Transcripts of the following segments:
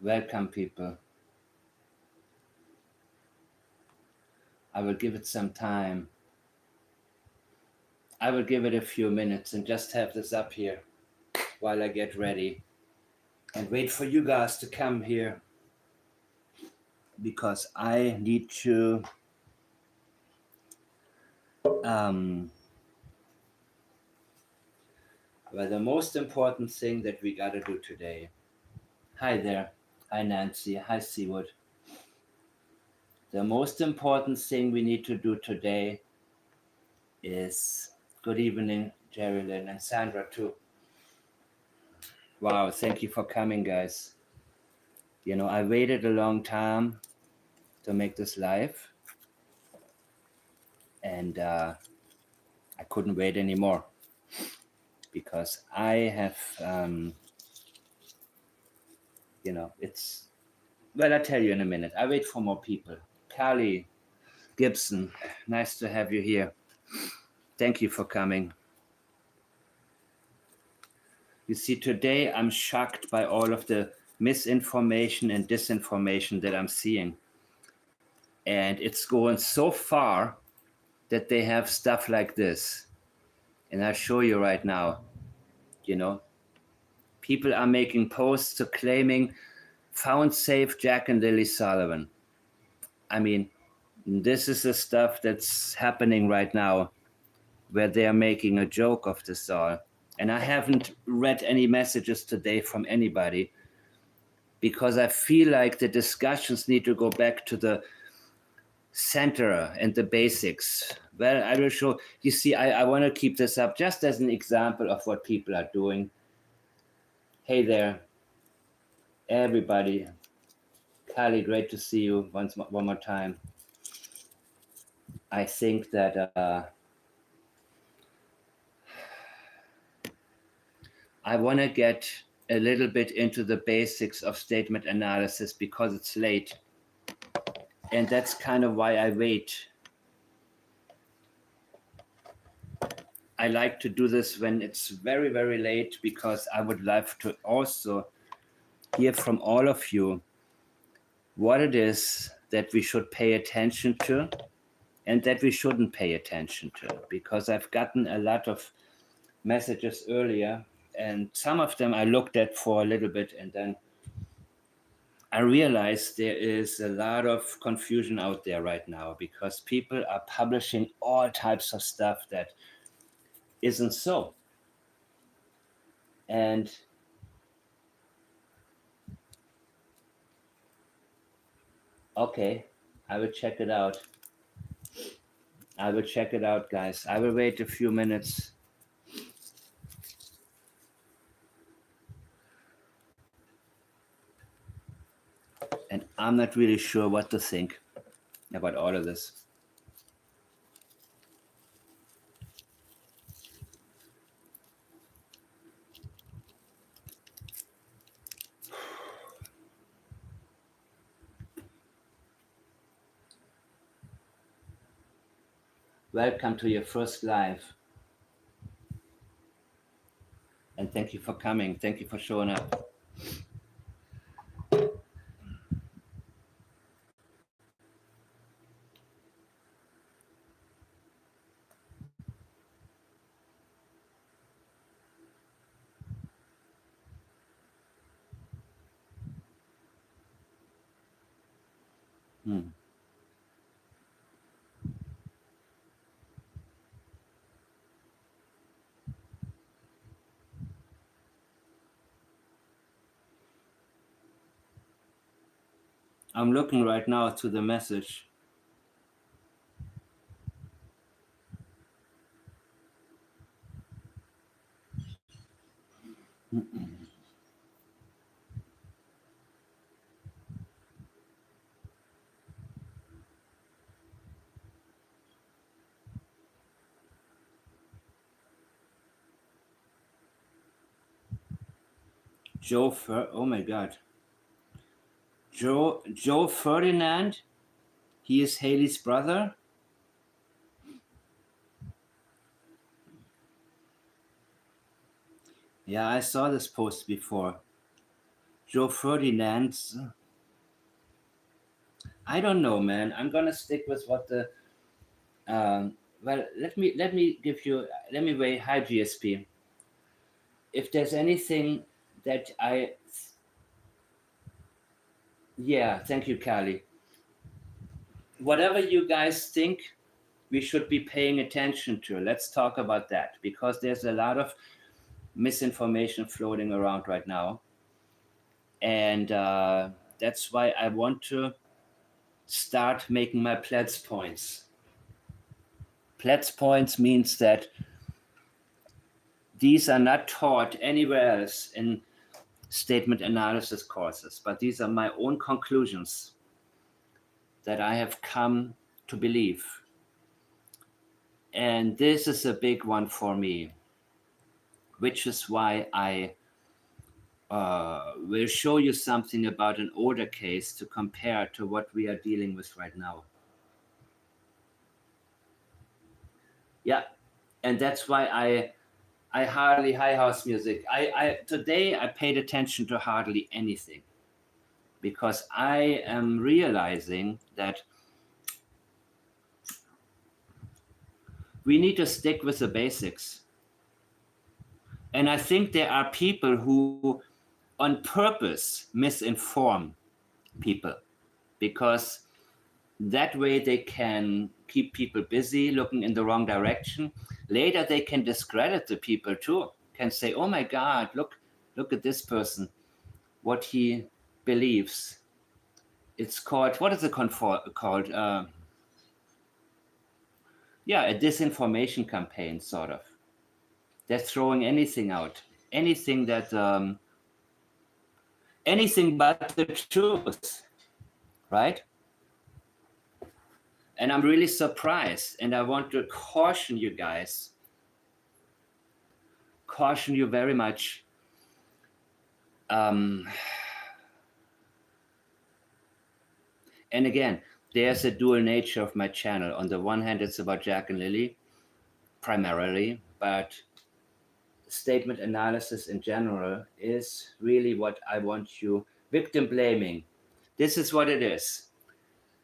Welcome, people. I will give it some time. I will give it a few minutes and just have this up here while I get ready and wait for you guys to come here because I need to well, the most important thing that we gotta do today. Hi there. Hi, Nancy. Hi, Seawood. The most important thing we need to do today is good evening, Jerry Lynn and Sandra too. Wow, thank you for coming, guys. You know, I waited a long time to make this live, and I couldn't wait anymore because I have, it's, well, I'll tell you in a minute. I wait for more people. Carly Gibson, nice to have you here. Thank you for coming. You see, today I'm shocked by all of the misinformation and disinformation that I'm seeing. And it's going so far that they have stuff like this. And I'll show you right now. You know, people are making posts to claiming found safe Jack and Lily Sullivan. I mean, this is the stuff that's happening right now where they're making a joke of this all. And I haven't read any messages today from anybody because I feel like the discussions need to go back to the center and the basics. Well, I will show. You see, I want to keep this up just as an example of what people are doing. Hey there, everybody. Kali, great to see you one more time. I think that I want to get a little bit into the basics of statement analysis because it's late. And that's kind of why I wait. I like to do this when it's very, very late because I would love to also hear from all of you what it is that we should pay attention to and that we shouldn't pay attention to, because I've gotten a lot of messages earlier and some of them I looked at for a little bit and then I realized there is a lot of confusion out there right now because people are publishing all types of stuff that isn't so. And okay, I will check it out. I will check it out, guys. I will wait a few minutes. And I'm not really sure what to think about all of this. Welcome to your first live. And thank you for coming. Thank you for showing up. I'm looking right now to the message. Oh my God. Joe Ferdinand? He is Haley's brother? Yeah, I saw this post before. Joe Ferdinand's. I don't know, man. I'm gonna stick with what the. Well, let me give you. Let me weigh. Hi, GSP. If there's anything that I. Yeah, thank you, Callie. Whatever you guys think we should be paying attention to, let's talk about that, because there's a lot of misinformation floating around right now. And that's why I want to start making my Pled's points. Pled's points means that these are not taught anywhere else in statement analysis courses, but these are my own conclusions that I have come to believe. And this is a big one for me, which is why I will show you something about an older case to compare to what we are dealing with right now. Yeah, and that's why I hardly high house music. I today I paid attention to hardly anything, because I am realizing that we need to stick with the basics. And I think there are people who on purpose misinform people, because that way they can keep people busy looking in the wrong direction. Later they can discredit the people too, can say, oh my God, look at this person, what he believes. It's called, what is it called? Yeah, a disinformation campaign, sort of. They're throwing anything out, anything that, anything but the truth, right? And I'm really surprised, and I want to caution you guys, caution you very much. And again, there's a dual nature of my channel. On the one hand, it's about Jack and Lilly, primarily, but statement analysis in general is really what I want you. Victim blaming. This is what it is.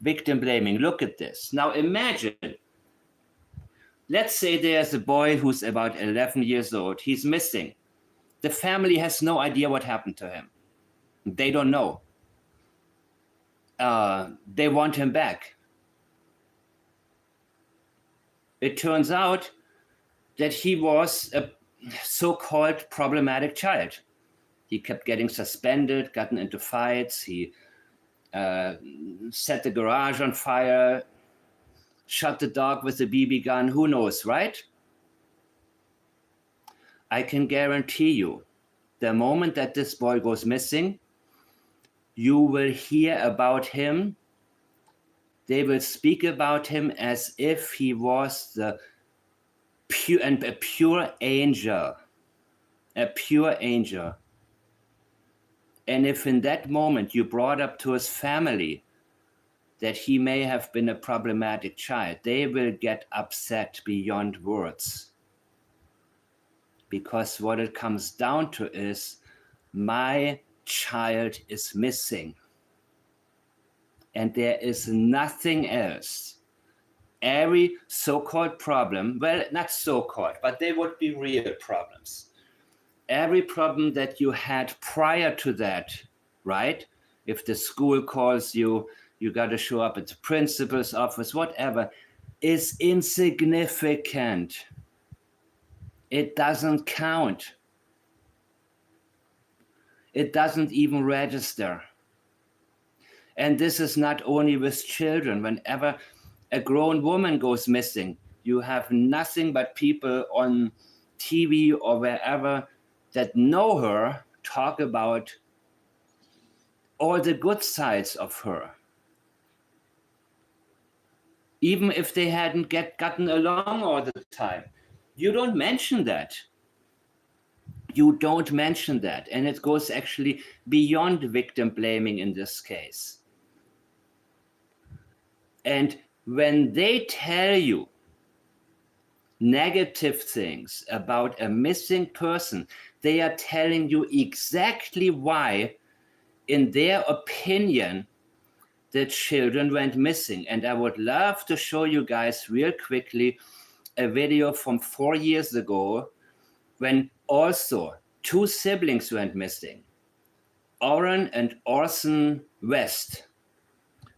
Victim blaming. Look at this. Now imagine, let's say there's a boy who's about 11 years old. He's missing. The family has no idea what happened to him. They don't know. They want him back. It turns out that he was a so-called problematic child. He kept getting suspended, gotten into fights. He set the garage on fire, shot the dog with a BB gun. Who knows, right? I can guarantee you, the moment that this boy goes missing, you will hear about him. They will speak about him as if he was a pure angel, a pure angel. And if in that moment you brought up to his family that he may have been a problematic child, they will get upset beyond words. Because what it comes down to is, my child is missing. And there is nothing else. Every so-called problem, well, not so-called, but they would be real problems. Every problem that you had prior to that, right? If the school calls you, you got to show up at the principal's office, whatever, is insignificant. It doesn't count. It doesn't even register. And this is not only with children. Whenever a grown woman goes missing, you have nothing but people on TV or wherever that know her talk about all the good sides of her. Even if they hadn't gotten along all the time. You don't mention that. You don't mention that. And it goes actually beyond victim blaming in this case. And when they tell you negative things about a missing person, they are telling you exactly why in their opinion, the children went missing. And I would love to show you guys real quickly a video from 4 years ago when also 2 siblings went missing. Orrin and Orson West,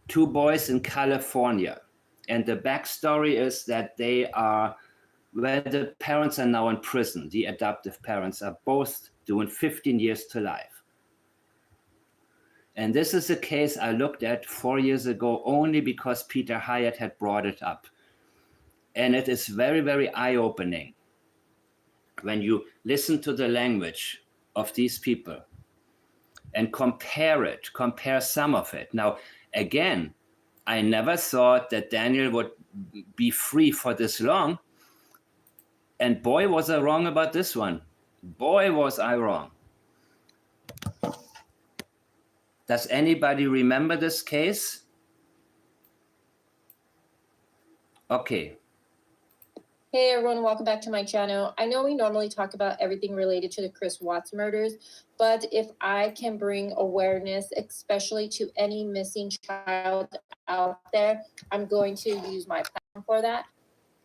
2 boys in California. And the backstory is that the parents are now in prison. The adoptive parents are both doing 15 years to life. And this is a case I looked at 4 years ago only because Peter Hyatt had brought it up. And it is very, very eye-opening when you listen to the language of these people and compare some of it. Now, again, I never thought that Daniel would be free for this long. And boy, was I wrong about this one. Boy, was I wrong. Does anybody remember this case? Okay. Hey everyone, welcome back to my channel. I know we normally talk about everything related to the Chris Watts murders, but if I can bring awareness, especially to any missing child out there, I'm going to use my platform for that.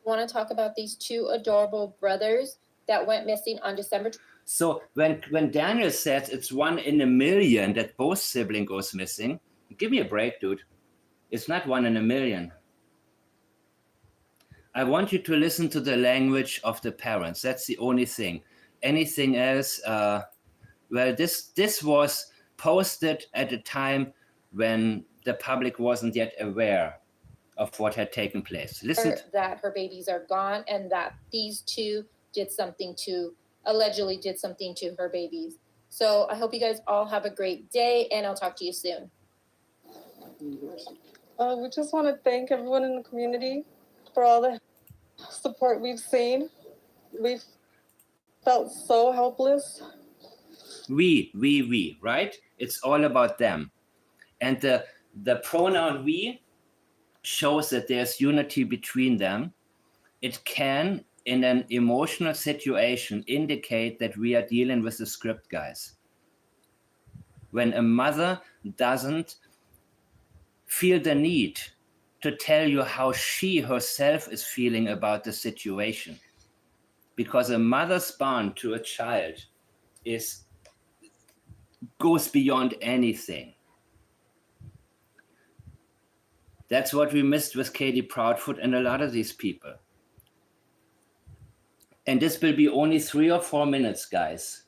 I want to talk about these 2 adorable brothers that went missing on December. So when Daniel says it's 1 in a million that both siblings goes missing, give me a break, dude. It's not 1 in a million. I want you to listen to the language of the parents. That's the only thing. Anything else? Well, this was posted at a time when the public wasn't yet aware of what had taken place. Listen. That her babies are gone and that these 2 allegedly did something to her babies. So I hope you guys all have a great day and I'll talk to you soon. We just want to thank everyone in the community for all the support we've seen. We've felt so helpless. We, right? It's all about them. And the pronoun we shows that there's unity between them. It can, in an emotional situation, indicate that we are dealing with the script, guys. When a mother doesn't feel the need to tell you how she herself is feeling about the situation. Because a mother's bond to a child goes beyond anything. That's what we missed with Katie Proudfoot and a lot of these people. And this will be only 3 or 4 minutes, guys.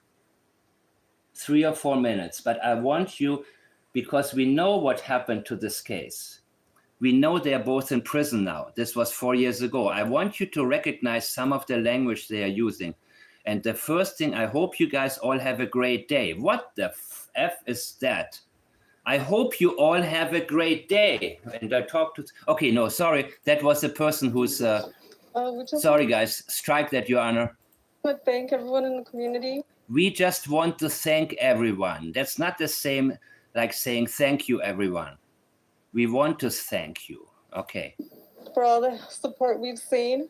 3 or 4 minutes. But I want you, because we know what happened to this case. We know they're both in prison now. This was 4 years ago. I want you to recognize some of the language they are using. And the first thing, I hope you guys all have a great day. What the F is that? I hope you all have a great day. And I talked to, okay, no, sorry. That was the person who's, sorry guys, strike that, Your Honor. I want to thank everyone in the community. We just want to thank everyone. That's not the same like saying thank you, everyone. We want to thank you. Okay. For all the support we've seen.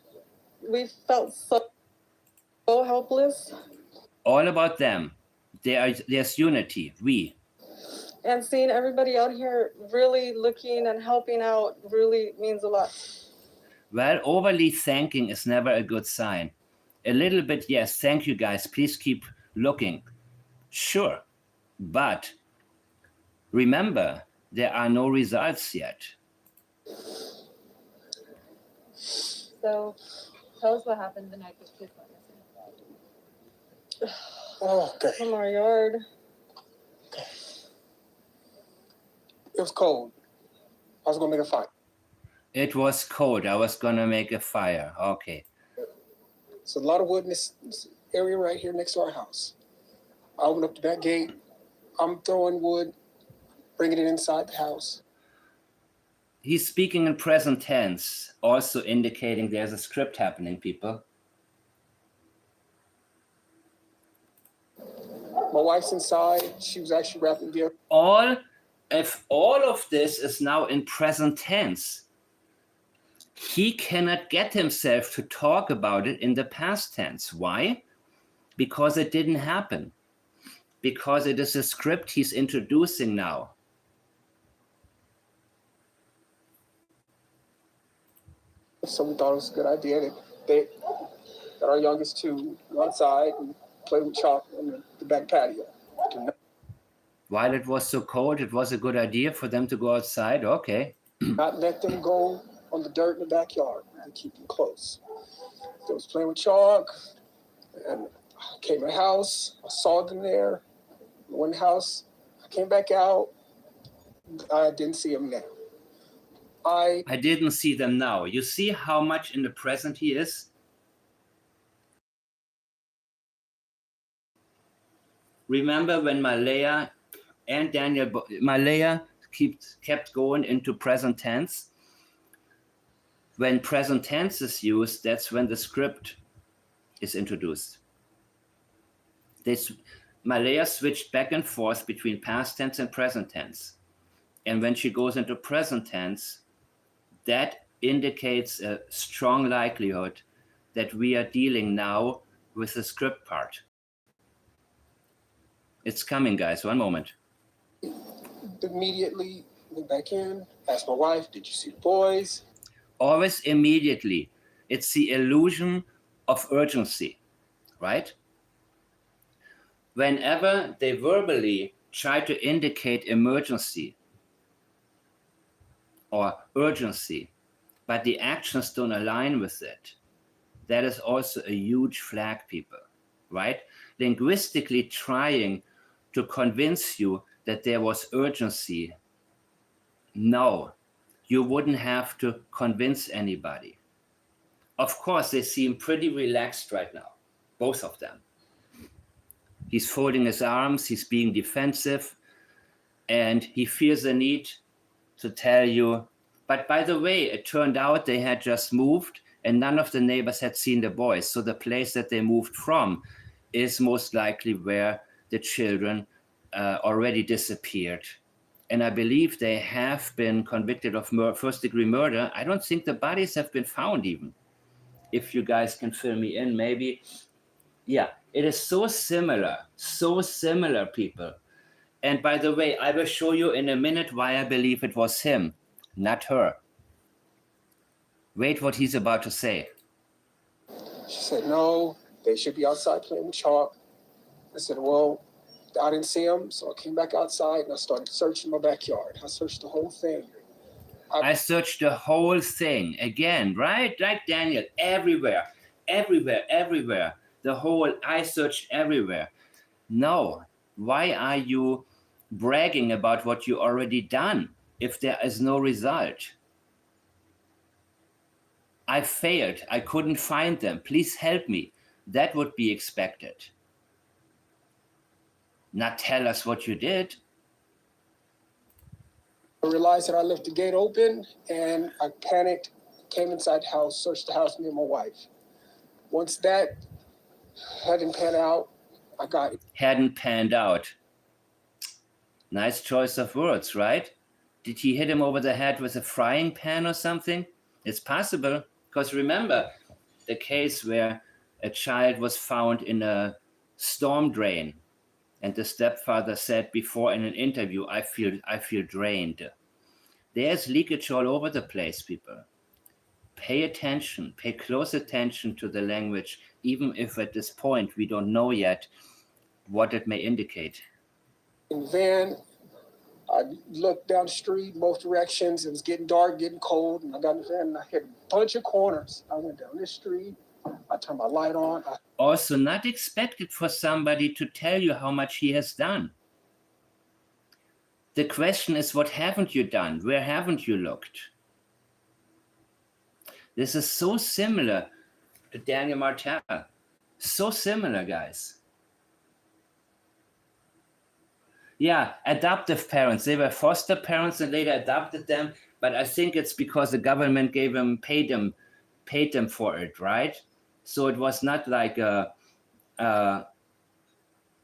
We've felt so helpless. All about them. There's unity. We. And seeing everybody out here really looking and helping out really means a lot. Well, overly thanking is never a good sign. A little bit, yes, thank you guys. Please keep looking. Sure. But remember, there are no results yet. So tell us what happened the night this kid went missing. Oh, okay. From our yard. It was cold. I was gonna make a fire. It was cold. I was gonna make a fire. Okay. There's a lot of wood in this area right here next to our house. I opened up the back gate. I'm throwing wood, bringing it inside the house. He's speaking in present tense, also indicating there's a script happening, people. My wife's inside. She was actually wrapping gear. If all of this is now in present tense, he cannot get himself to talk about it in the past tense. Why? Because it didn't happen. because it is a script he's introducing now. So we thought it was a good idea that they got our youngest to go outside and play with chalk on the back patio. While it was so cold, it was a good idea for them to go outside. Okay. Not let them go on the dirt in the backyard and keep them close. They was playing with chalk, and I came to the house. I saw them there. I went in the house. I came back out. I didn't see them now. I didn't see them now. You see how much in the present he is? Remember when Malaya and Daniel, Malaya kept going into present tense? When present tense is used, that's when the script is introduced. Malaya switched back and forth between past tense and present tense. And when she goes into present tense, that indicates a strong likelihood that we are dealing now with the script part. It's coming, guys. One moment. immediately went back in, asked my wife, did you see the boys? Always immediately. It's the illusion of urgency, right? Whenever they verbally try to indicate emergency or urgency, but the actions don't align with it, that is also a huge flag, people, right? Linguistically trying to convince you that there was urgency. No, you wouldn't have to convince anybody. Of course, they seem pretty relaxed right now, both of them. He's folding his arms, he's being defensive, and he feels the need to tell you. But by the way, it turned out they had just moved and none of the neighbors had seen the boys. So the place that they moved from is most likely where the children already disappeared. And I believe they have been convicted of first-degree murder. I don't think the bodies have been found even. If you guys can fill me in, maybe. Yeah, it is so similar, people. And by the way, I will show you in a minute why I believe it was him, not her. Wait what he's about to say. She said, no, they should be outside playing with chalk. I said, well, I didn't see them, so I came back outside and I started searching my backyard. I searched the whole thing. I searched the whole thing again, right? Like Daniel, everywhere. I searched everywhere. No, why are you bragging about what you already done if there is no result? I failed. I couldn't find them. Please help me. That would be expected. Not tell us what you did. I realized that I left the gate open and I panicked, came inside the house, searched the house, me and my wife. Once that hadn't panned out, Hadn't panned out. Nice choice of words, right? Did he hit him over the head with a frying pan or something? It's possible, because remember the case where a child was found in a storm drain and the stepfather said before in an interview, I feel drained. There's leakage all over the place, people. Pay attention, pay close attention to the language, even if at this point we don't know yet what it may indicate. in the van, I looked down the street, both directions. It was getting dark, getting cold, and I got in the van and I hit a bunch of corners. I went down this street. I turned my light on. Also not expected for somebody to tell you how much he has done. The question is, what haven't you done? Where haven't you looked? This is so similar to Daniel Martel. So similar, guys. Yeah, adoptive parents. They were foster parents and later adopted them. But I think it's because the government paid them for it, right? So it was not like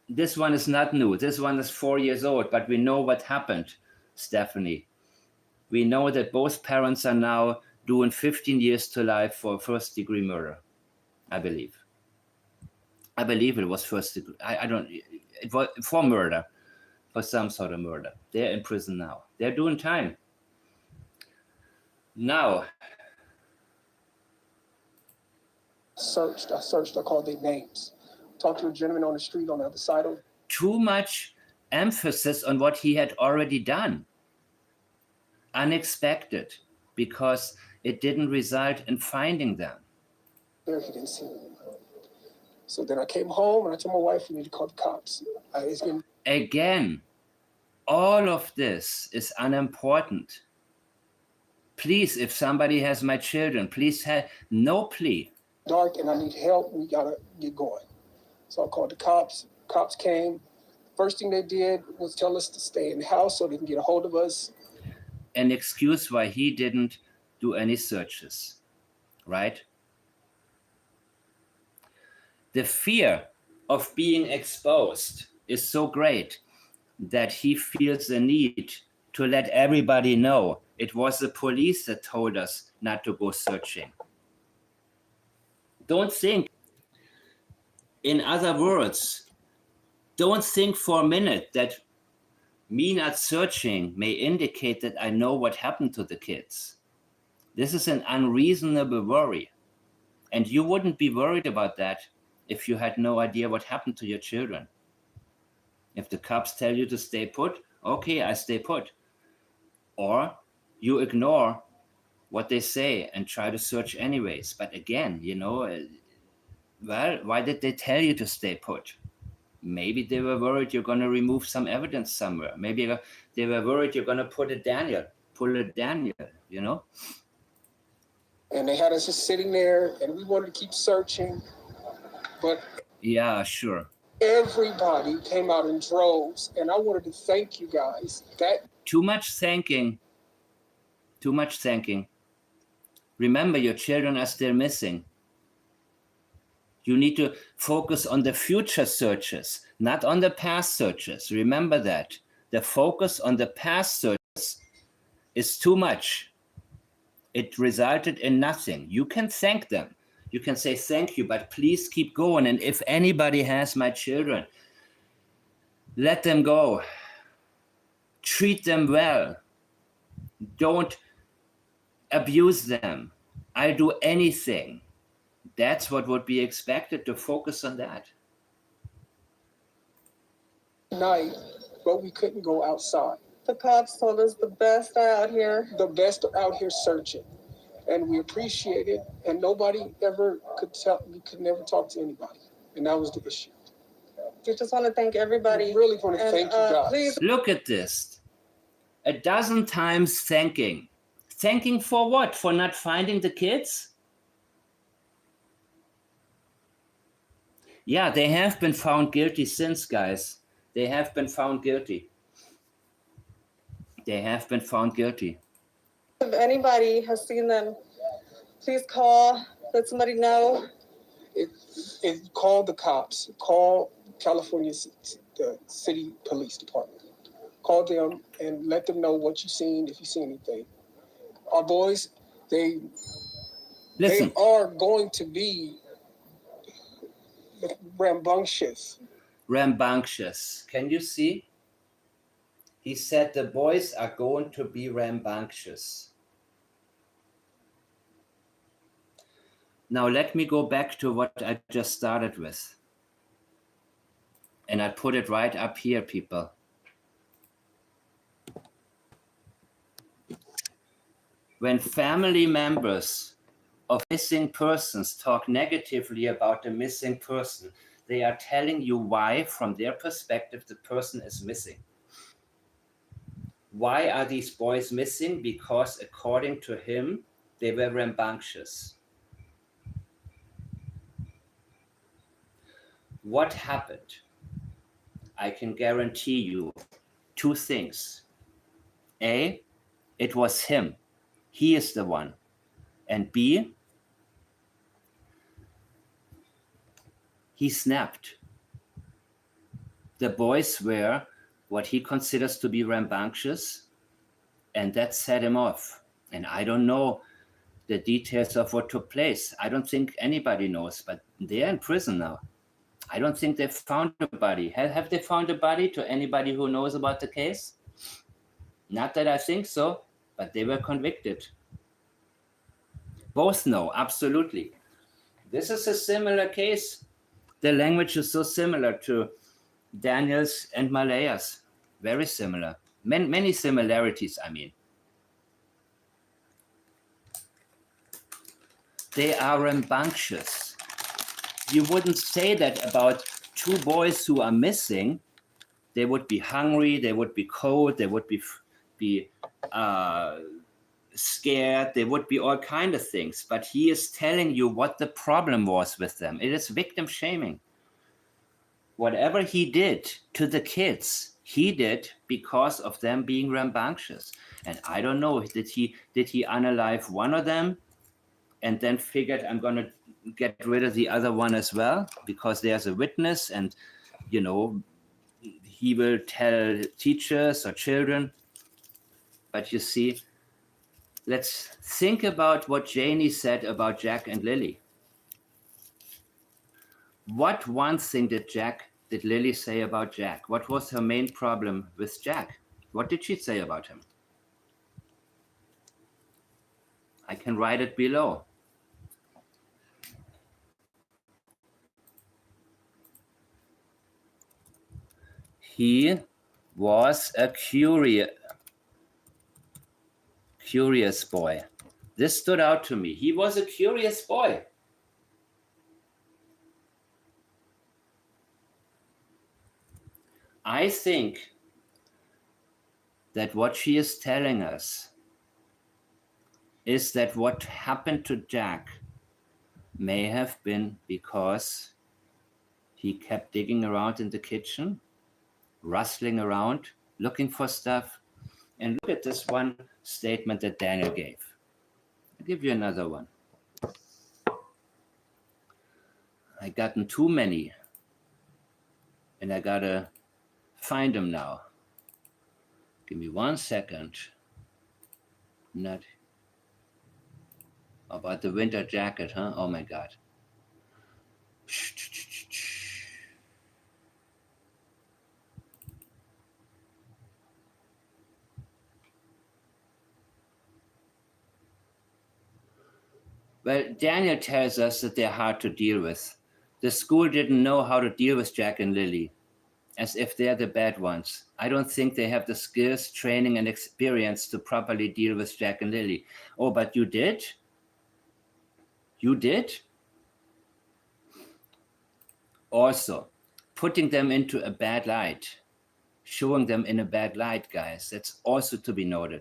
this one is not new. This one is 4 years old, but we know what happened, Stephanie. We know that both parents are now doing 15 years to life for first-degree murder, I believe. I believe it was first degree. it was for murder, for some sort of murder. They're in prison now. They're doing time. Now, I searched, I called their names. Talked to a gentleman on the street on the other side of. too much emphasis on what he had already done. Unexpected, because it didn't result in finding them. There, he didn't see them. So then I came home and I told my wife we need to call the cops. It's been Again, all of this is unimportant. Please, if somebody has my children, please have no plea. dark and I need help. We gotta get going. So I called the cops. Cops came. First thing they did was tell us to stay in the house so they can get a hold of us. An excuse why he didn't do any searches, right? The fear of being exposed is so great that he feels the need to let everybody know it was the police that told us not to go searching. Don't think, in other words, don't think for a minute that me not searching may indicate that I know what happened to the kids. This is an unreasonable worry. And you wouldn't be worried about that if you had no idea what happened to your children. If the cops tell you to stay put, okay, I stay put. Or you ignore what they say and try to search anyways. But again, well, why did they tell you to stay put? Maybe they were worried you're going to remove some evidence somewhere. Maybe they were worried you're going to pull a Daniel, And they had us just sitting there and we wanted to keep searching. But yeah, sure. everybody came out in droves. And I wanted to thank you guys. Too much thanking. Remember, your children are still missing. You need to focus on the future searches, not on the past searches. Remember that. The focus on the past searches is too much. It resulted in nothing. You can thank them. You can say thank you, but please keep going. And if anybody has my children, let them go. Treat them well. Don't abuse them. I'll do anything. That's what would be expected, to focus on that. Night, but we couldn't go outside. The cops told us the best are out here. The best are out here searching. And we appreciate it. And nobody ever could tell, we could never talk to anybody. And that was the issue. We just want to thank everybody. We really want to thank you guys. Please. Look at this. 12 times thanking. Thanking for what? For not finding the kids? Yeah, they have been found guilty since, guys. They have been found guilty. They have been found guilty. If anybody has seen them, please call, let somebody know. Call the cops. Call California the City Police Department. Call them and let them know what you've seen, if you see anything. Our boys, they are going to be rambunctious. Rambunctious. Can you see? He said the boys are going to be rambunctious. Now let me go back to what I just started with. And I put it right up here, people. When family members of missing persons talk negatively about the missing person, they are telling you why, from their perspective, the person is missing. Why are these boys missing? Because according to him, they were rambunctious. What happened? I can guarantee you 2 things. A, it was him. He is the one. And B, he snapped. The boys were what he considers to be rambunctious, and that set him off. And I don't know the details of what took place. I don't think anybody knows, but they're in prison now. I don't think they found a body. Have they found a body to anybody who knows about the case? Not that I think so, but they were convicted. Both know, absolutely. This is a similar case. The language is so similar to Daniel's and Malaya's. Very similar. Many similarities, I mean. They are rambunctious. You wouldn't say that about two boys who are missing. They would be hungry, they would be cold, they would be scared, they would be all kind of things. But he is telling you what the problem was with them. It is victim shaming. Whatever he did to the kids, he did because of them being rambunctious. And I don't know, did he unalive one of them and then figured I'm going to get rid of the other one as well because there's a witness and, you know, he will tell teachers or children. But you see, let's think about what Janie said about Jack and Lilly. What one thing did Lilly say about Jack? What was her main problem with Jack? What did she say about him? I can write it below. He was a curious boy. This stood out to me. He was a curious boy. I think that what she is telling us is that what happened to Jack may have been because he kept digging around in the kitchen, rustling around, looking for stuff. And look at this one statement that Daniel gave. I'll give you another one. I gotten too many, and I gotta find them now. Give me 1 second. Not about the winter jacket, huh? Oh my God. Well, Daniel tells us that they're hard to deal with. The school didn't know how to deal with Jack and Lilly, as if they're the bad ones. I don't think they have the skills, training, and experience to properly deal with Jack and Lilly. Oh, but you did? You did? Also, putting them into a bad light, showing them in a bad light, guys, that's also to be noted.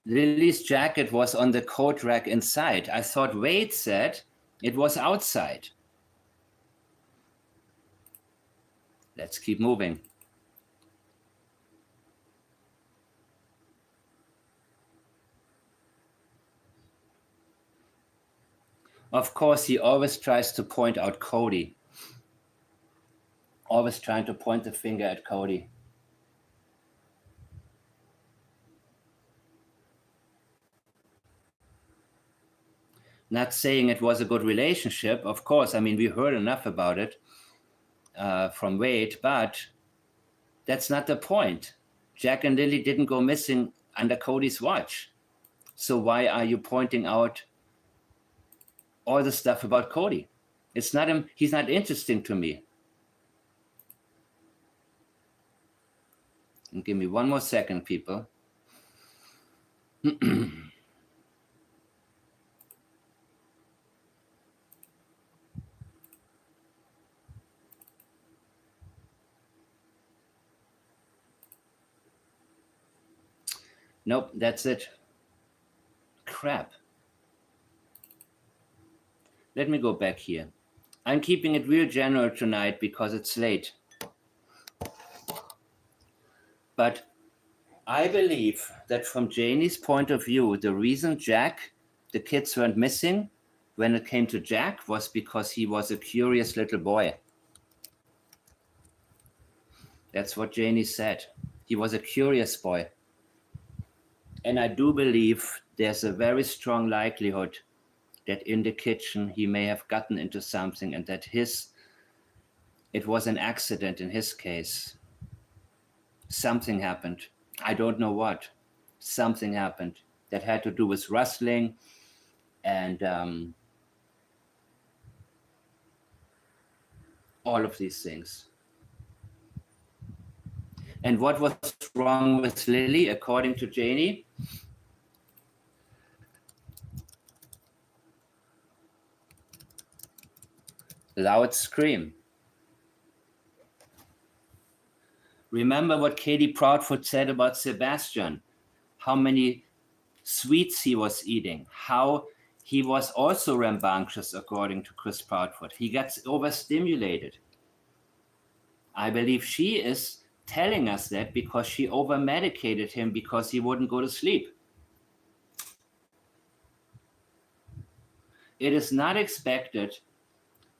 Lily's jacket was on the coat rack inside. I thought Wade said it was outside. Let's keep moving. Of course, he always tries to point out Cody. Always trying to point the finger at Cody. Not saying it was a good relationship, of course. I mean, we heard enough about it from Wade, but that's not the point. Jack and Lilly didn't go missing under Cody's watch. So why are you pointing out all the stuff about Cody? It's not him. He's not interesting to me. And give me 1 more second, people. Nope, that's it. Crap. Let me go back here. I'm keeping it real general tonight because it's late. But I believe that from Janie's point of view, the reason the kids weren't missing when it came to Jack was because he was a curious little boy. That's what Janie said. He was a curious boy. And I do believe there's a very strong likelihood that in the kitchen he may have gotten into something, and that it was an accident in his case. Something happened. I don't know what. Something happened that had to do with rustling and all of these things. And what was wrong with Lilly, according to Janie? Loud scream. Remember what Katie Proudfoot said about Sebastian, how many sweets he was eating, how he was also rambunctious, according to Chris Proudfoot. He gets overstimulated. I believe she is telling us that because she over-medicated him because he wouldn't go to sleep. It is not expected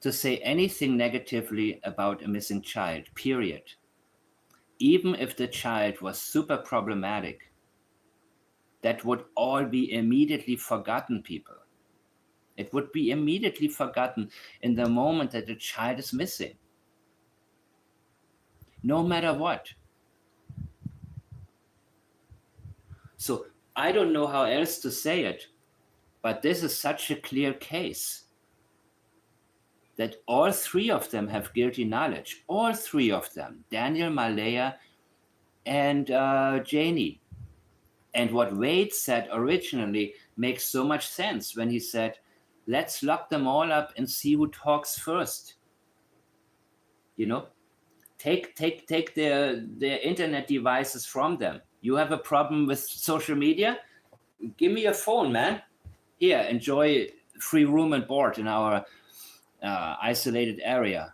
to say anything negatively about a missing child, period. Even if the child was super problematic, that would all be immediately forgotten, people. It would be immediately forgotten in the moment that the child is missing. No matter what. So I don't know how else to say it, but this is such a clear case that all three of them have guilty knowledge. All three of them, Daniel, Malaya, and Janie. And what Wade said originally makes so much sense when he said, let's lock them all up and see who talks first. You know, take their internet devices from them. You have a problem with social media? Give me your phone, man. Here, enjoy free room and board in our isolated area.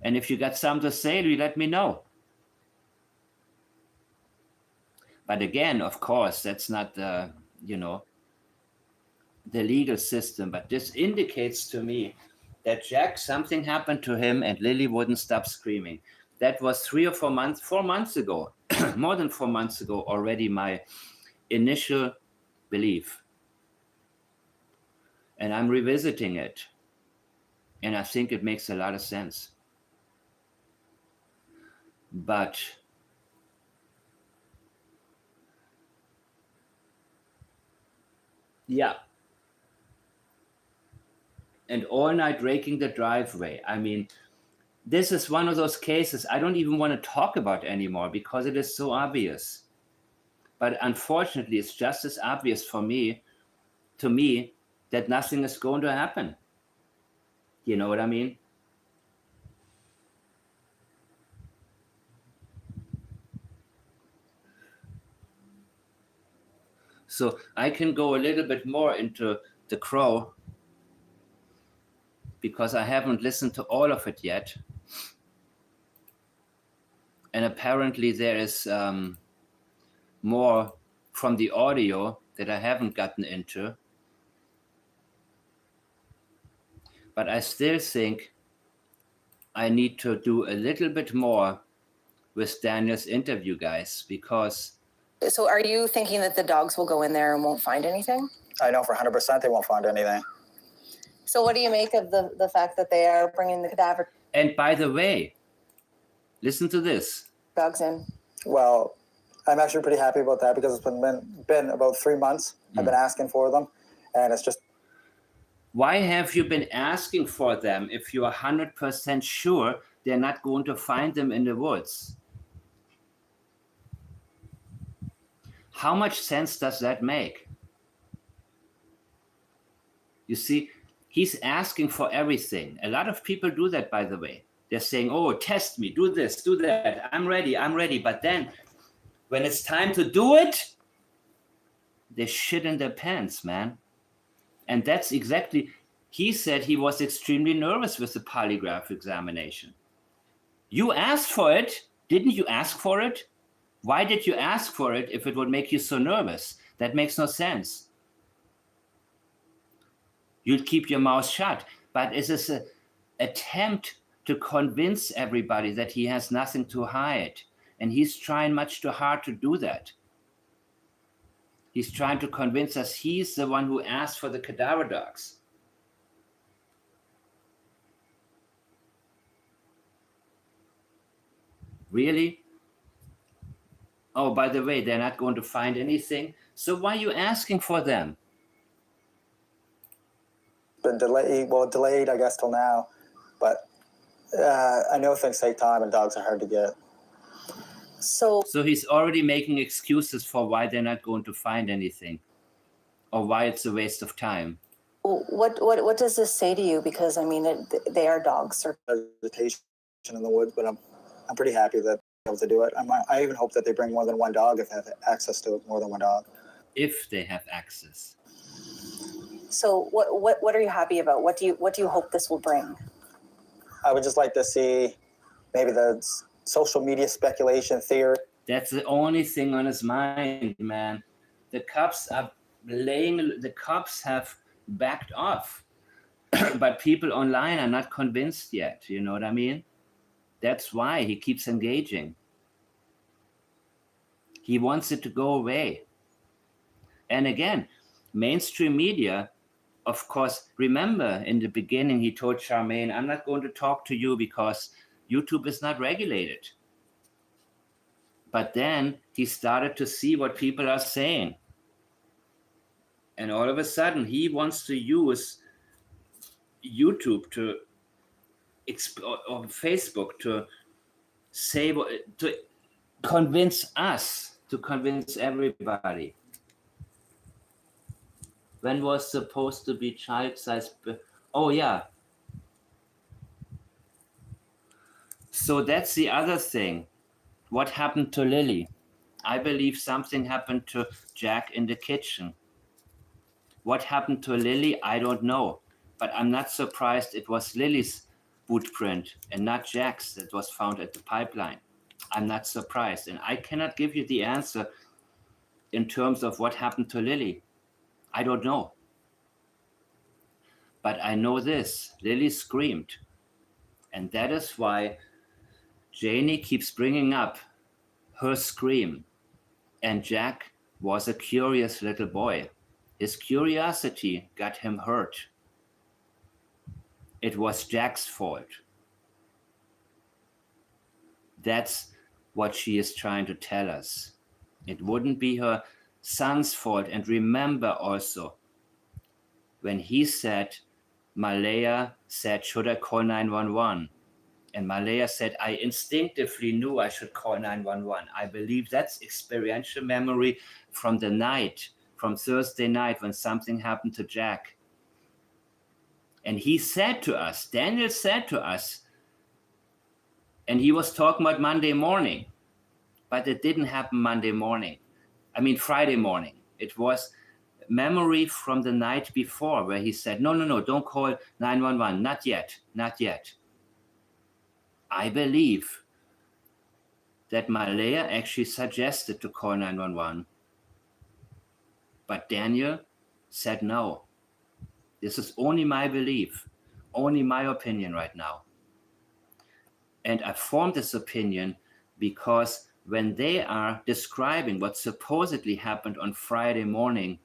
And if you got something to say, you let me know. But again, of course, that's not the legal system. But this indicates to me that Jack, something happened to him and Lilly wouldn't stop screaming. That was 3 or 4 months, 4 months ago, more than 4 months ago already, my initial belief. And I'm revisiting it. And I think it makes a lot of sense. But yeah. And all night raking the driveway. I mean, this is one of those cases I don't even want to talk about anymore because it is so obvious. But unfortunately, it's just as obvious to me, that nothing is going to happen. You know what I mean? So I can go a little bit more into The Crow because I haven't listened to all of it yet. And apparently there is more from the audio that I haven't gotten into. But I still think I need to do a little bit more with Daniel's interview, guys, because... So are you thinking that the dogs will go in there and won't find anything? I know for 100% they won't find anything. So what do you make of the fact that they are bringing the cadaver And by the way, listen to this. dogs in? Well, I'm actually pretty happy about that because it's been about 3 months. I've been asking for them, and it's just... Why have you been asking for them if you're 100% sure they're not going to find them in the woods? How much sense does that make? You see, he's asking for everything. A lot of people do that, by the way. They're saying, oh, test me, do this, do that. I'm ready. But then when it's time to do it, they shit in their pants, man. And that's exactly, he said he was extremely nervous with the polygraph examination. You asked for it. Didn't you ask for it? Why did you ask for it if it would make you so nervous? That makes no sense. You'd keep your mouth shut. But is this an attempt to convince everybody that he has nothing to hide. And he's trying much too hard to do that. He's trying to convince us he's the one who asked for the cadaver dogs. Really? Oh, by the way, they're not going to find anything. So why are you asking for them? Been delayed, I guess, till now. But I know things take time and dogs are hard to get. So So he's already making excuses for why they're not going to find anything, or why it's a waste of time. what does this say to you? Because I mean, they are dogs. Or Vegetation in the woods, but I'm pretty happy that they're able to do it. I even hope that they bring more than one dog if they have access to more than one dog. If they have access. so what are you happy about? What do you hope this will bring? I would just like to see maybe the social media speculation theory. That's the only thing on his mind, man. The cops have backed off, but people online are not convinced yet. You know what I mean? That's why he keeps engaging. He wants it to go away. And again, mainstream media, of course, remember in the beginning, he told Charmaine, I'm not going to talk to you because YouTube is not regulated. But then he started to see what people are saying. And all of a sudden, he wants to use YouTube or Facebook to convince us, to convince everybody. When was supposed to be child-size? Oh, yeah. So that's the other thing. What happened to Lilly? I believe something happened to Jack in the kitchen. What happened to Lilly? I don't know. But I'm not surprised it was Lily's boot print and not Jack's that was found at the pipeline. I'm not surprised. And I cannot give you the answer in terms of what happened to Lilly. I don't know. But I know this. Lilly screamed. And that is why Janie keeps bringing up her scream. And Jack was a curious little boy. His curiosity got him hurt. It was Jack's fault. That's what she is trying to tell us. It wouldn't be her son's fault. And remember also, when he said, Malaya said, should I call 911? And Malaya said, I instinctively knew I should call 911. I believe that's experiential memory from the night, from Thursday night when something happened to Jack. And he said to us, Daniel said to us, and he was talking about Monday morning, but it didn't happen Monday morning. I mean, Friday morning. It was memory from the night before where he said, no, don't call 911. Not yet, not yet. I believe that Malaya actually suggested to call 911. But Daniel said no. This is only my belief, only my opinion right now. And I formed this opinion because when they are describing what supposedly happened on Friday morning,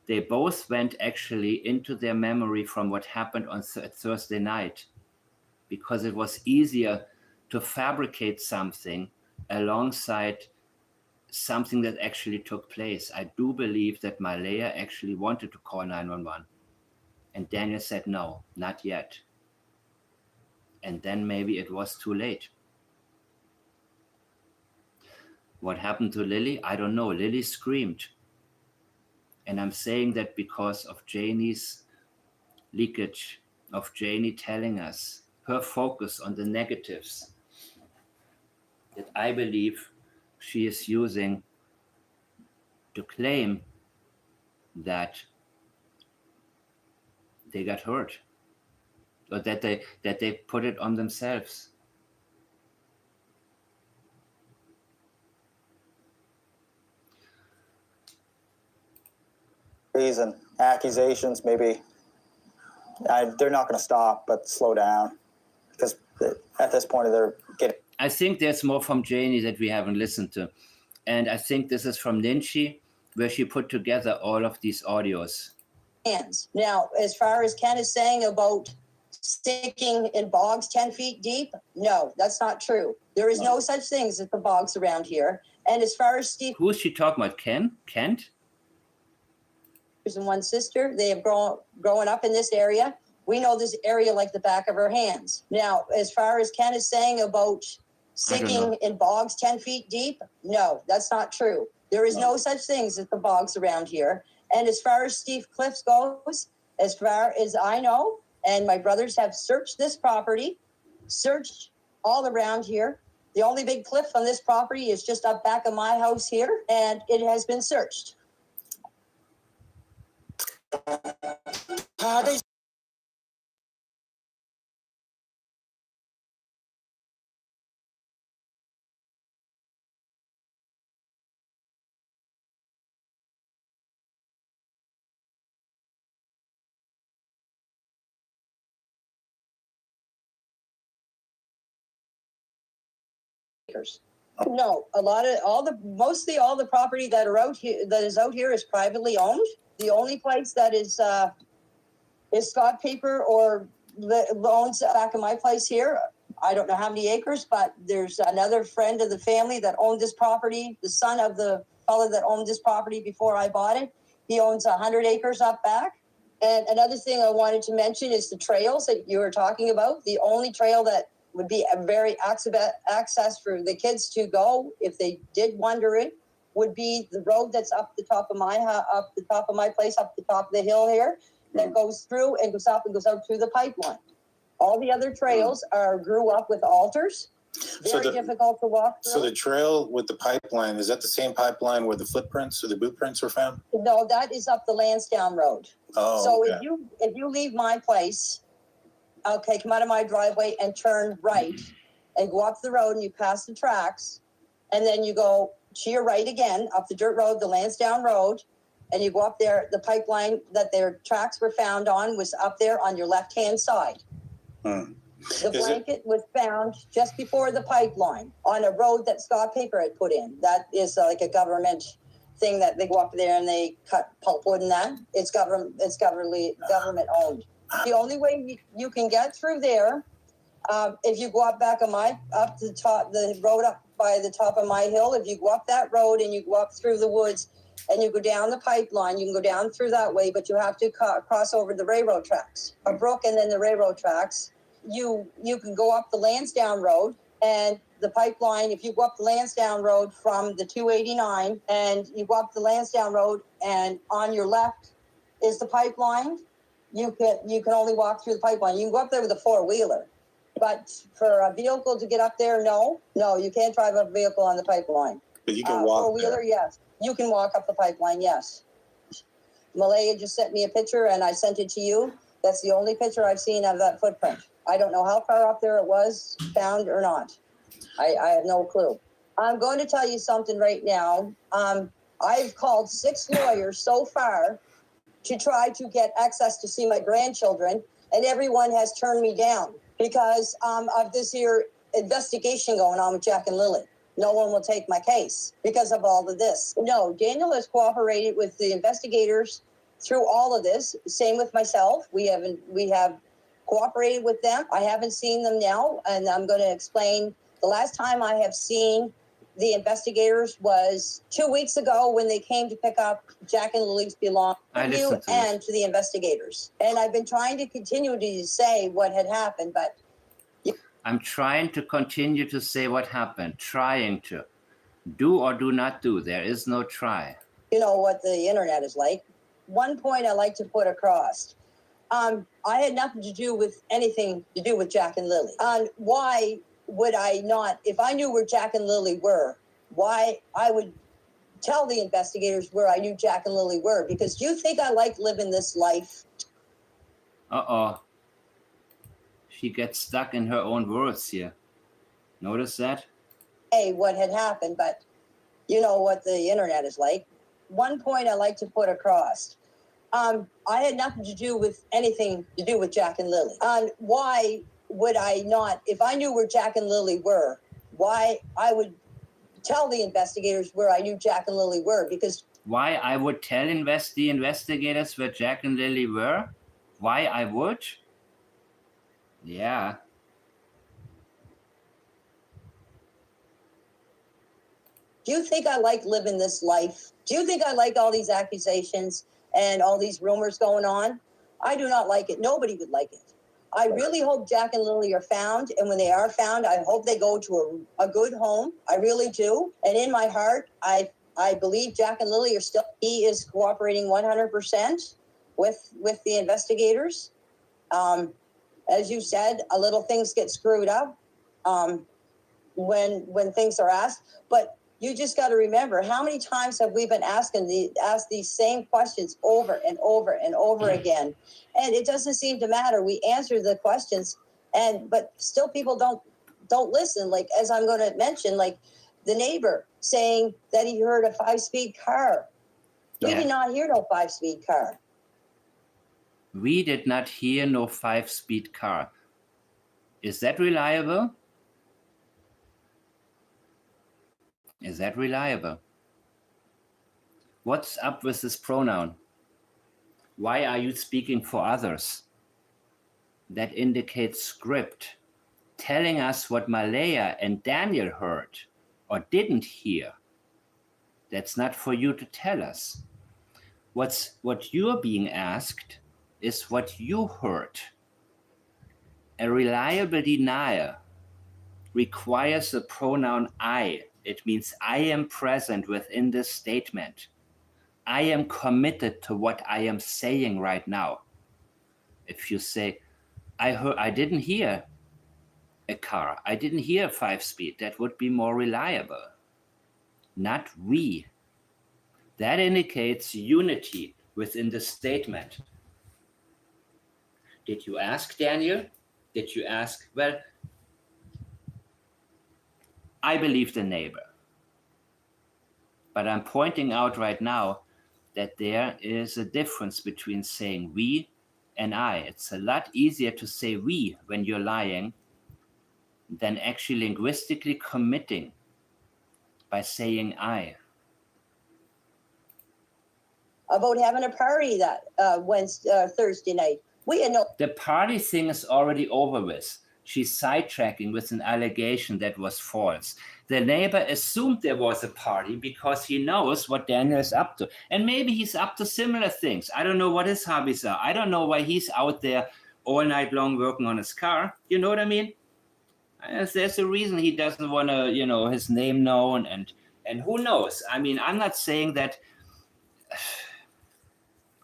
they both went actually into their memory from what happened on Thursday night, because it was easier to fabricate something alongside something that actually took place. I do believe that Malaya actually wanted to call 911. And Daniel said, no, not yet. And then maybe it was too late. What happened to Lilly? I don't know. Lilly screamed. And I'm saying that because of Janie's leakage, of Janie telling us her focus on the negatives that I believe she is using to claim that they got hurt, or that they put it on themselves. And accusations, maybe they're not going to stop, but slow down. because at this point they're getting. I think there's more from Janie that we haven't listened to. And I think this is from Lynchy, where she put together all of these audios. Hands. Now, as far as Ken is saying about sticking in bogs 10 feet deep, no, that's not true. There is no such things as the bogs around here. And as far as Steve Who is she talking about? Kent? and one sister, they have grown up in this area. We know this area like the back of our hands. Now, as far as Ken is saying about sticking in bogs 10 feet deep, no, that's not true. There is no such things as the bogs around here. And as far as Steve Cliffs goes, as far as I know, and my brothers have searched this property, searched all around here. The only big cliff on this property is just up back of my house here, and it has been searched. No, mostly all the property that is out here is privately owned. The only place that is Scott Paper or owns back in my place here. I don't know how many acres, but there's another friend of the family that owned this property. The son of the fellow that owned this property before I bought it. He owns 100 acres up back. And another thing I wanted to mention is the trails that you were talking about. The only trail that would be a very access for the kids to go if they did wander it would be the road that's up the top of my place, up the top of the hill here, that goes through and goes up and goes out through the pipeline. All the other trails grew up with altars. Very difficult to walk through. So the trail with the pipeline, is that the same pipeline where the footprints or the boot prints were found? No, that is up the Lansdowne Road. Oh, so okay. if you leave my place, okay, come out of my driveway and turn right and go up the road and you pass the tracks, and then you go to your right again up the dirt road, the Lansdowne Road, and you go up there. The pipeline that their tracks were found on was up there on your left-hand side. The blanket was found just before the pipeline on a road that Scott Paper had put in. That is like a government thing that they go up there and they cut pulpwood and that. It's government owned. The only way you can get through there, if you go up the road up by the top of my hill, if you go up that road and you go up through the woods and you go down the pipeline, you can go down through that way, but you have to cross over the railroad tracks, a brook and then the railroad tracks. You can go up the Lansdowne Road and the pipeline. If you go up the Lansdowne Road from the 289 and you go up the Lansdowne Road and on your left is the pipeline, you can only walk through the pipeline. You can go up there with a four-wheeler, but for a vehicle to get up there, no, you can't drive a vehicle on the pipeline. But you can walk four-wheeler, there. yes. You can walk up the pipeline, yes. Malaya just sent me a picture and I sent it to you. That's the only picture I've seen of that footprint. I don't know how far up there it was found or not. I have no clue. I'm going to tell you something right now. I've called 6 lawyers so far to try to get access to see my grandchildren, and everyone has turned me down because of this here investigation going on with Jack and Lilly. No one will take my case because of all of this. No, Daniel has cooperated with the investigators through all of this. Same with myself. We have cooperated with them. I haven't seen them now, and I'm going to explain. The last time I have seen the investigators was 2 weeks ago when they came to pick up Jack and Lily's belongings and to the investigators. And I've been trying to continue to say what had happened, but I'm trying to continue to say what happened. Trying to. Do or do not do. There is no try. You know what the internet is like. One point I like to put across. I had nothing to do with anything to do with Jack and Lily. Why would I not, if I knew where Jack and Lily were, why I would tell the investigators where I knew Jack and Lily were? Because do you think I like living this life? Uh-oh. She gets stuck in her own words here. Notice that? Hey, what had happened, but you know what the internet is like. One point I like to put across. I had nothing to do with anything to do with Jack and Lily. Why would I not, if I knew where Jack and Lilly were, why I would tell the investigators where I knew Jack and Lilly were, because Why I would tell the investigators where Jack and Lilly were? Why I would? Yeah. do you think I like living this life? Do you think I like all these accusations and all these rumors going on? I do not like it. Nobody would like it. I really hope Jack and Lilly are found. And when they are found, I hope they go to a good home. I really do. And in my heart, I believe Jack and Lilly are still, he is cooperating 100% with the investigators. As you said, a little things get screwed up when things are asked. But you just got to remember, how many times have we been asked these same questions over and over and over again? And it doesn't seem to matter. We answer the questions, but still people don't listen. Like, as I'm going to mention, like the neighbor saying that he heard a 5-speed car. We did not hear no 5-speed car. We did not hear no 5-speed car. Is that reliable? Is that reliable? What's up with this pronoun? Why are you speaking for others? That indicates script, telling us what Malaya and Daniel heard or didn't hear. That's not for you to tell us. What you're being asked is what you heard. A reliable denial requires the pronoun I. It means I am present within this statement. I am committed to what I am saying right now. If you say, I didn't hear a car, I didn't hear a 5-speed, that would be more reliable. Not we. That indicates unity within the statement. Did you ask Daniel? Did you ask? Well, I believe the neighbor. But I'm pointing out right now that there is a difference between saying we and I. It's a lot easier to say we when you're lying than actually linguistically committing by saying I. About having a party that Thursday night. We had no. The party thing is already over with. She's sidetracking with an allegation that was false. The neighbor assumed there was a party because he knows what Daniel is up to. And maybe he's up to similar things. I don't know what his hobbies are. I don't know why he's out there all night long working on his car. You know what I mean? There's a reason he doesn't want to, his name known, and who knows? I mean, I'm not saying that.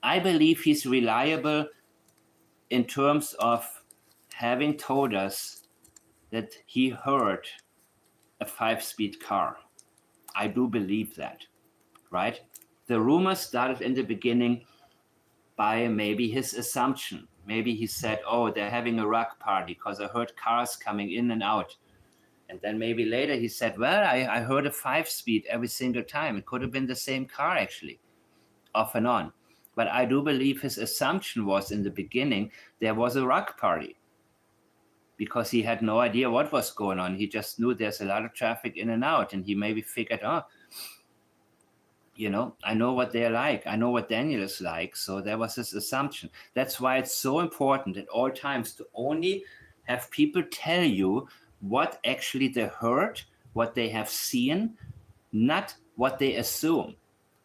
I believe he's reliable in terms of having told us that he heard a 5-speed car. I do believe that, right? The rumor started in the beginning by maybe his assumption. Maybe he said, oh, they're having a rock party because I heard cars coming in and out. And then maybe later he said, well, I heard a 5-speed every single time. It could have been the same car, actually, off and on. But I do believe his assumption was in the beginning there was a rock party because he had no idea what was going on. He just knew there's a lot of traffic in and out, and he maybe figured, I know what they're like. I know what Daniel is like. So that was his assumption. That's why it's so important at all times to only have people tell you what actually they heard, what they have seen, not what they assume,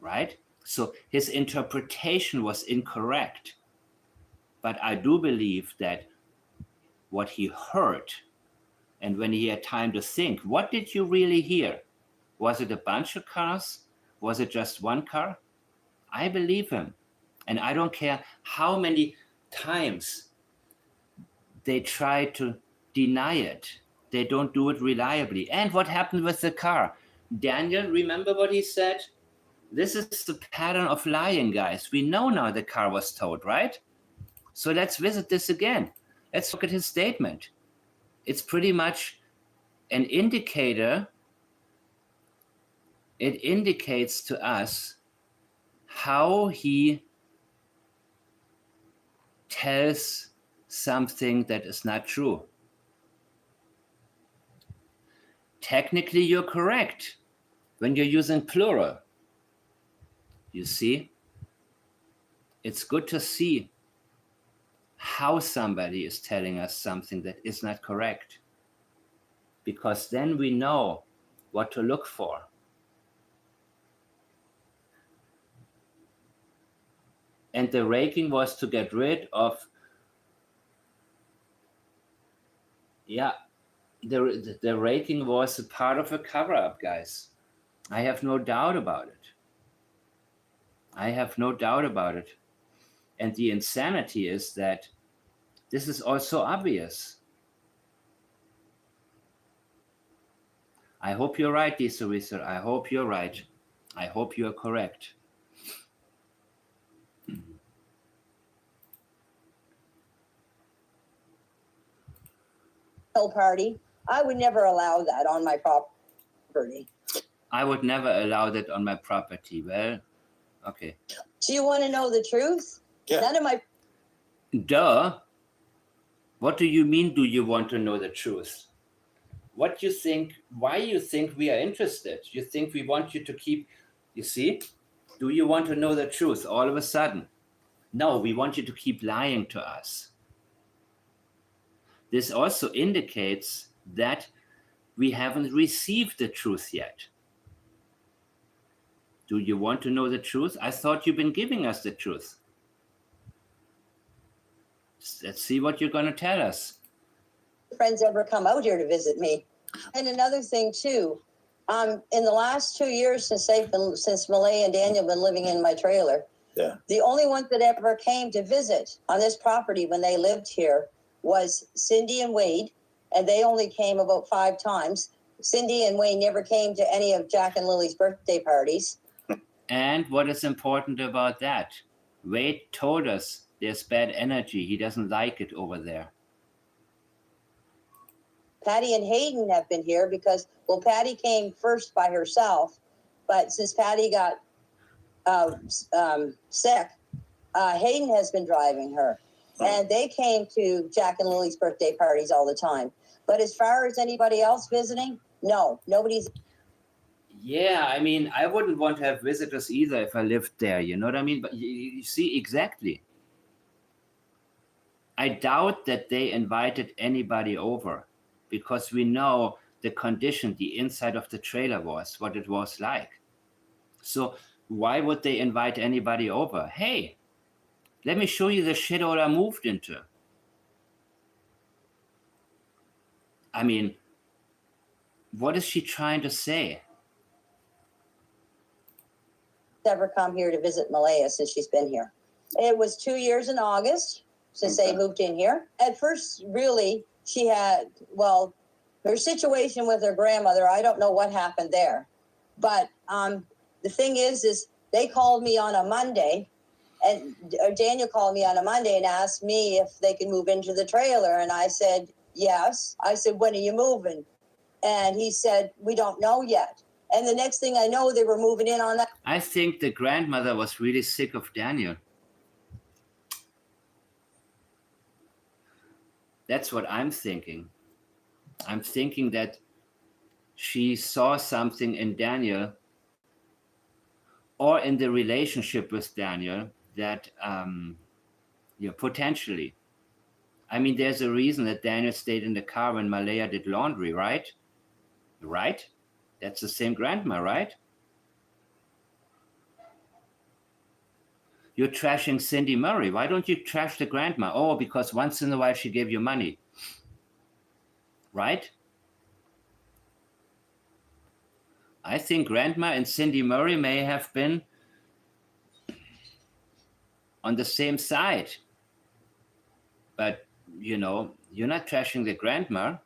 right? So his interpretation was incorrect. But I do believe that what he heard, and when he had time to think, what did you really hear? Was it a bunch of cars? Was it just one car? I believe him. And I don't care how many times they try to deny it. They don't do it reliably. And what happened with the car? Daniel, remember what he said? This is the pattern of lying, guys. We know now the car was towed, right? So let's visit this again. Let's look at his statement. It's pretty much an indicator. It indicates to us how he tells something that is not true. technically you're correct when you're using plural. You see? It's good to see how somebody is telling us something that is not correct, because then we know what to look for. And the raking was to get rid of, the raking was a part of a cover-up, guys. I have no doubt about it. I have no doubt about it. And the insanity is that this is also obvious. I hope you're right, Lisa. I hope you're right. I hope you're correct. Party. I would never allow that on my property. I would never allow that on my property. Well, okay. Do you want to know the truth? Yeah. None of my Duh. What do you mean, do you want to know the truth? What you think, why you think we are interested? You think we want you to keep, you see? Do you want to know the truth all of a sudden? No, we want you to keep lying to us. This also indicates that we haven't received the truth yet. Do you want to know the truth? I thought you've been giving us the truth. Let's see what you're going to tell us. friends ever come out here to visit me. And another thing too, in the last 2 years since Malay and Daniel been living in my trailer, the only ones that ever came to visit on this property when they lived here was Cindy and Wade, and they only came about 5 times. Cindy and Wade never came to any of Jack and Lily's birthday parties. And what is important about that? Wade told us there's bad energy. He doesn't like it over there. Patty and Hayden have been here because, well, Patty came first by herself, but since Patty got sick, Hayden has been driving her. And they came to Jack and Lily's birthday parties all the time. But as far as anybody else visiting, no, nobody's. Yeah, I mean, I wouldn't want to have visitors either if I lived there, you know what I mean? But you see, exactly. I doubt that they invited anybody over because we know the condition, the inside of the trailer was, what it was like. So why would they invite anybody over? Hey, let me show you the shithole I moved into. I mean, what is she trying to say? Ever come here to visit Malaya since she's been here. It was 2 years in August since they moved in here. At first, really, she had, well, her situation with her grandmother, I don't know what happened there. But the thing is they called me on a Monday, and Daniel called me on a Monday and asked me if they could move into the trailer. And I said, yes. I said, when are you moving? And he said, we don't know yet. And the next thing I know, they were moving in on that. I think the grandmother was really sick of Daniel. That's what I'm thinking. I'm thinking that she saw something in Daniel or in the relationship with Daniel that, potentially. I mean, there's a reason that Daniel stayed in the car when Malaya did laundry, right? Right? That's the same grandma, right? You're trashing Cindy Murray. Why don't you trash the grandma? Oh, because once in a while she gave you money. Right? I think Grandma and Cindy Murray may have been on the same side. But, you're not trashing the grandma.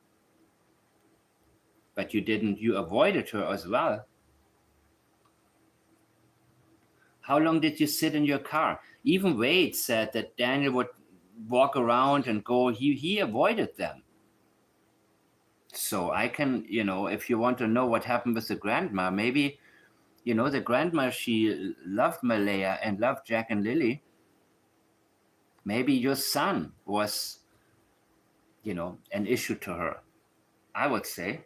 But you avoided her as well. How long did you sit in your car? Even Wade said that Daniel would walk around and go, he avoided them. So I can, if you want to know what happened with the grandma, maybe, the grandma, she loved Malaya and loved Jack and Lily. Maybe your son was, an issue to her, I would say.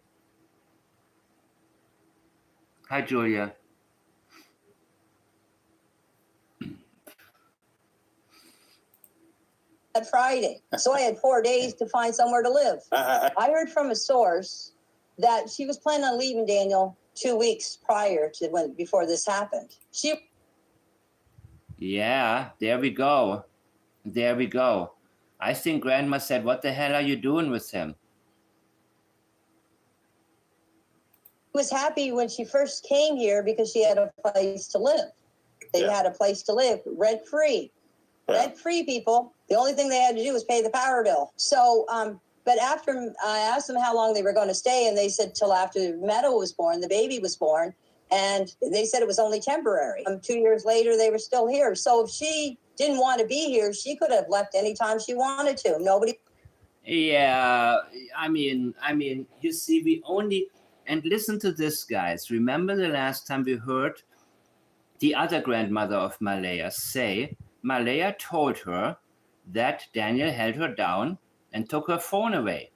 Hi, Julia. That Friday. So I had 4 days to find somewhere to live. I heard from a source that she was planning on leaving Daniel 2 weeks prior to before this happened. Yeah, there we go. There we go. I think Grandma said, "What the hell are you doing with him?" Was happy when she first came here because she had a place to live. They had a place to live rent free. Rent free, people. The only thing they had to do was pay the power bill. So, but after I asked them how long they were going to stay, and they said till after Meadow was born, the baby was born, and they said it was only temporary. 2 years later, they were still here. So if she didn't want to be here, she could have left anytime she wanted to. Nobody. Yeah, I mean, you see, we only, and listen to this, guys. Remember the last time we heard the other grandmother of Malaya say, Malaya told her that Daniel held her down and took her phone away.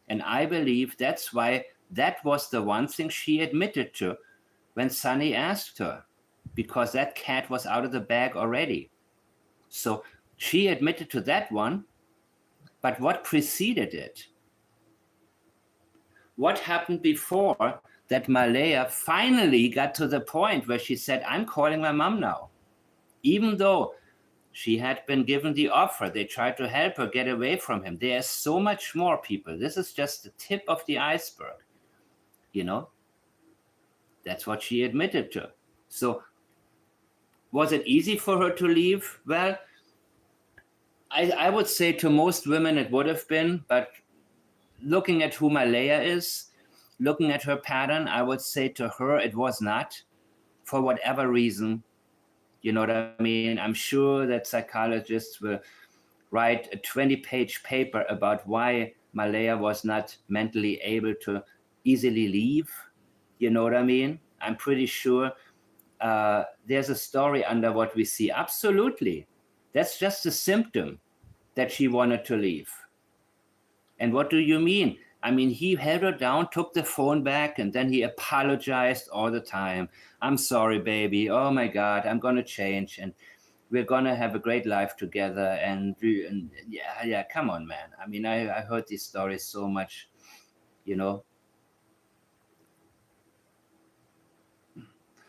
And I believe that's why that was the one thing she admitted to when Sunny asked her, because that cat was out of the bag already. So she admitted to that one, but what preceded it? What happened before that Malaya finally got to the point where she said, I'm calling my mom now? Even though she had been given the offer, they tried to help her get away from him. There's so much more, people. This is just the tip of the iceberg. You know, that's what she admitted to. So was it easy for her to leave? Well, I would say to most women it would have been, but looking at who Malaya is, looking at her pattern, I would say to her it was not, for whatever reason. You know what I mean? I'm sure that psychologists will write a 20-page paper about why Malaya was not mentally able to easily leave. You know what I mean? I'm pretty sure there's a story under what we see. Absolutely. That's just a symptom that she wanted to leave. And what do you mean? I mean, he held her down, took the phone back, and then he apologized all the time. I'm sorry, baby. Oh my God, I'm going to change. And we're going to have a great life together. And yeah, come on, man. I mean, I heard these stories so much, you know.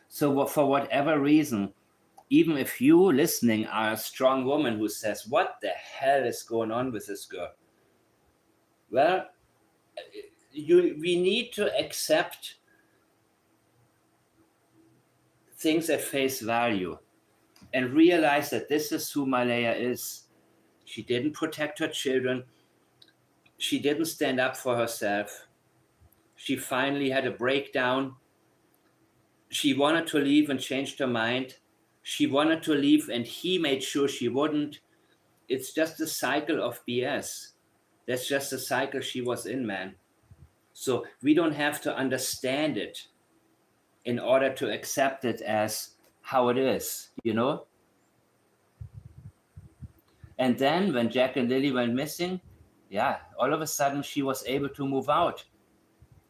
So for whatever reason, even if you listening are a strong woman who says, what the hell is going on with this girl? Well, we need to accept things at face value and realize that this is who Malaya is. She didn't protect her children. She didn't stand up for herself. She finally had a breakdown. She wanted to leave and changed her mind. She wanted to leave and he made sure she wouldn't. It's just a cycle of BS. That's just a cycle she was in, man. So we don't have to understand it in order to accept it as how it is, you know? And then when Jack and Lily went missing, yeah, all of a sudden she was able to move out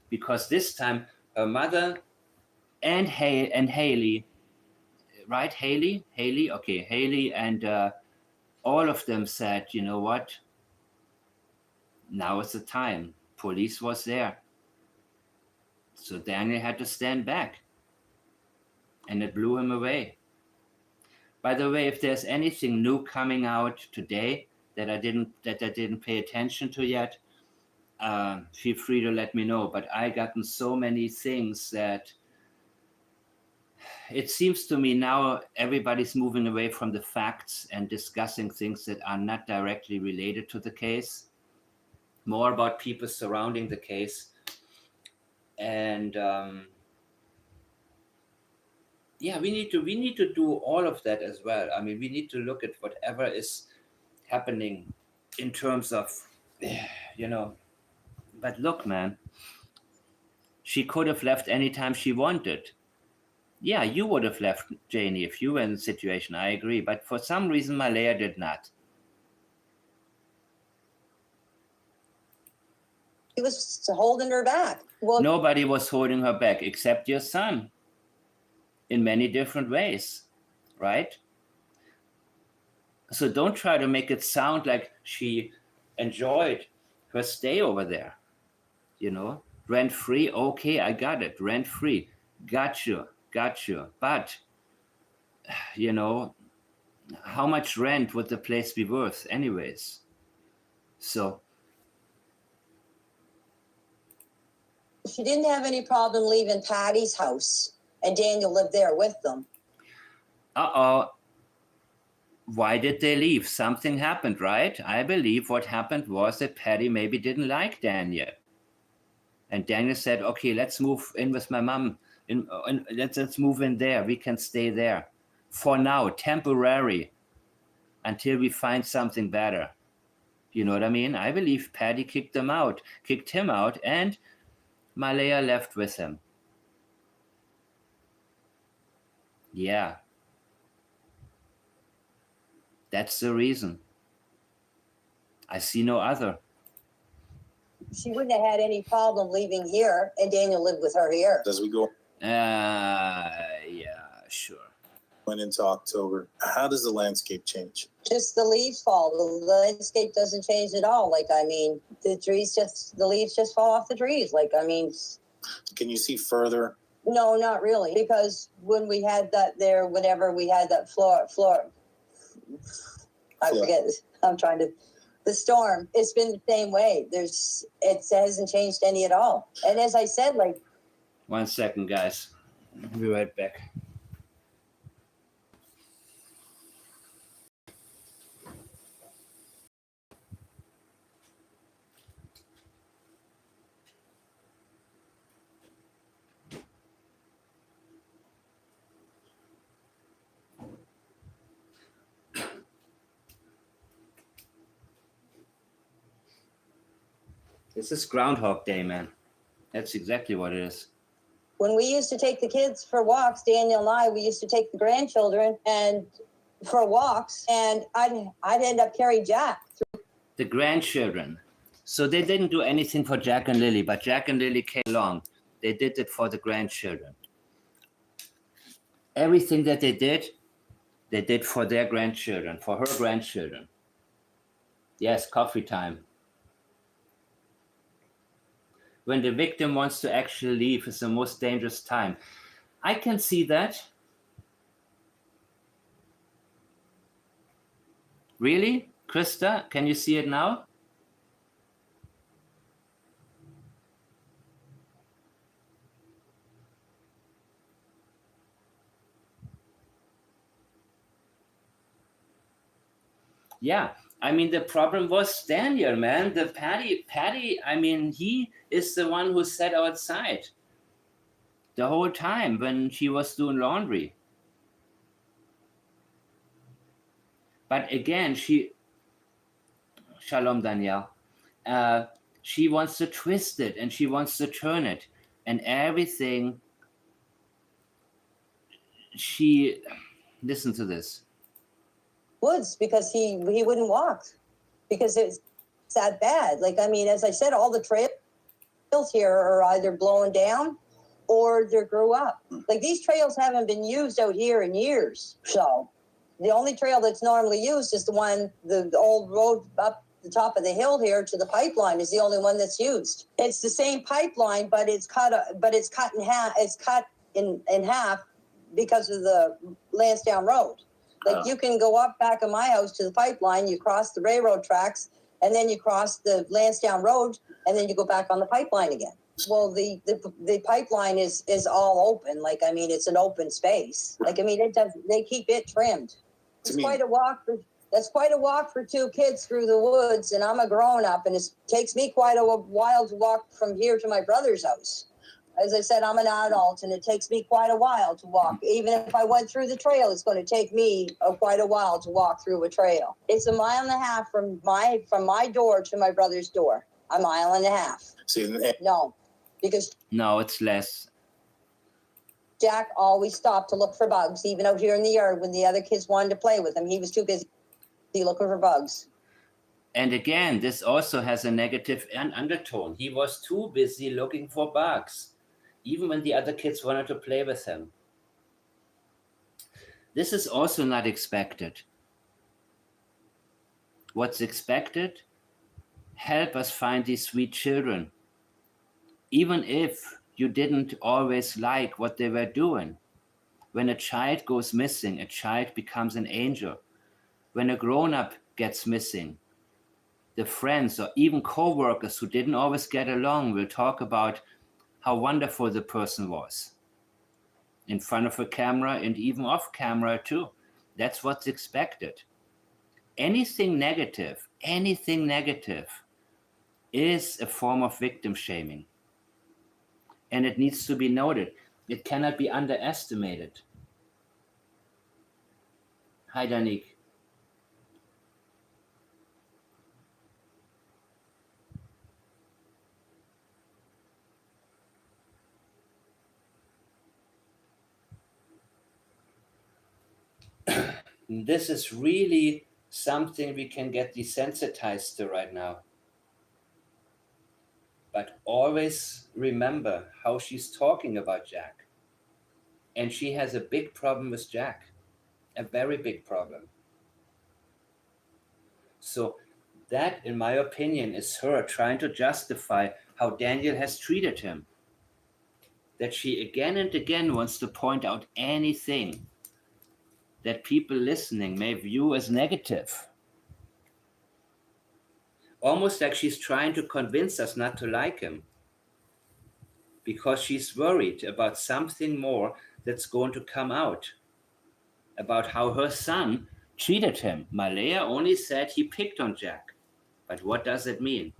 because this time her mother and Haley, right? Haley, okay, Haley and all of them said, you know what? Now is the time. Police was there. So Daniel had to stand back and it blew him away. By the way, if there's anything new coming out today that I didn't pay attention to yet, feel free to let me know. But I gotten so many things that it seems to me now everybody's moving away from the facts and discussing things that are not directly related to the case, more about people surrounding the case. And yeah, we need to do all of that as well. I mean, we need to look at whatever is happening in terms of, you know, but look, man, she could have left anytime she wanted. Yeah, you would have left, Janie, if you were in the situation. I agree. But for some reason, Malaya did not. He was holding her back. Well, Nobody was holding her back except your son. in many different ways, right? So don't try to make it sound like she enjoyed her stay over there, rent free. Okay, I got it. Rent free. Got you. But, how much rent would the place be worth anyways? So, She didn't have any problem leaving Patty's house, and Daniel lived there with them. why did they leave? Something happened, right? I believe what happened was that Patty maybe didn't like Daniel. And Daniel said, okay, let's move in with my mom. Let's move in there. We can stay there for now, temporary, until we find something better. You know what I mean? I believe Patty kicked him out, and Malaya left with him. Yeah. That's the reason. I see no other. She wouldn't have had any problem leaving here, and Daniel lived with her here. As we go Yeah, sure. into October, how does the landscape change? Just the leaves fall. The landscape doesn't change at all. The leaves just fall off the trees. Can you see further? No, not really. Because when we had that there, whenever we had that floor, I forget. The storm, it's been the same way. It hasn't changed any at all. And as I said, 1 second, guys. I'll be right back. This is Groundhog Day, man. That's exactly what it is. when we used to take the kids for walks, Daniel and I, we used to take the grandchildren and for walks, and I'd end up carrying Jack. The grandchildren. So they didn't do anything for Jack and Lily, but Jack and Lily came along. They did it for the grandchildren. Everything that they did for their grandchildren, for her grandchildren. Yes, coffee time. When the victim wants to actually leave is the most dangerous time. I can see that. Really? Krista, can you see it now? Yeah, I mean, the problem was Daniel, man. The Patty, I mean, he is the one who sat outside the whole time when she was doing laundry. But again, Shalom, Danielle. She wants to twist it and she wants to turn it. And everything, listen to this. Woods, because he wouldn't walk because it's that bad. Like, I mean, as I said, all the trails here are either blowing down or they grew up. Like, these trails haven't been used out here in years. So the only trail that's normally used is the old road up the top of the hill here to the pipeline is the only one that's used. It's the same pipeline, but it's cut in half. It's cut in half because of the Lansdowne Road. Like, you can go up back of my house to the pipeline, you cross the railroad tracks, and then you cross the Lansdowne Road, and then you go back on the pipeline again. Well, the pipeline is all open. Like, I mean, it's an open space. Like, I mean, they keep it trimmed. It's quite a walk. That's quite a walk for two kids through the woods, and I'm a grown-up, and it takes me quite a while to walk from here to my brother's house. As I said, I'm an adult, and it takes me quite a while to walk. Even if I went through the trail, it's going to take me quite a while to walk through a trail. It's a mile and a half from my door to my brother's door. A mile and a half. No, because no, it's less. Jack always stopped to look for bugs, even out here in the yard when the other kids wanted to play with him. He was too busy looking for bugs. And again, this also has a negative undertone. He was too busy looking for bugs, even when the other kids wanted to play with him. This is also not expected. What's expected? Help us find these sweet children. Even if you didn't always like what they were doing. When a child goes missing, a child becomes an angel. When a grown-up gets missing, the friends or even co-workers who didn't always get along will talk about how wonderful the person was. In front of a camera and even off camera too. That's what's expected. Anything negative is a form of victim shaming. And it needs to be noted. It cannot be underestimated. Hi, Danik. This is really something we can get desensitized to right now. But always remember how she's talking about Jack. And she has a big problem with Jack, a very big problem. So that, in my opinion, is her trying to justify how Daniel has treated him. That she again and again wants to point out anything that people listening may view as negative. Almost like she's trying to convince us not to like him. Because she's worried about something more that's going to come out. About how her son treated him. Malaya only said he picked on Jack. But what does it mean?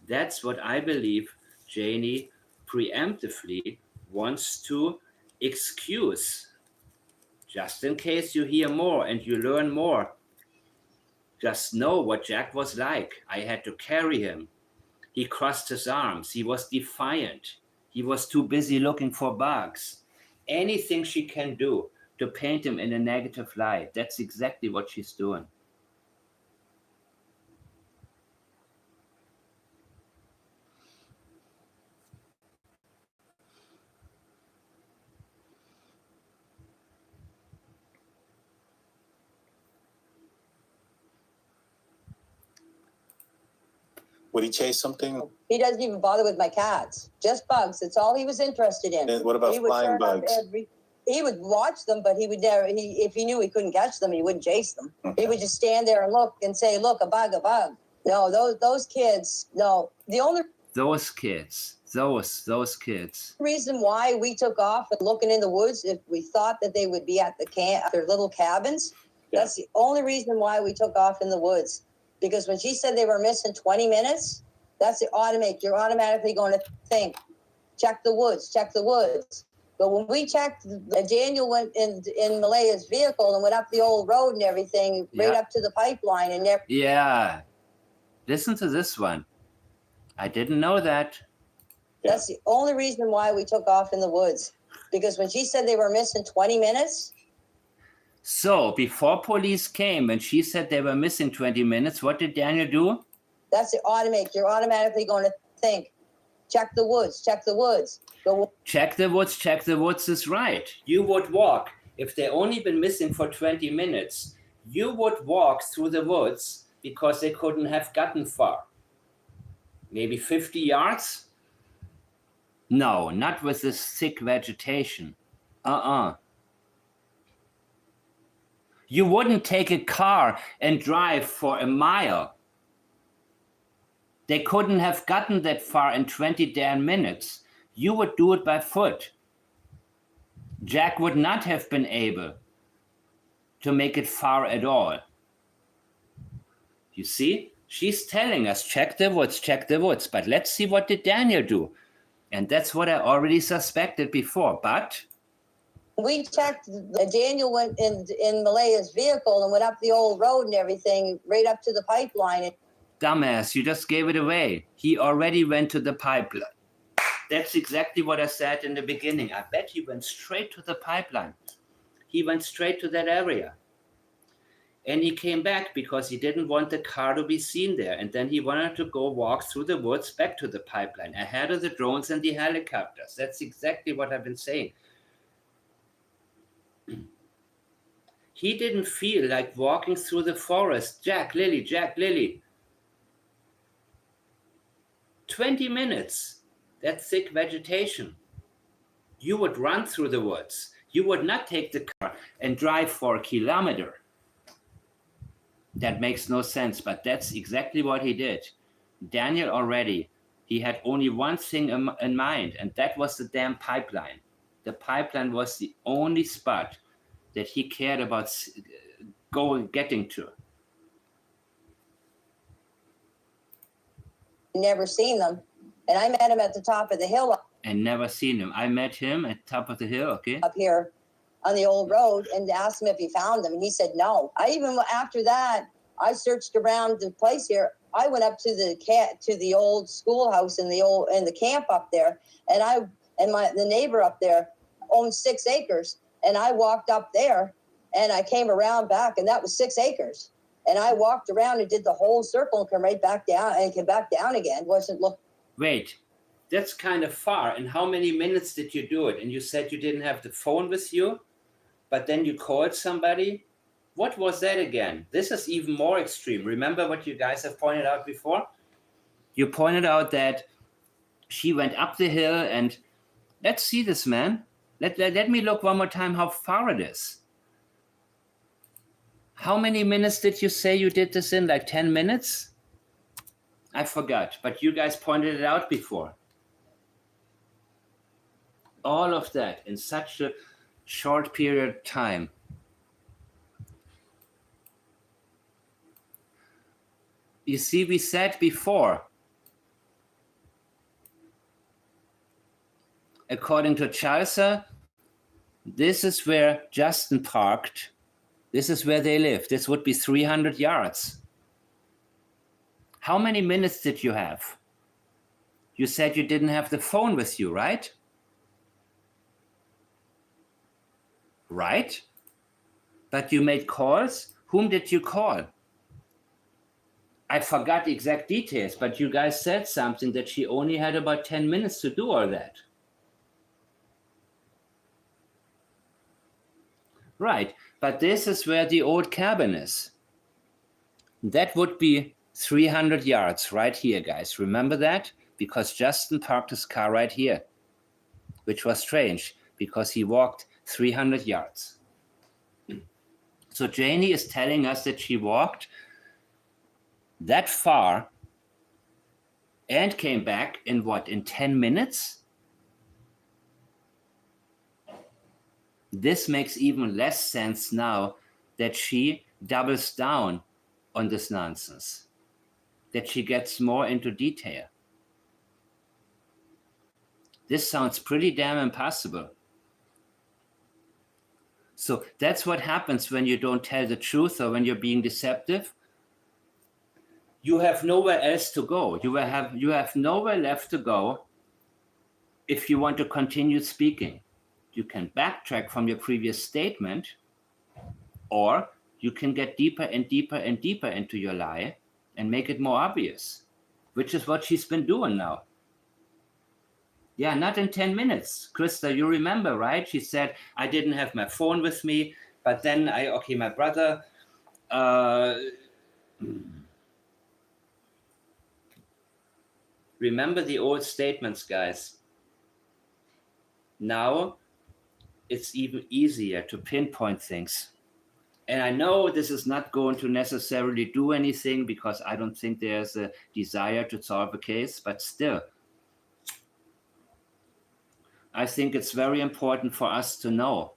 That's what I believe Janie preemptively wants to excuse. Just in case you hear more and you learn more, just know what Jack was like. I had to carry him. He crossed his arms. He was defiant. He was too busy looking for bugs. Anything she can do to paint him in a negative light, that's exactly what she's doing. Would he chase something? He doesn't even bother with my cats. Just bugs. That's all he was interested in. And what about He would flying turn up bugs? he would watch them, but he would never. If he knew he couldn't catch them, he wouldn't chase them. Okay. He would just stand there and look and say, "Look, a bug, a bug." No, those kids. No, the only Those kids. reason why we took off and looking in the woods, if we thought that they would be at their little cabins, that's the only reason why we took off in the woods. Because when she said they were missing 20 minutes, that's the automatic. You're automatically going to think, check the woods. But when we checked, Daniel went in Malaya's vehicle and went up the old road and everything, right up to the pipeline and never. Yeah. Listen to this one. I didn't know that. That's the only reason why we took off in the woods. Because when she said they were missing 20 minutes. So before police came and she said they were missing 20 minutes, what did Daniel do? That's the automatic. You're automatically going to think, check the woods. Check the woods is right. You would walk. If they only been missing for 20 minutes, you would walk through the woods because they couldn't have gotten far. Maybe 50 yards? No, not with this thick vegetation. You wouldn't take a car and drive for a mile. They couldn't have gotten that far in 20 damn minutes. You would do it by foot. Jack would not have been able to make it far at all. You see? She's telling us, check the woods. But let's see, what did Daniel do? And that's what I already suspected before. But we checked, Daniel went in Malaya's vehicle and went up the old road and everything, right up to the pipeline. Dumbass, you just gave it away. He already went to the pipeline. That's exactly what I said in the beginning. I bet he went straight to the pipeline. He went straight to that area. And he came back because he didn't want the car to be seen there. And then he wanted to go walk through the woods back to the pipeline, ahead of the drones and the helicopters. That's exactly what I've been saying. He didn't feel like walking through the forest. Jack, Lilly. 20 minutes, that thick vegetation. You would run through the woods. You would not take the car and drive for a kilometer. That makes no sense, but that's exactly what he did. Daniel already, he had only one thing in mind, and that was the damn pipeline. The pipeline was the only spot that he cared about getting to. Never seen them. And I met him at the top of the hill And never seen him. I met him at top of the hill, okay? up here on the old road and asked him if he found them. And he said no. After that, I searched around the place here. I went up to the old schoolhouse in the camp up there, and the neighbor up there owned 6 acres. And I walked up there and I came around back, and that was 6 acres. And I walked around and did the whole circle and came right back down and came back down again. Wait, that's kind of far. And how many minutes did you do it? And you said you didn't have the phone with you, but then you called somebody. What was that again? This is even more extreme. Remember what you guys have pointed out before? You pointed out that she went up the hill and let's see this, man. Let me look one more time how far it is. How many minutes did you say you did this in? Like 10 minutes? I forgot, but you guys pointed it out before. All of that in such a short period of time. You see, we said before, according to Chalsa, this is where Justin parked. This is where they live. This would be 300 yards. How many minutes did you have? You said you didn't have the phone with you, right? Right? But you made calls? Whom did you call? I forgot the exact details, but you guys said something that she only had about 10 minutes to do all that. Right, but this is where the old cabin is. That would be 300 yards right here, guys. Remember that? Because Justin parked his car right here, which was strange because he walked 300 yards. So Janie is telling us that she walked that far and came back in what, in 10 minutes? This makes even less sense now that she doubles down on this nonsense, that she gets more into detail. This sounds pretty damn impossible. So that's what happens when you don't tell the truth or when you're being deceptive. You have nowhere else to go. You have nowhere left to go if you want to continue speaking. You can backtrack from your previous statement, or you can get deeper and deeper and deeper into your lie and make it more obvious, which is what she's been doing now. Yeah, not in 10 minutes. Krista, you remember, right? She said, I didn't have my phone with me, but then my brother, remember the old statements, guys. Now it's even easier to pinpoint things. And I know this is not going to necessarily do anything because I don't think there's a desire to solve a case, but still, I think it's very important for us to know,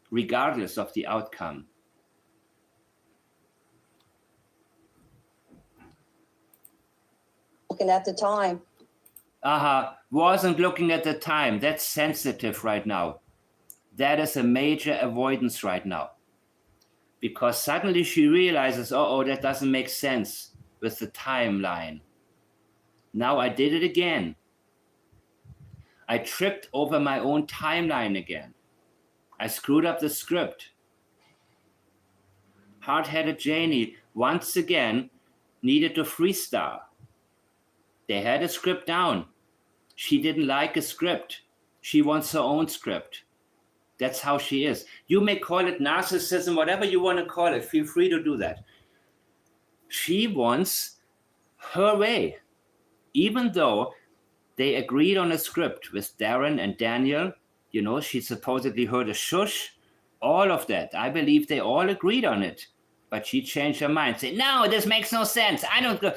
regardless of the outcome. Looking at the time. Wasn't looking at the time. That's sensitive right now. That is a major avoidance right now. Because suddenly she realizes, that doesn't make sense with the timeline. Now I did it again. I tripped over my own timeline again. I screwed up the script. Hard-headed Janie once again needed to freestyle. They had a script down. She didn't like a script. She wants her own script. That's how she is. You may call it narcissism, whatever you want to call it. Feel free to do that. She wants her way, even though they agreed on a script with Darren and Daniel. You know, she supposedly heard a shush, all of that. I believe they all agreed on it. But she changed her mind, saying, no, this makes no sense. I don't go.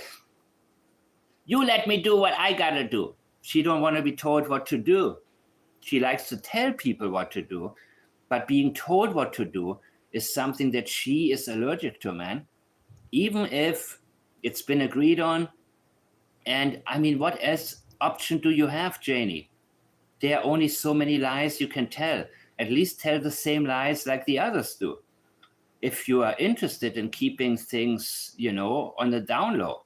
You let me do what I gotta do. She don't want to be told what to do. She likes to tell people what to do, but being told what to do is something that she is allergic to, man. Even if it's been agreed on. And I mean, what else option do you have, Janie? There are only so many lies you can tell. At least tell the same lies like the others do. If you are interested in keeping things, you know, on the down low.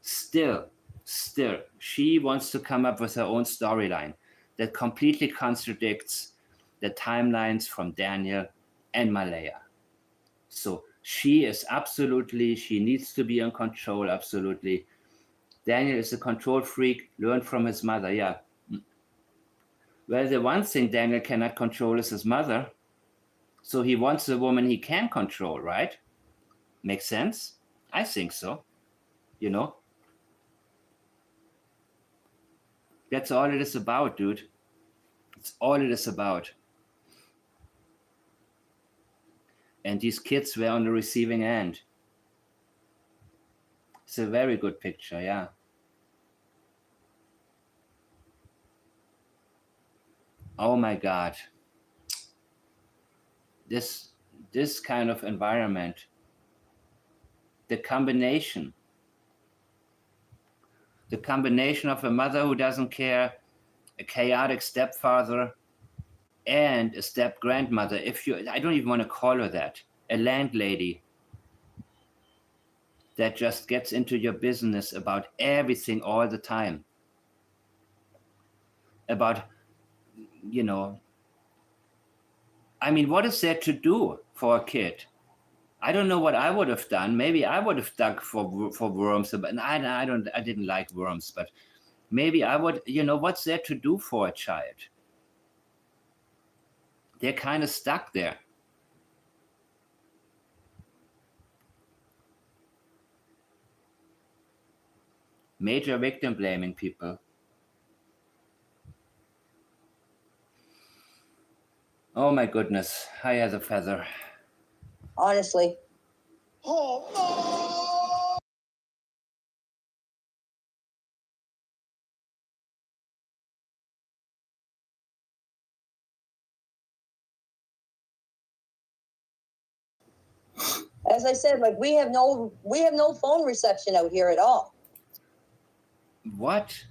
Still, she wants to come up with her own storyline that completely contradicts the timelines from Daniel and Malaya. So she is absolutely, she needs to be in control, absolutely. Daniel is a control freak, learned from his mother, yeah. Well, the one thing Daniel cannot control is his mother. So he wants a woman he can control, right? Makes sense? I think so. You know? That's all it is about, dude. It's all it is about. And these kids were on the receiving end. It's a very good picture, yeah. Oh my God. This kind of environment, the combination of a mother who doesn't care, a chaotic stepfather, and a step grandmother. I don't even want to call her that, a landlady that just gets into your business about everything all the time. About, you know, I mean, what is there to do for a kid? I don't know what I would have done. Maybe I would have dug for worms, but I didn't like worms, but maybe I would, you know, what's there to do for a child? They're kind of stuck there. Major victim blaming, people. Oh my goodness, high as a feather. Honestly. Oh, no! As I said, like we have no phone reception out here at all. What?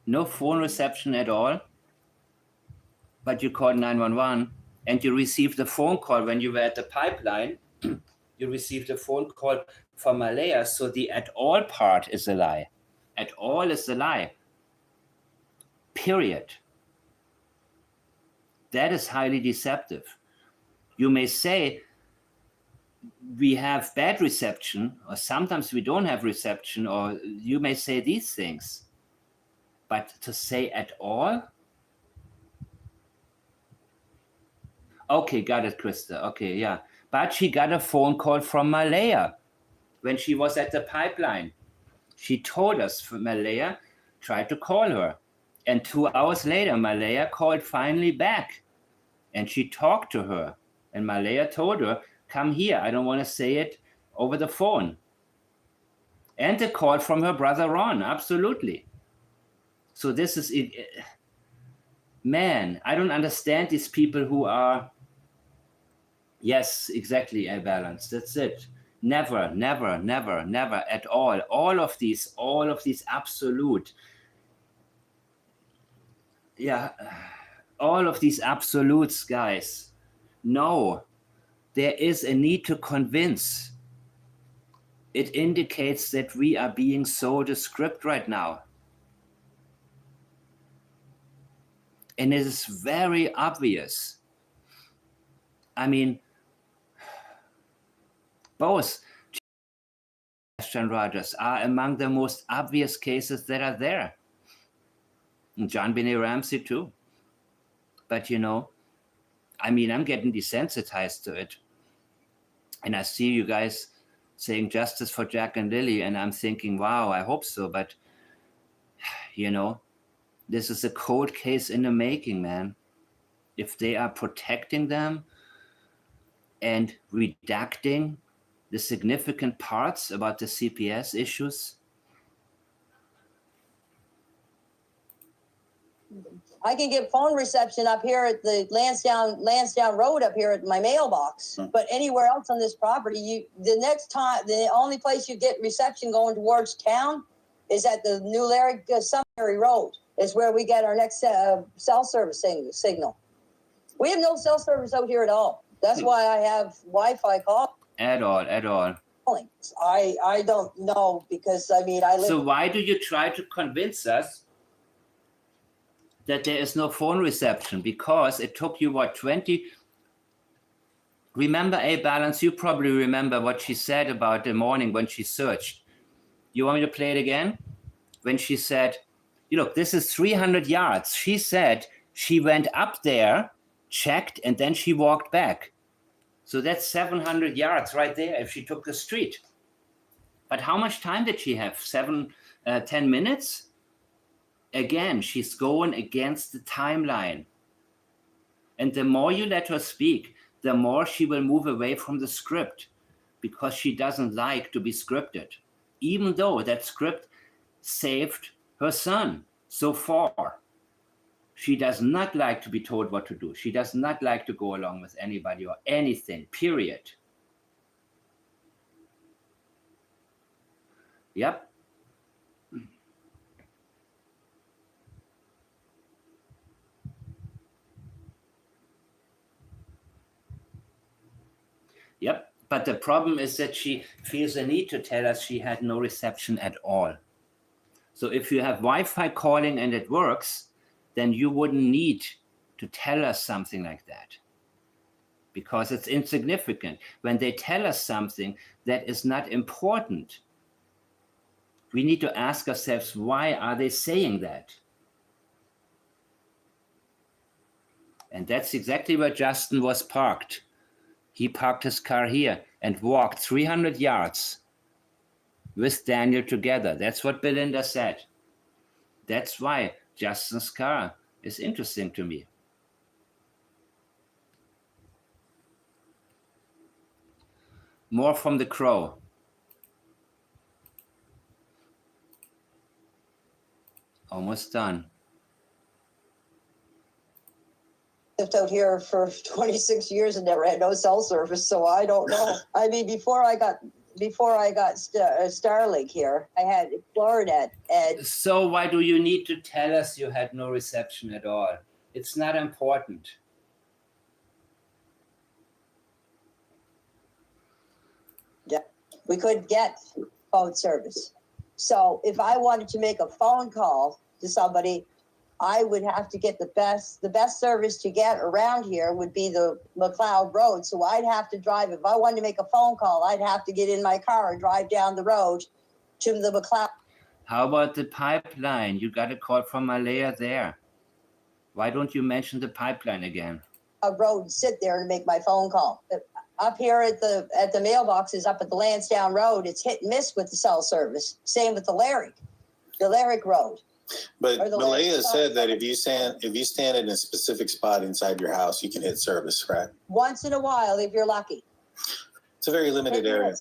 No phone reception at all? But you called 911 and you received a phone call when you were at the pipeline. You received a phone call from Malaya. So the at all part is a lie. At all is a lie. Period. That is highly deceptive. You may say we have bad reception, or sometimes we don't have reception, or you may say these things. But to say at all? Okay, got it, Krista. Okay, yeah. But she got a phone call from Malaya when she was at the pipeline. She told us Malaya tried to call her. And 2 hours later, Malaya called finally back. And she talked to her. And Malaya told her, come here. I don't want to say it over the phone. And the call from her brother Ron, absolutely. So this is it. Man, I don't understand these people who are, yes, exactly, a balance. That's it. Never at all. All of these absolute, yeah, all of these absolutes, guys. No, there is a need to convince. It indicates that we are being sold a script right now. And it is very obvious. I mean, both Sebastian Rogers are among the most obvious cases that are there. And JonBenet Ramsey too. but you know, I mean, I'm getting desensitized to it. And I see you guys saying justice for Jack and Lilly, and I'm thinking, wow, I hope so. But, you know, this is a cold case in the making, man. If they are protecting them and redacting the significant parts about the CPS issues. I can get phone reception up here at the Lansdowne Road up here at my mailbox. But anywhere else on this property, the only place you get reception going towards town is at the New Larry Cemetery Road. Is where we get our next cell service signal. We have no cell service out here at all. That's why I have Wi-Fi call. At all. I don't know, because I mean, I live. So why do you try to convince us that there is no phone reception? Because it took you, what, 20? Remember, A Balance, you probably remember what she said about the morning when she searched. You want me to play it again? When she said, you look, this is 300 yards. She said she went up there, checked, and then she walked back. So that's 700 yards right there if she took the street. But how much time did she have? 10 minutes? Again, she's going against the timeline. And the more you let her speak, the more she will move away from the script, because she doesn't like to be scripted, even though that script saved her son so far. She does not like to be told what to do. She does not like to go along with anybody or anything, period. Yep. Yep, but the problem is that she feels the need to tell us she had no reception at all. So if you have Wi-Fi calling and it works, then you wouldn't need to tell us something like that, because it's insignificant. When they tell us something that is not important, we need to ask ourselves, why are they saying that? And that's exactly where Justin was parked. He parked his car here and walked 300 yards with Daniel together. That's what Belinda said. That's why Justin's car is interesting to me. More from the crow. Almost done. Lived out here for 26 years and never had no cell service, so I don't know. I mean, before I got Starlink here, I had Florinet. And so why do you need to tell us you had no reception at all? It's not important. Yeah, we couldn't get phone service. So if I wanted to make a phone call to somebody, I would have to get the best service to get around here would be the McLeod Road. So I'd have to drive. If I wanted to make a phone call, I'd have to get in my car and drive down the road to the McLeod. How about the pipeline? You got a call from Malaya there. Why don't you mention the pipeline again? A road and sit there and make my phone call. Up here at the mailboxes up at the Lansdowne Road, it's hit and miss with the cell service. Same with the Lyric Road. But Malaya said that if you stand in a specific spot inside your house, you can hit service, right? Once in a while, if you're lucky. It's a very limited area.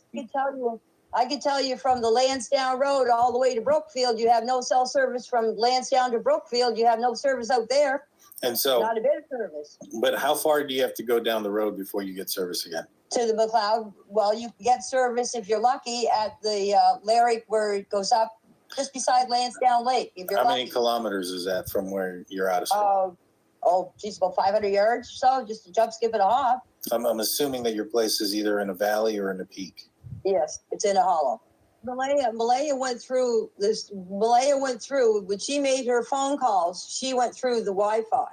I can tell you from the Lansdowne Road all the way to Brookfield, you have no cell service. From Lansdowne to Brookfield, you have no service out there. And so, not a bit of service. But how far do you have to go down the road before you get service again? To the McLeod. Well, you can get service if you're lucky at the Lyric, where it goes up just beside Lansdowne Lake. If you're How lucky. many kilometers is that from where you're out of school? Geez, about 500 yards or so, just a jump, skip, and a hop. I'm assuming that your place is either in a valley or in a peak. Yes, it's in a hollow. Malaya went through this. Malaya went through when she made her phone calls. She went through the Wi-Fi.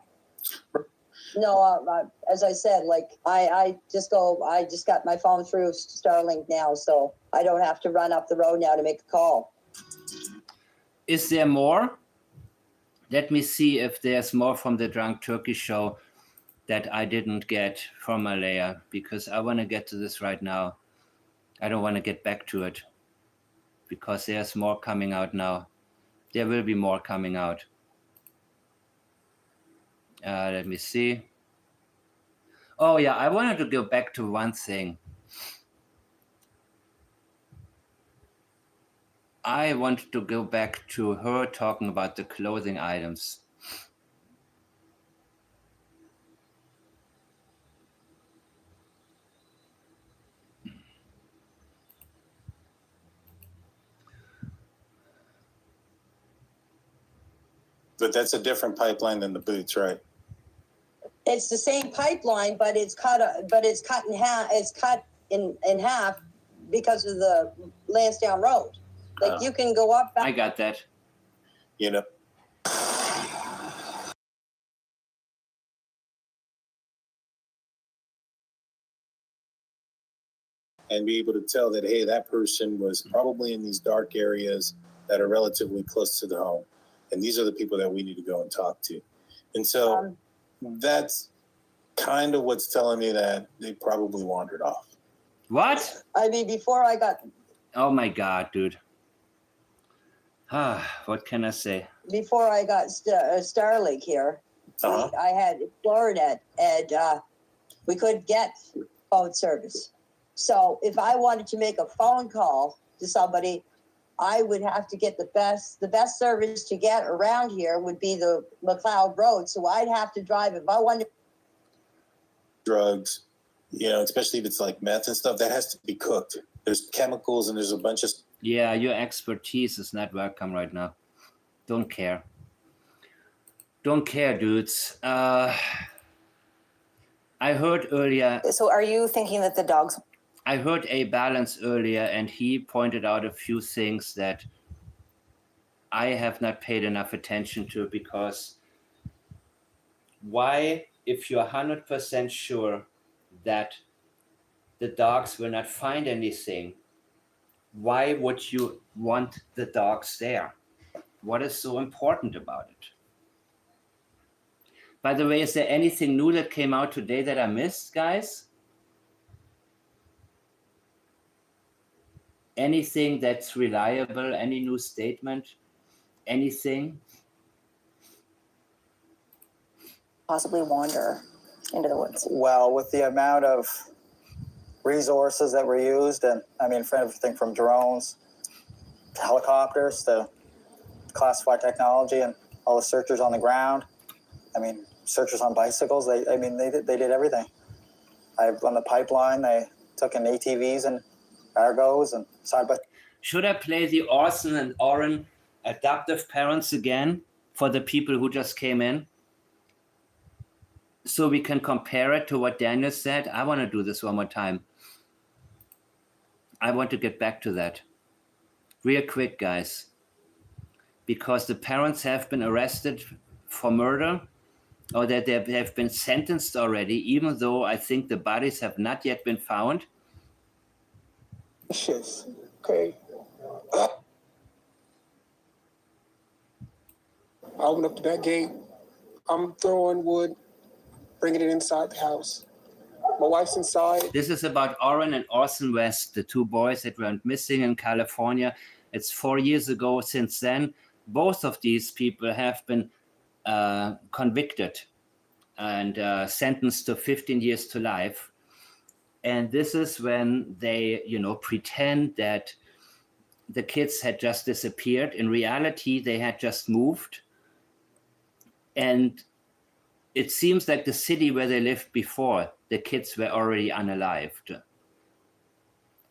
No, as I said, like I just got my phone through Starlink now, so I don't have to run up the road now to make a call. Is there more? Let me see if there's more from the Drunk Turkey show that I didn't get from Malaya, because I want to get to this right now. I don't want to get back to it because there's more coming out now. There will be more coming out. Let me see. Oh yeah, I wanted to go back to one thing. I want to go back to her talking about the clothing items. But that's a different pipeline than the boots, right? It's the same pipeline, but it's cut in half. It's cut in half because of the Lansdowne Road. Like you can go up. I got that. You know. And be able to tell that, hey, that person was probably in these dark areas that are relatively close to the home. And these are the people that we need to go and talk to. And so that's kind of what's telling me that they probably wandered off. What? I mean, before I got. Oh my God, dude. What can I say? Before I got Starlink here, I had Florida, and we couldn't get phone service. So if I wanted to make a phone call to somebody, I would have to get the best service to get around here would be the McLeod Road. So I'd have to drive if I wanted. Drugs, you know, especially if it's like meth and stuff, that has to be cooked. There's chemicals and there's a bunch of. Yeah, your expertise is not welcome right now. Don't care. Don't care, dudes. I heard earlier. So are you thinking that the dogs? I heard A Balance earlier, and he pointed out a few things that I have not paid enough attention to, because why, if you're 100% sure that the dogs will not find anything, why would you want the dogs there? What is so important about it? By the way, is there anything new that came out today that I missed, guys? Anything that's reliable? Any new statement? Anything? Possibly wander into the woods. Well, with the amount of resources that were used, and I mean, for everything from drones to helicopters to classified technology and all the searchers on the ground, I mean, searchers on bicycles, they did everything. On the pipeline, they took in ATVs and Argos and side by. Should I play the Orson and Oren adoptive parents again for the people who just came in, so we can compare it to what Daniel said? I want to do this one more time. I want to get back to that real quick, guys, because the parents have been arrested for murder, or that they have been sentenced already, even though I think the bodies have not yet been found. Okay. I open up the back gate. I'm throwing wood, bringing it inside the house. My wife's inside. This is about Oren and Orson West, the two boys that went missing in California. It's 4 years ago. Since then, both of these people have been convicted and sentenced to 15 years to life. And this is when they, pretend that the kids had just disappeared. In reality, they had just moved. And it seems like the city where they lived before, the kids were already unalived.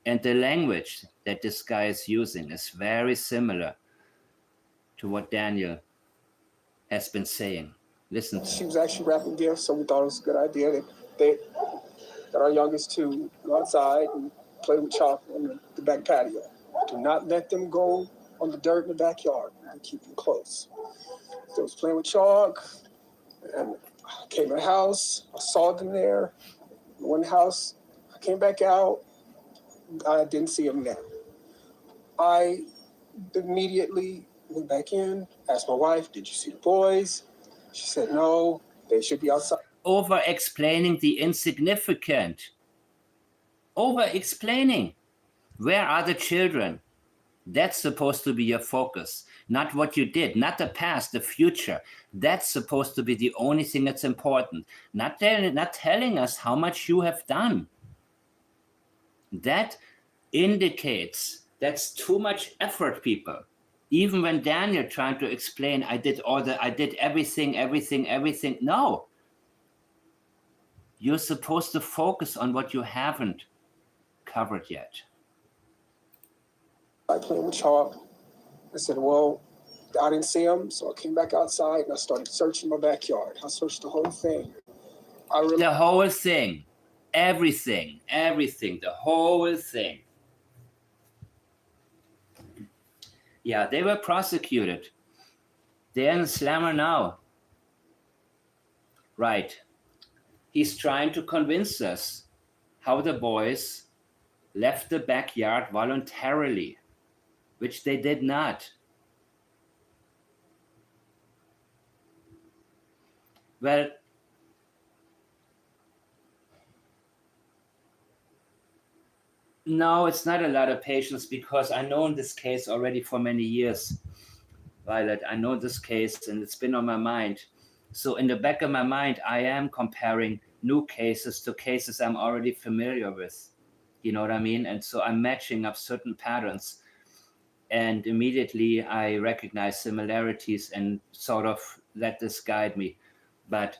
And the language that this guy is using is very similar to what Daniel has been saying. Listen. She was actually wrapping gifts, so we thought it was a good idea that our youngest two go outside and play with chalk on the back patio. Do not let them go on the dirt in the backyard and keep them close. They was playing with chalk, and I came to the house. I saw them there. In one house, I came back out. I didn't see them there. I immediately went back in, asked my wife, "Did you see the boys?" She said, "No, they should be outside." over-explaining the insignificant. Over-explaining. Where are the children? That's supposed to be your focus, not what you did, not the past, the future. That's supposed to be the only thing that's important. Not telling us how much you have done. That indicates that's too much effort, people. Even when Daniel trying to explain, I did everything. No. You're supposed to focus on what you haven't covered yet. I played with chalk. I said, well, I didn't see him, so I came back outside and I started searching my backyard. I searched the whole thing. The whole thing. Everything. The whole thing. Yeah, they were prosecuted. They're in the slammer now. Right. He's trying to convince us how the boys left the backyard voluntarily, which they did not. Well, no, it's not a lot of patience, because I know this case already for many years, Violet. I know this case and it's been on my mind. So in the back of my mind, I am comparing new cases to cases I'm already familiar with. You know what I mean? And so I'm matching up certain patterns. And immediately I recognize similarities and sort of let this guide me. But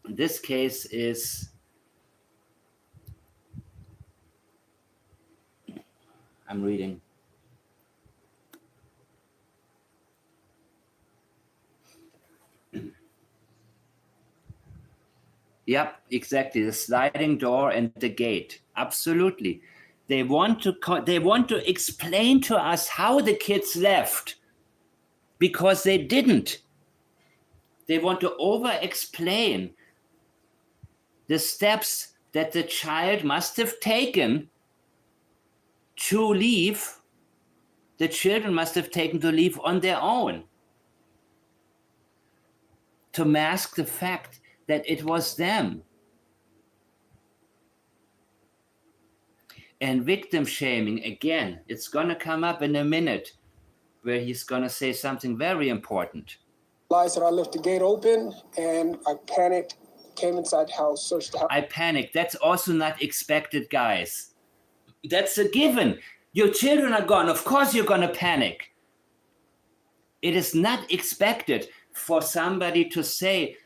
this case is, I'm reading. Yep, exactly. The sliding door and the gate. Absolutely. They want to explain to us how the kids left, because they didn't. They want to over-explain the steps that the child must have taken to leave. The children must have taken to leave on their own, to mask the fact that it was them. And victim shaming, again, it's going to come up in a minute, where he's going to say something very important. I said I left the gate open and I panicked, came inside the house, searched the house. I panicked. That's also not expected, guys. That's a given. Your children are gone. Of course you're going to panic. It is not expected for somebody to say,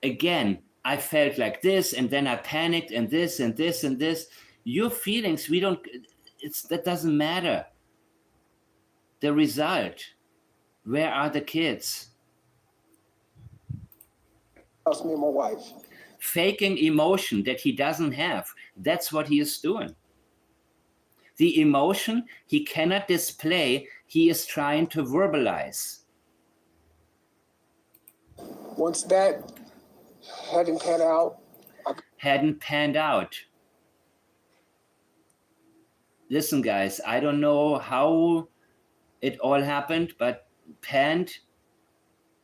again, I felt like this, and then I panicked, and this, and this, and this. Your feelings, that doesn't matter. The result, where are the kids? That's me and my wife. Faking emotion that he doesn't have. That's what he is doing. The emotion he cannot display, he is trying to verbalize. Once that hadn't panned out. Listen, guys, I don't know how it all happened, but panned,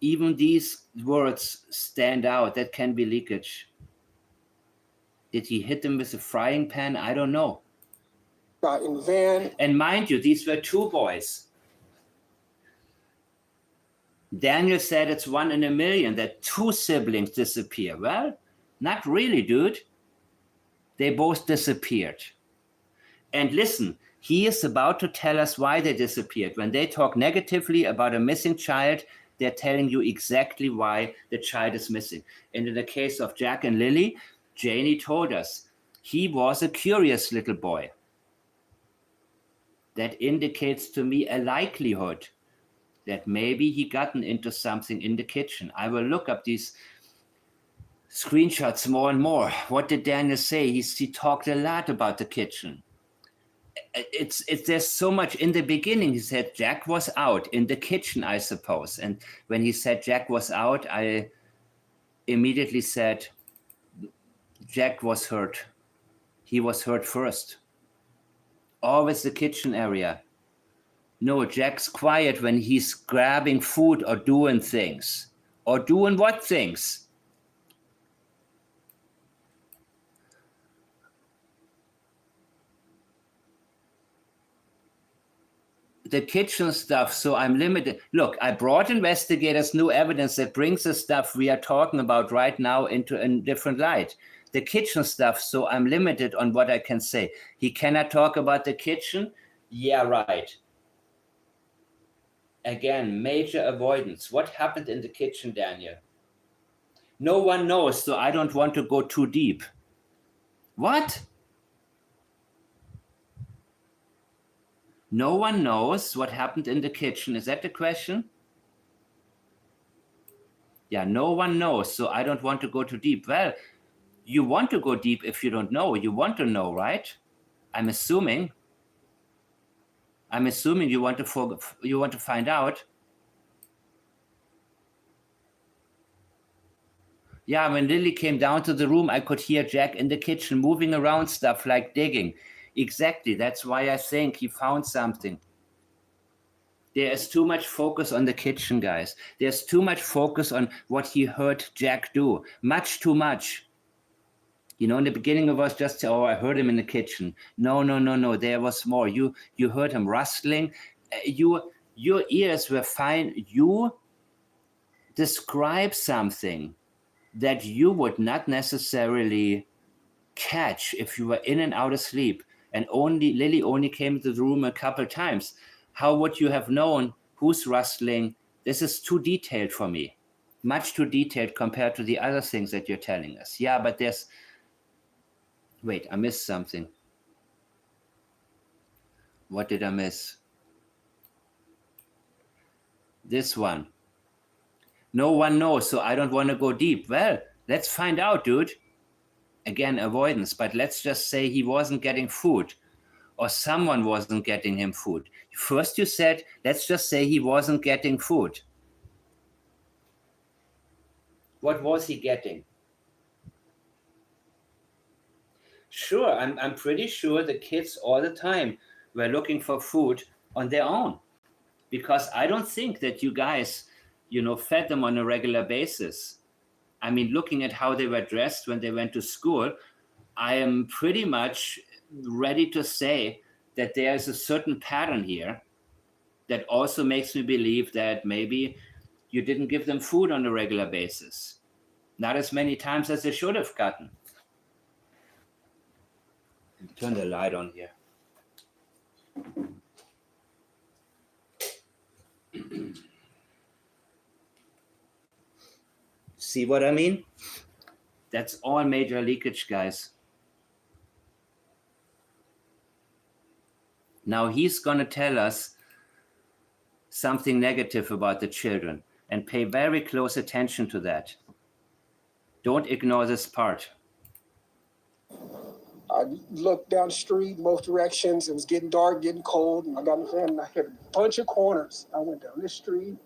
even these words stand out. That can be leakage. Did he hit them with a frying pan? I don't know. Got in the van. And mind you, these were two boys. Daniel said it's 1 in a million that two siblings disappear. Well, not really, dude. They both disappeared. And listen, he is about to tell us why they disappeared. When they talk negatively about a missing child, they're telling you exactly why the child is missing. And in the case of Jack and Lilly, Janie told us he was a curious little boy. That indicates to me a likelihood that maybe he gotten into something in the kitchen. I will look up these screenshots more and more. What did Daniel say? He talked a lot about the kitchen. There's so much. In the beginning, he said Jack was out in the kitchen, I suppose. And when he said Jack was out, I immediately said Jack was hurt. He was hurt first. Always the kitchen area. No, Jack's quiet when he's grabbing food or doing things. Or doing what things? the kitchen stuff, so I'm limited. Look, I brought investigators new evidence that brings the stuff we are talking about right now into a different light. The kitchen stuff, so I'm limited on what I can say. He cannot talk about the kitchen? Yeah, right. Again, major avoidance. What happened in the kitchen, Daniel? No one knows, so I don't want to go too deep. What? No one knows what happened in the kitchen. Is that the question? Yeah, no one knows, so I don't want to go too deep. Well, you want to go deep if you don't know. You want to know, right? I'm assuming you want to find out. Yeah, when Lilly came down to the room, I could hear Jack in the kitchen moving around stuff like digging. Exactly. That's why I think he found something. There is too much focus on the kitchen, guys. There's too much focus on what he heard Jack do. Much too much. You know, in the beginning it was just, oh, I heard him in the kitchen. No. There was more. You heard him rustling. Your ears were fine. You describe something that you would not necessarily catch if you were in and out of sleep. And Lilly only came to the room a couple times. How would you have known who's rustling? This is too detailed for me. Much too detailed compared to the other things that you're telling us. Yeah, but there's... Wait, I missed something. What did I miss? This one. No one knows, so I don't want to go deep. Well, let's find out, dude. Again, avoidance, but let's just say he wasn't getting food or someone wasn't getting him food. First you said, let's just say he wasn't getting food. What was he getting? Sure, I'm pretty sure the kids all the time were looking for food on their own, because I don't think that you guys, fed them on a regular basis. I mean, looking at how they were dressed when they went to school, I am pretty much ready to say that there's a certain pattern here that also makes me believe that maybe you didn't give them food on a regular basis. Not as many times as they should have gotten. Turn the light on here. See what I mean? That's all major leakage, guys. Now he's going to tell us something negative about the children, and pay very close attention to that. Don't ignore this part. I looked down the street, both directions. It was getting dark, getting cold, and I got in the van and I hit a bunch of corners. I went down this street.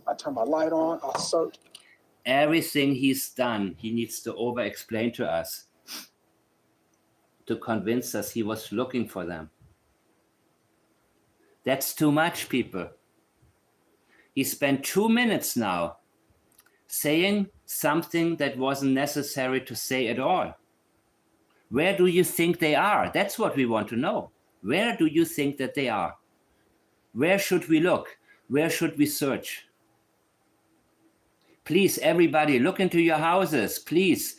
I turned my light on. I searched. Everything he's done, he needs to over-explain to us to convince us he was looking for them. That's too much, people. He spent 2 minutes now saying something that wasn't necessary to say at all. Where do you think they are? That's what we want to know. Where do you think that they are? Where should we look? Where should we search? Please, everybody, look into your houses. Please,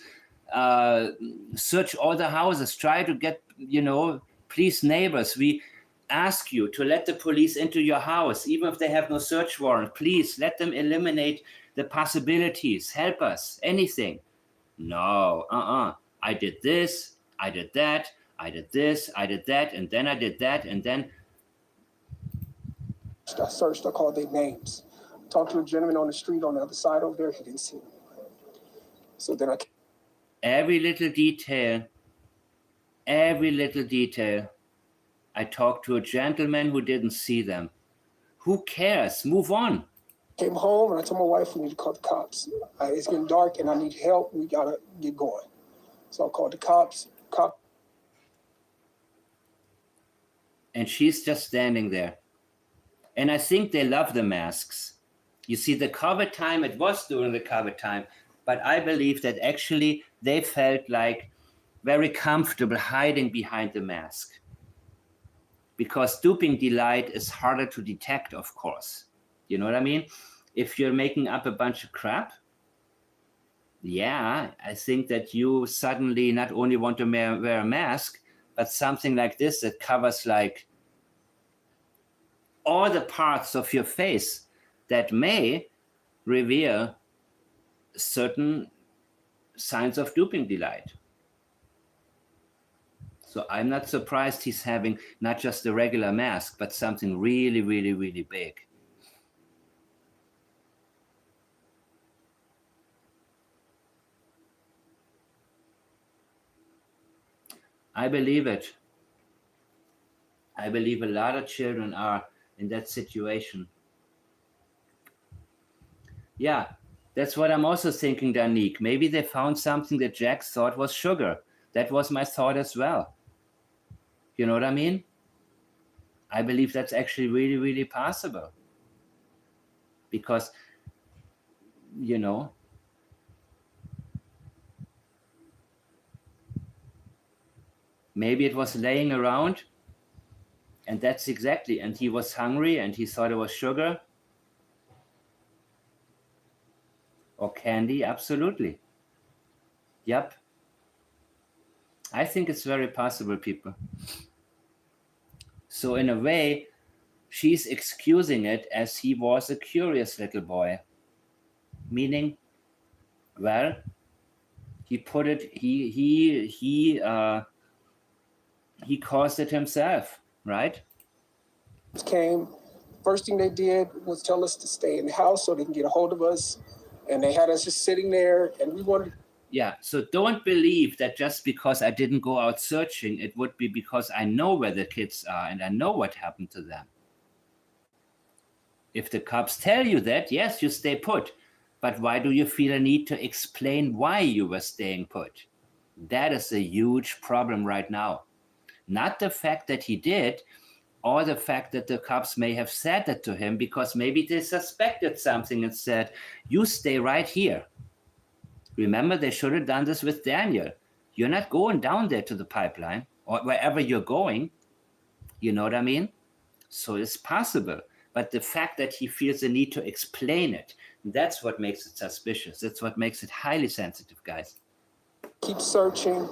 search all the houses. Try to get, please, neighbors, we ask you to let the police into your house, even if they have no search warrant. Please, let them eliminate the possibilities. Help us, anything. No, I did this, I did that, I did this, I did that, and then I did that, and then... I searched, I called their names. Talked to a gentleman on the street on the other side over there. He didn't see them. So then I... Every little detail. I talked to a gentleman who didn't see them. Who cares? Move on. Came home and I told my wife we need to call the cops. It's getting dark and I need help. We gotta get going. So I called the cops. And she's just standing there. And I think they love the masks. You see, the COVID time, it was during the COVID time, but I believe that actually they felt like very comfortable hiding behind the mask. because duping delight is harder to detect, of course. You know what I mean? If you're making up a bunch of crap, yeah, I think that you suddenly not only want to wear a mask, but something like this that covers like all the parts of your face that may reveal certain signs of duping delight. So I'm not surprised he's having not just a regular mask, but something really, really, really big. I believe it. I believe a lot of children are in that situation. Yeah, that's what I'm also thinking, Danique. Maybe they found something that Jax thought was sugar. That was my thought as well. You know what I mean? I believe that's actually really, really possible. Because, you know, maybe it was laying around, and that's exactly, and he was hungry and he thought it was sugar or candy. Absolutely. Yep. I think it's very possible, people. So in a way, she's excusing it as he was a curious little boy. Meaning, well, he put it, he caused it himself, right? Came, first thing they did was tell us to stay in the house so they can get a hold of us. And they had us just sitting there, and we wanted. Yeah, so don't believe that just because I didn't go out searching, it would be because I know where the kids are and I know what happened to them. If the cops tell you that, yes, you stay put. But why do you feel a need to explain why you were staying put? That is a huge problem right now. Not the fact that he did, or the fact that the cops may have said that to him because maybe they suspected something and said, you stay right here. Remember, they should have done this with Daniel. You're not going down there to the pipeline or wherever you're going. You know what I mean? So it's possible. But the fact that he feels the need to explain it, that's what makes it suspicious. That's what makes it highly sensitive, guys. Keep searching.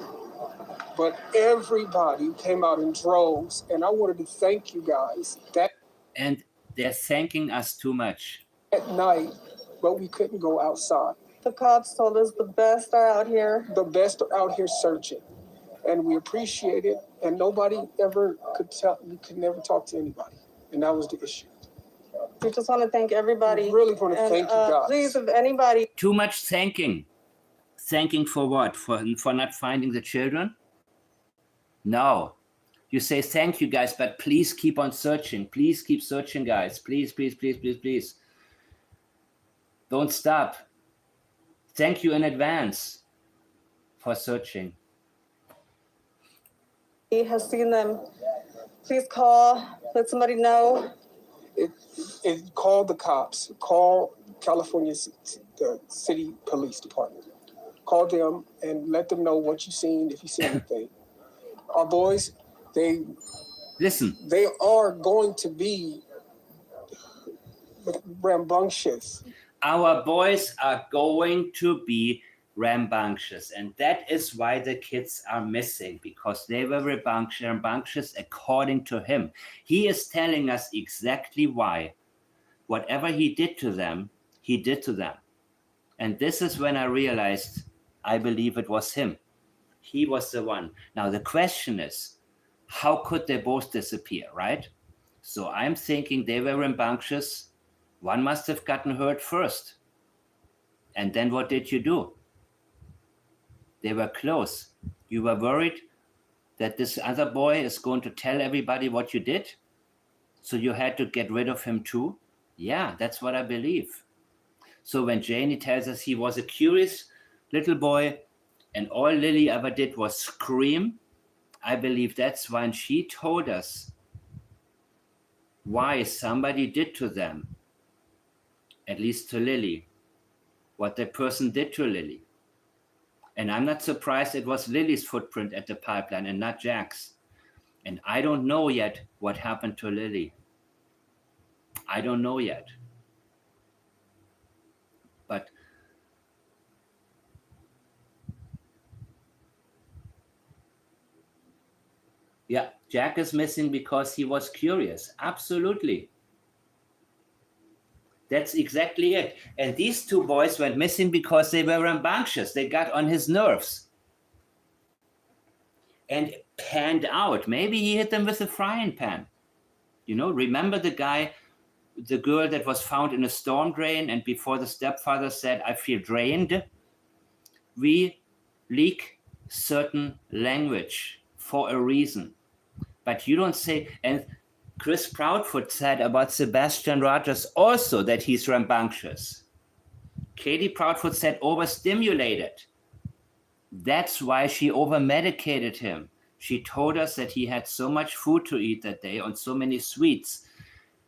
But everybody came out in droves, and I wanted to thank you guys. And they're thanking us too much. At night, but we couldn't go outside. The cops told us the best are out here. The best are out here searching, and we appreciate it. And nobody ever could tell. We could never talk to anybody, and that was the issue. We just want to thank everybody. We really want to thank you guys. Please, if anybody. Too much thanking. Thanking for what? For not finding the children? No. You say, thank you, guys, but please keep on searching. Please keep searching, guys. Please, please, please, please, please. Don't stop. Thank you in advance for searching. He has seen them. Please call. Let somebody know. It called the cops. Call California the city police department. Call them and let them know what you've seen, if you see anything. Our boys, they are going to be rambunctious. Our boys are going to be rambunctious, and that is why the kids are missing, because they were rambunctious according to him. He is telling us exactly why. Whatever he did to them, he did to them. And this is when I realized I believe it was him. He was the one. Now the question is, how could they both disappear, right? So I'm thinking they were rambunctious. One must have gotten hurt first. And then what did you do? They were close. You were worried that this other boy is going to tell everybody what you did? So you had to get rid of him too? Yeah, that's what I believe. So when Janie tells us he was a curious little boy and all Lilly ever did was scream, I believe that's when she told us why somebody did to them, at least to Lilly, what that person did to Lilly. And I'm not surprised it was Lily's footprint at the pipeline and not Jack's. And I don't know yet what happened to Lilly. I don't know yet. But yeah, Jack is missing because he was curious. Absolutely. That's exactly it. And these two boys went missing because they were rambunctious. They got on his nerves. And panned out. Maybe he hit them with a frying pan. You know, remember the girl that was found in a storm drain, and before the stepfather said, I feel drained? We leak certain language for a reason. But you don't say, and Chris Proudfoot said about Sebastian Rogers also that he's rambunctious. Katie Proudfoot said overstimulated. That's why she over-medicated him. She told us that he had so much food to eat that day on so many sweets,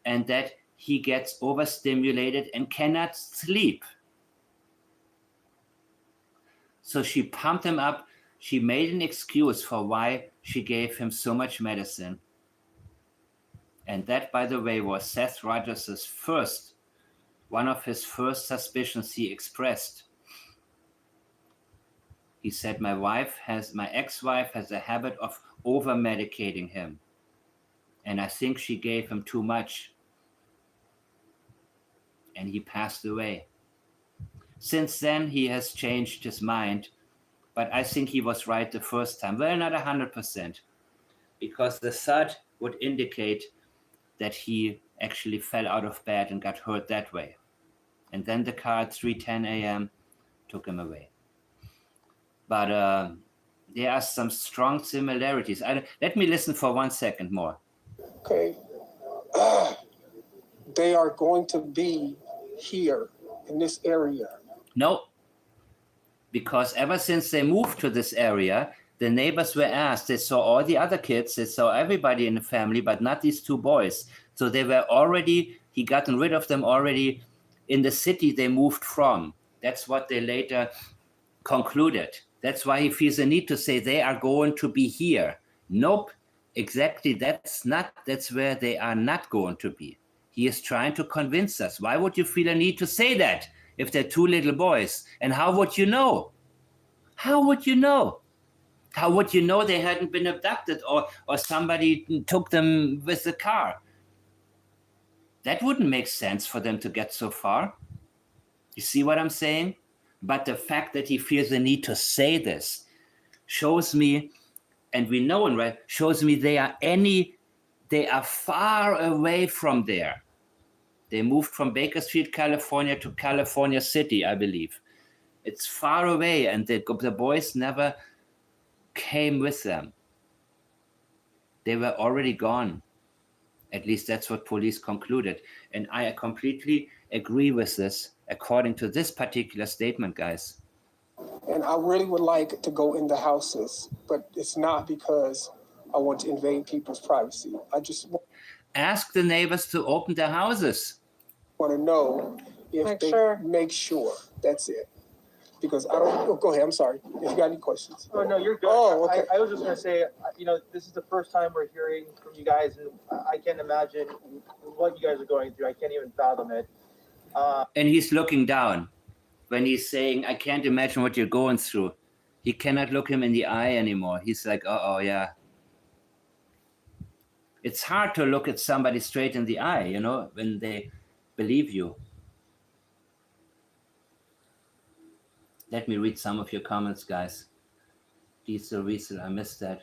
and that he gets overstimulated and cannot sleep. So she pumped him up. She made an excuse for why she gave him so much medicine. And that, by the way, was Seth Rogers' one of his first suspicions he expressed. He said, my ex-wife has a habit of over-medicating him. And I think she gave him too much. And he passed away. Since then, he has changed his mind. But I think he was right the first time. Well, not 100%. Because the thud would indicate that he actually fell out of bed and got hurt that way. And then the car at 3:10 a.m. took him away. But there are some strong similarities. Let me listen for 1 second more. Okay. They are going to be here in this area. No, because ever since they moved to this area, the neighbors were asked, they saw all the other kids, they saw everybody in the family, but not these two boys. So they were already, he gotten rid of them already in the city they moved from. That's what they later concluded. That's why he feels the need to say they are going to be here. Nope, exactly, that's where they are not going to be. He is trying to convince us. Why would you feel a need to say that if they're two little boys? And how would you know? How would you know? How would you know they hadn't been abducted or somebody took them with the car? That wouldn't make sense for them to get so far. You see what I'm saying? But the fact that he feels the need to say this shows me, and we know it, right? Shows me they are far away from there. They moved from Bakersfield, California to California City, I believe. It's far away, and the boys never came with them. They were already gone. At least that's what police concluded. And I completely agree with this, according to this particular statement, guys. And I really would like to go in the houses, but it's not because I want to invade people's privacy. I just Ask the neighbors to open their houses. want to know if make sure. That's it. Because I don't. Oh, go ahead. I'm sorry. If you got any questions. Oh no, you're good. Oh, okay. I was just gonna say, this is the first time we're hearing from you guys, and I can't imagine what you guys are going through. I can't even fathom it. And he's looking down when he's saying, I can't imagine what you're going through. He cannot look him in the eye anymore. He's like, oh yeah. It's hard to look at somebody straight in the eye, when they believe you. Let me read some of your comments, guys. Diesel Riesel, I missed that.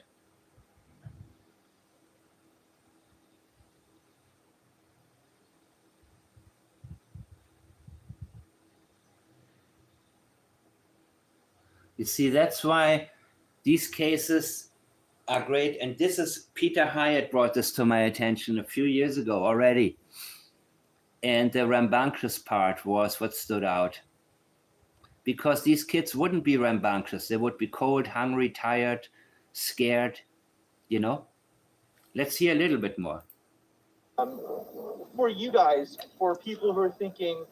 You see, that's why these cases are great. And this is, Peter Hyatt brought this to my attention a few years ago already. And the rambunctious part was what stood out. Because these kids wouldn't be rambunctious. They would be cold, hungry, tired, scared, Let's hear a little bit more. For you guys, for people who are thinking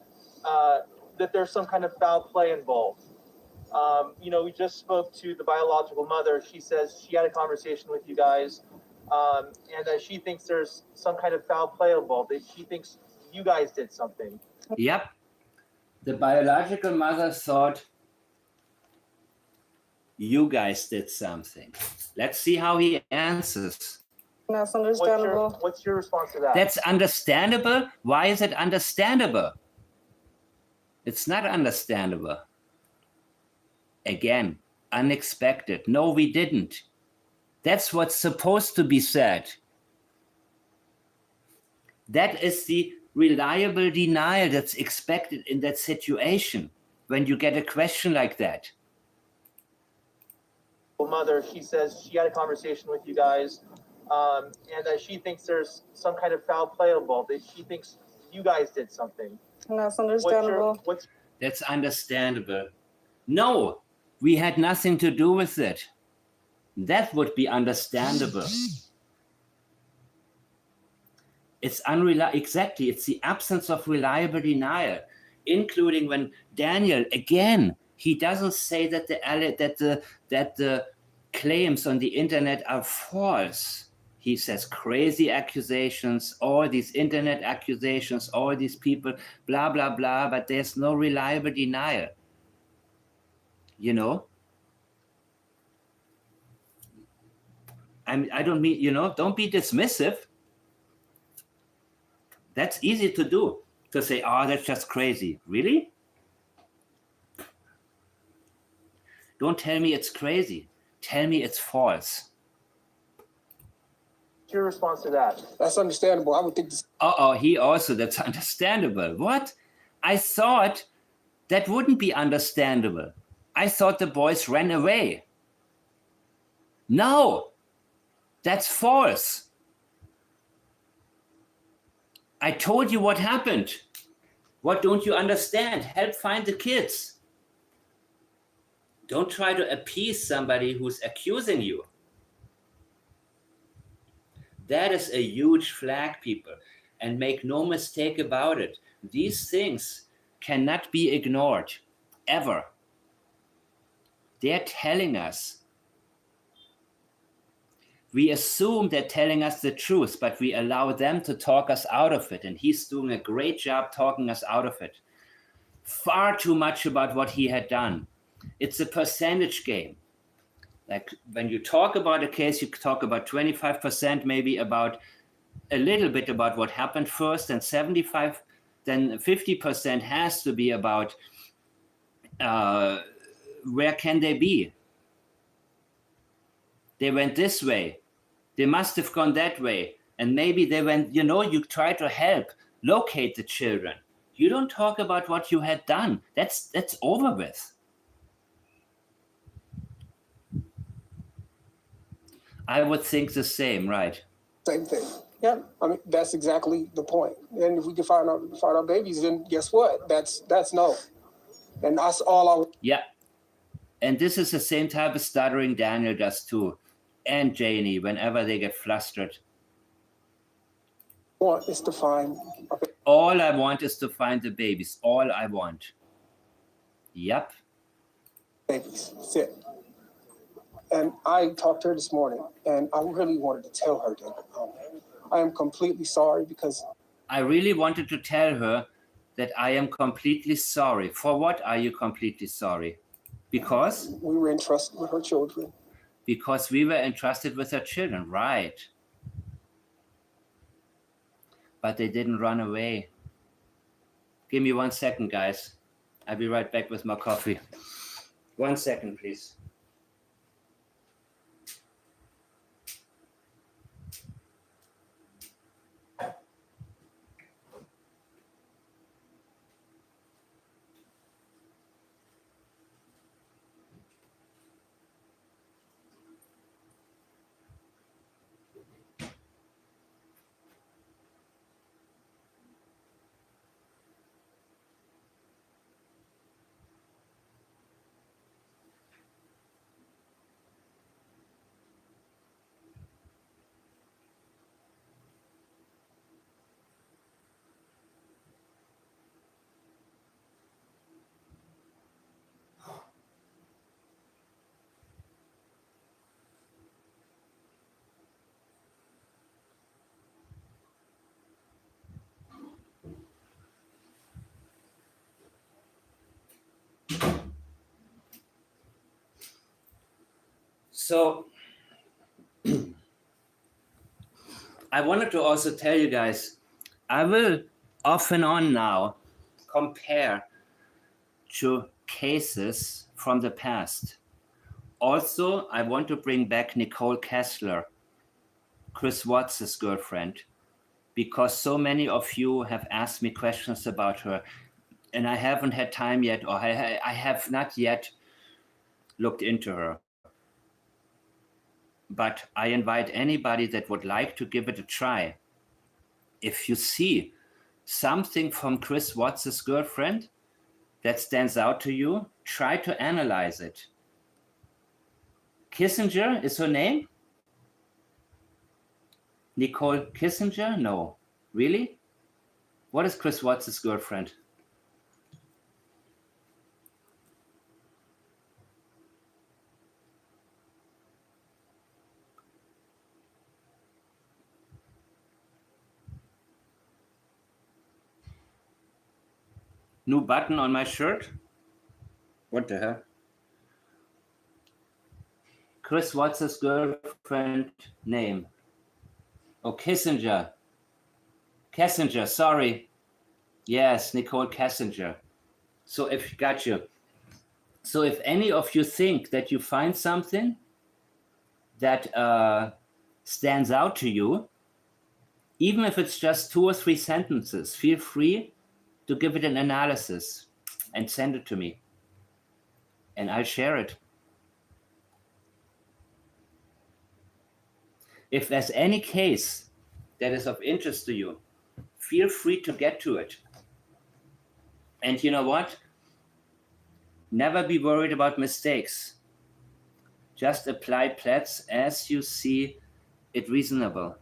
that there's some kind of foul play involved, we just spoke to the biological mother. She says she had a conversation with you guys. and that she thinks there's some kind of foul play involved. That she thinks you guys did something. Yep. The biological mother thought you guys did something. Let's see how he answers. That's understandable. What's your response to that? That's understandable. Why is it understandable? It's not understandable. Again, unexpected. No, we didn't. That's what's supposed to be said. That is the reliable denial that's expected in that situation when you get a question like that. Mother, she says she had a conversation with you guys, and that she thinks there's some kind of foul play involved. That she thinks you guys did something. And that's understandable. That's understandable. No, we had nothing to do with it. That would be understandable. It's unreliable. Exactly. It's the absence of reliable denial, including when Daniel, again, he doesn't say that the claims on the internet are false. He says crazy accusations, all these internet accusations, all these people, blah, blah, blah, but there's no reliable denial. You know? I don't mean, you know, don't be dismissive. That's easy to do, to say, oh, that's just crazy. Really? Don't tell me it's crazy. Tell me it's false. What's your response to that? That's understandable. I would think this. He also, that's understandable. What? I thought that wouldn't be understandable. I thought the boys ran away. No, that's false. I told you what happened. What don't you understand? Help find the kids. Don't try to appease somebody who's accusing you. That is a huge flag, people. And make no mistake about it. These things cannot be ignored, ever. They're telling us. We assume they're telling us the truth, but we allow them to talk us out of it. And he's doing a great job talking us out of it. Far too much about what he had done. It's a percentage game. Like when you talk about a case, you talk about 25%, maybe about a little bit about what happened first, and 75, then 50% has to be about where can they be? They went this way. They must have gone that way. And maybe they went, you know, you try to help locate the children. You don't talk about what you had done. That's over with. I would think the same, right? Same thing. Yeah, I mean that's exactly the point. And if we can find our babies, then guess what? That's no. And that's all I. Yeah, and this is the same type of stuttering Daniel does too, and Janie whenever they get flustered. Want is to find. All I want is to find the babies. All I want. Yep. Babies. That's it. And I talked to her this morning, and I really wanted to tell her that I am completely sorry because... I really wanted to tell her that I am completely sorry. For what are you completely sorry? Because? We were entrusted with her children. Because we were entrusted with her children, right. But they didn't run away. Give me 1 second, guys. I'll be right back with my coffee. 1 second, please. So I wanted to also tell you guys, I will off and on now compare to cases from the past. Also, I want to bring back Nicole Kessler, Chris Watts' girlfriend, because so many of you have asked me questions about her, and I haven't had time yet, or I have not yet looked into her. But I invite anybody that would like to give it a try. If you see something from Chris Watts' girlfriend that stands out to you, try to analyze it. Kissinger is her name? Nicole Kissinger? No. Really? What is Chris Watts' girlfriend? New button on my shirt? What the hell? Chris Watts' girlfriend name. Oh, Kissinger. Kissinger, sorry. Yes, Nicole Kissinger. So if got you. So if any of you think that you find something that stands out to you, even if it's just 2 or 3 sentences, feel free to give it an analysis and send it to me. And I'll share it. If there's any case that is of interest to you, feel free to get to it. And you know what? Never be worried about mistakes. Just apply pledge as you see it reasonable.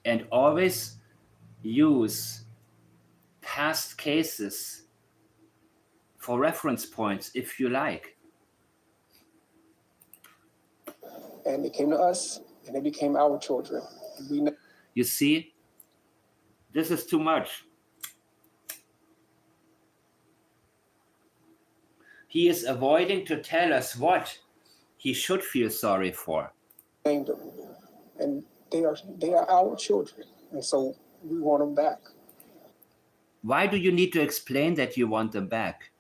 And always use past cases for reference points if you like. And they came to us, and they became our children. You see, this is too much. He is avoiding to tell us what he should feel sorry for. Named them, and they are our children, and so we want them back. Why do you need to explain that you want them back?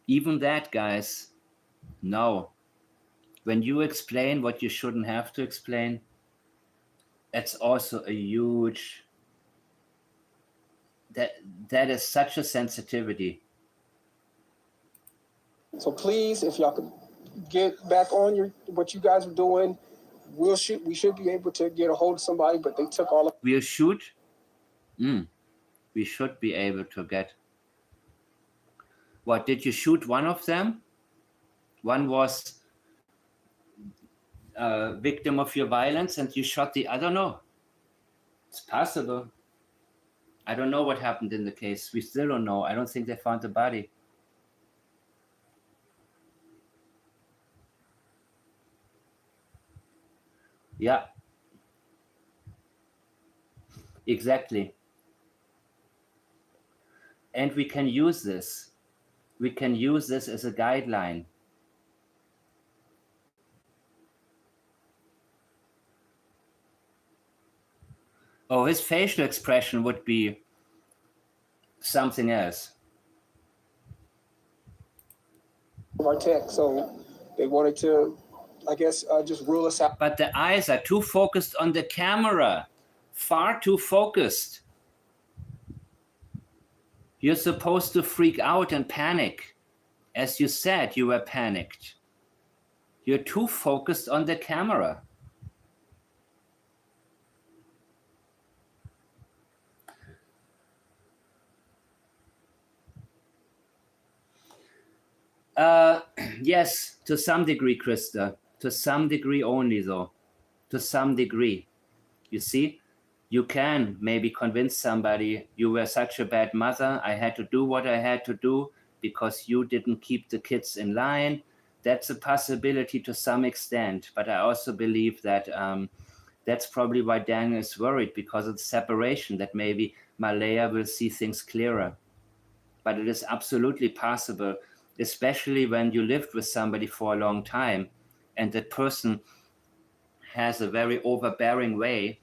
Even that, guys, no. When you explain what you shouldn't have to explain, it's also a huge, that is such a sensitivity. So please, if y'all could get back on what you guys are doing, we should be able to get a hold of somebody, but they took all of. We'll shoot. We should be able to get. What, did you shoot one of them? One was a victim of your violence and you shot the other? No. It's possible. I don't know what happened in the case. We still don't know. I don't think they found the body. Yeah. Exactly. And we can use this. We can use this as a guideline. Oh, his facial expression would be something else. Our tech, so they wanted to, I guess, just rule us out. But the eyes are too focused on the camera, far too focused. You're supposed to freak out and panic. As you said, you were panicked. You're too focused on the camera. Yes, to some degree, Krista. To some degree only, though. To some degree. You see, you can maybe convince somebody, you were such a bad mother, I had to do what I had to do because you didn't keep the kids in line. That's a possibility to some extent. But I also believe that that's probably why Daniel is worried, because of the separation, that maybe Malaya will see things clearer. But it is absolutely possible especially when you lived with somebody for a long time and that person has a very overbearing way,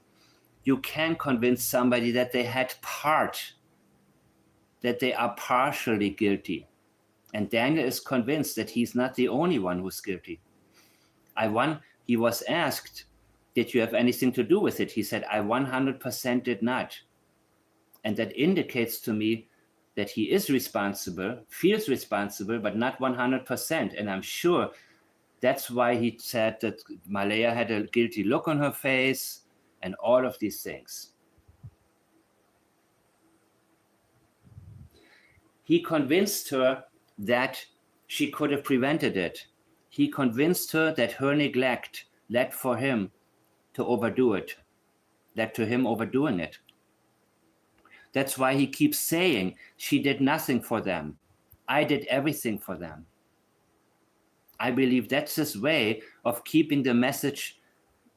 you can convince somebody that they are partially guilty. And Daniel is convinced that he's not the only one who's guilty. He was asked, did you have anything to do with it? He said, I 100% did not. And that indicates to me that he is responsible, feels responsible, but not 100%. And I'm sure that's why he said that Malaya had a guilty look on her face and all of these things. He convinced her that she could have prevented it. He convinced her that her neglect led to him overdoing it. That's why he keeps saying, she did nothing for them. I did everything for them. I believe that's his way of keeping the message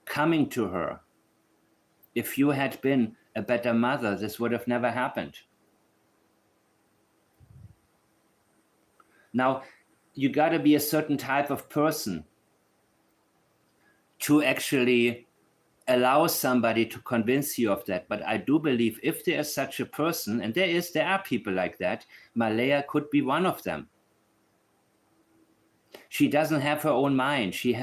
coming to her. If you had been a better mother, this would have never happened. Now, you got to be a certain type of person to actually allow somebody to convince you of that. But I do believe if there is such a person, and there are people like that, Malaya could be one of them. She doesn't have her own mind. She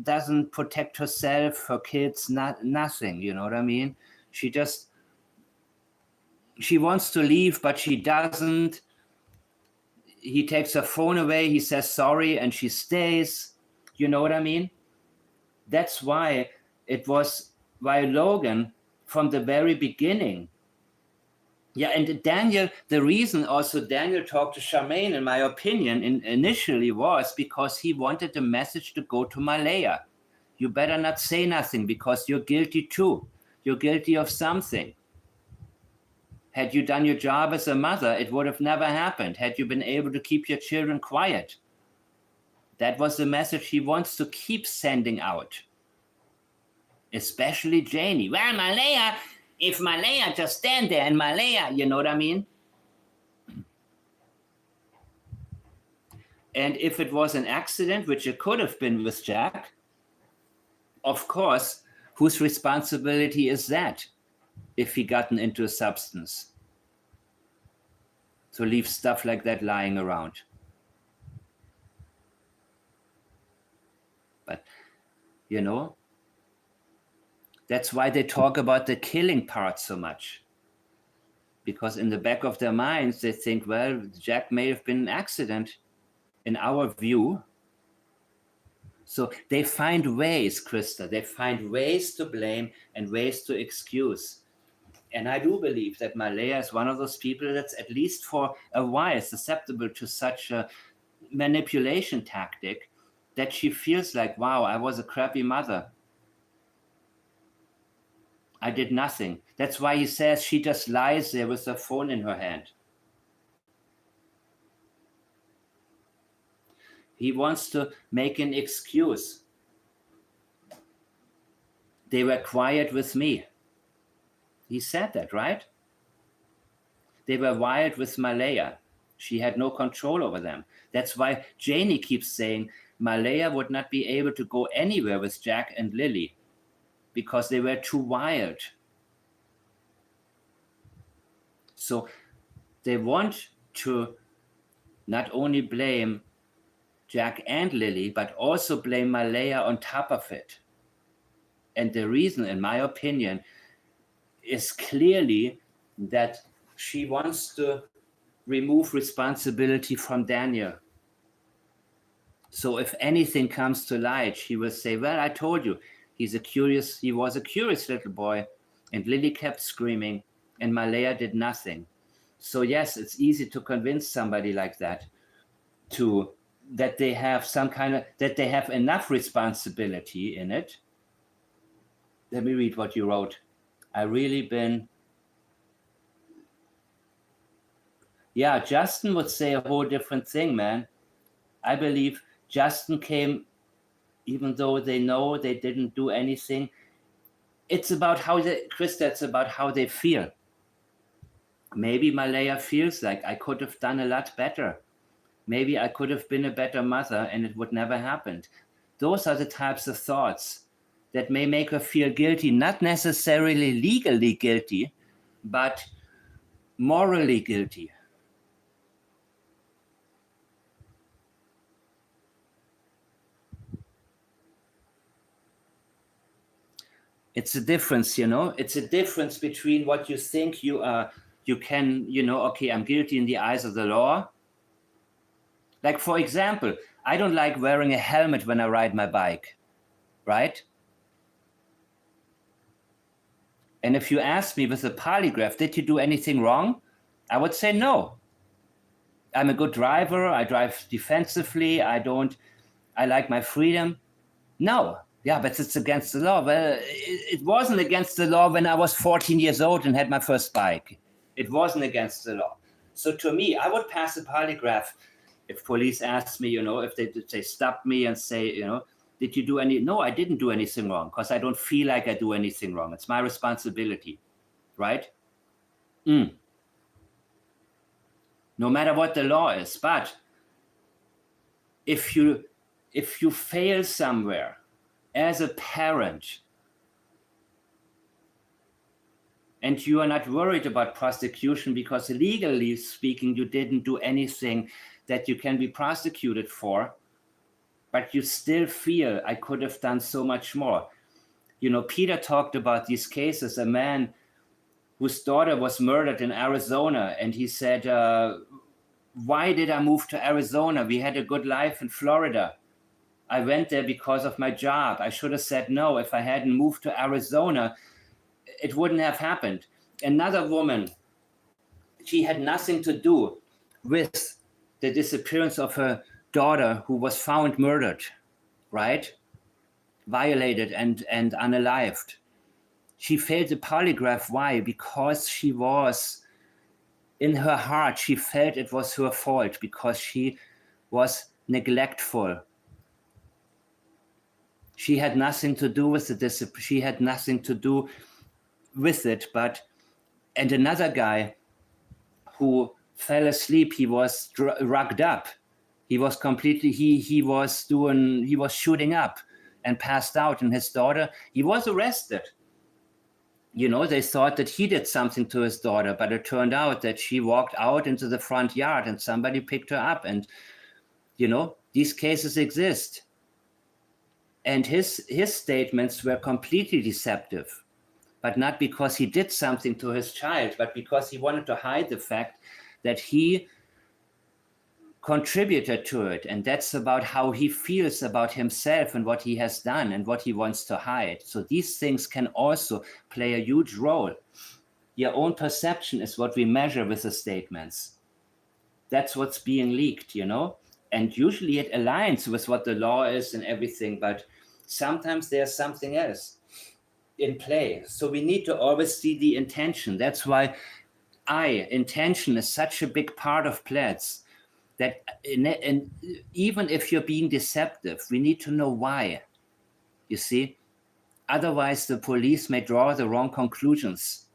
doesn't protect herself, her kids, nothing, you know what I mean? She wants to leave, but she doesn't. He takes her phone away, he says sorry, and she stays. You know what I mean? That's why Logan, from the very beginning. Yeah, and Daniel, the reason also Daniel talked to Charmaine, in my opinion, initially was because he wanted the message to go to Malaya. You better not say nothing because you're guilty too. You're guilty of something. Had you done your job as a mother, it would have never happened. Had you been able to keep your children quiet. That was the message he wants to keep sending out. Especially Janie. Well, Malaya, if Malaya just stand there and Malaya, you know what I mean? And if it was an accident, which it could have been with Jack, of course, whose responsibility is that if he gotten into a substance? To leave stuff like that lying around. But, you know, that's why they talk about the killing part so much. Because in the back of their minds, they think, well, Jack may have been an accident in our view. So they find ways, Krista, they find ways to blame and ways to excuse. And I do believe that Malaya is one of those people that's at least for a while susceptible to such a manipulation tactic that she feels like, wow, I was a crappy mother. I did nothing. That's why he says she just lies there with her phone in her hand. He wants to make an excuse. They were quiet with me. He said that, right? They were wild with Malaya. She had no control over them. That's why Janie keeps saying Malaya would not be able to go anywhere with Jack and Lilly because they were too wild. So they want to not only blame Jack and Lilly, but also blame Malaya on top of it. And the reason, in my opinion, is clearly that she wants to remove responsibility from Daniel. So if anything comes to light, she will say, well, I told you, he was a curious little boy. And Lilly kept screaming and Malaya did nothing. So yes, it's easy to convince somebody like that that they have enough responsibility in it. Let me read what you wrote. Justin would say a whole different thing, man. I believe Justin came, even though they know they didn't do anything. It's about how they feel. maybe Malaya feels like I could have done a lot better. Maybe I could have been a better mother and it would never happened. Those are the types of thoughts that may make her feel guilty, not necessarily legally guilty, but morally guilty. It's a difference, you know, it's a difference between what you think you are, you can, you know, okay, I'm guilty in the eyes of the law. Like, for example, I don't like wearing a helmet when I ride my bike, right? And if you ask me with a polygraph, did you do anything wrong? I would say no. I'm a good driver. I drive defensively. I like my freedom. No. Yeah, but it's against the law. Well, it wasn't against the law when I was 14 years old and had my first bike. It wasn't against the law. So to me, I would pass a polygraph if police asked me, you know, if they stop me and say, you know, did you do any? No, I didn't do anything wrong because I don't feel like I do anything wrong. It's my responsibility, right? No matter what the law is. But if you fail somewhere as a parent and you are not worried about prosecution because legally speaking, you didn't do anything that you can be prosecuted for, but you still feel I could have done so much more. You know, Peter talked about these cases, a man whose daughter was murdered in Arizona, and he said, why did I move to Arizona? We had a good life in Florida. I went there because of my job. I should have said no. If I hadn't moved to Arizona, it wouldn't have happened. Another woman, she had nothing to do with the disappearance of her daughter who was found murdered, right? Violated and unalived. She failed the polygraph. Why? Because she was, in her heart, she felt it was her fault because she was neglectful. She had nothing to do with the discipline. She had nothing to do with it. And another guy who fell asleep, he was rugged up. He was completely, he was shooting up and passed out. And his daughter, he was arrested. You know, they thought that he did something to his daughter, but it turned out that she walked out into the front yard and somebody picked her up. And, you know, these cases exist. And his statements were completely deceptive, but not because he did something to his child, but because he wanted to hide the fact that he contributed to it. And that's about how he feels about himself and what he has done and what he wants to hide. So these things can also play a huge role. Your own perception is what we measure with the statements. That's what's being leaked, you know? And usually it aligns with what the law is and everything, but sometimes there's something else in play. So we need to always see the intention. That's why intention is such a big part of plaids, that and even if you're being deceptive, we need to know why, you see? Otherwise, the police may draw the wrong conclusions.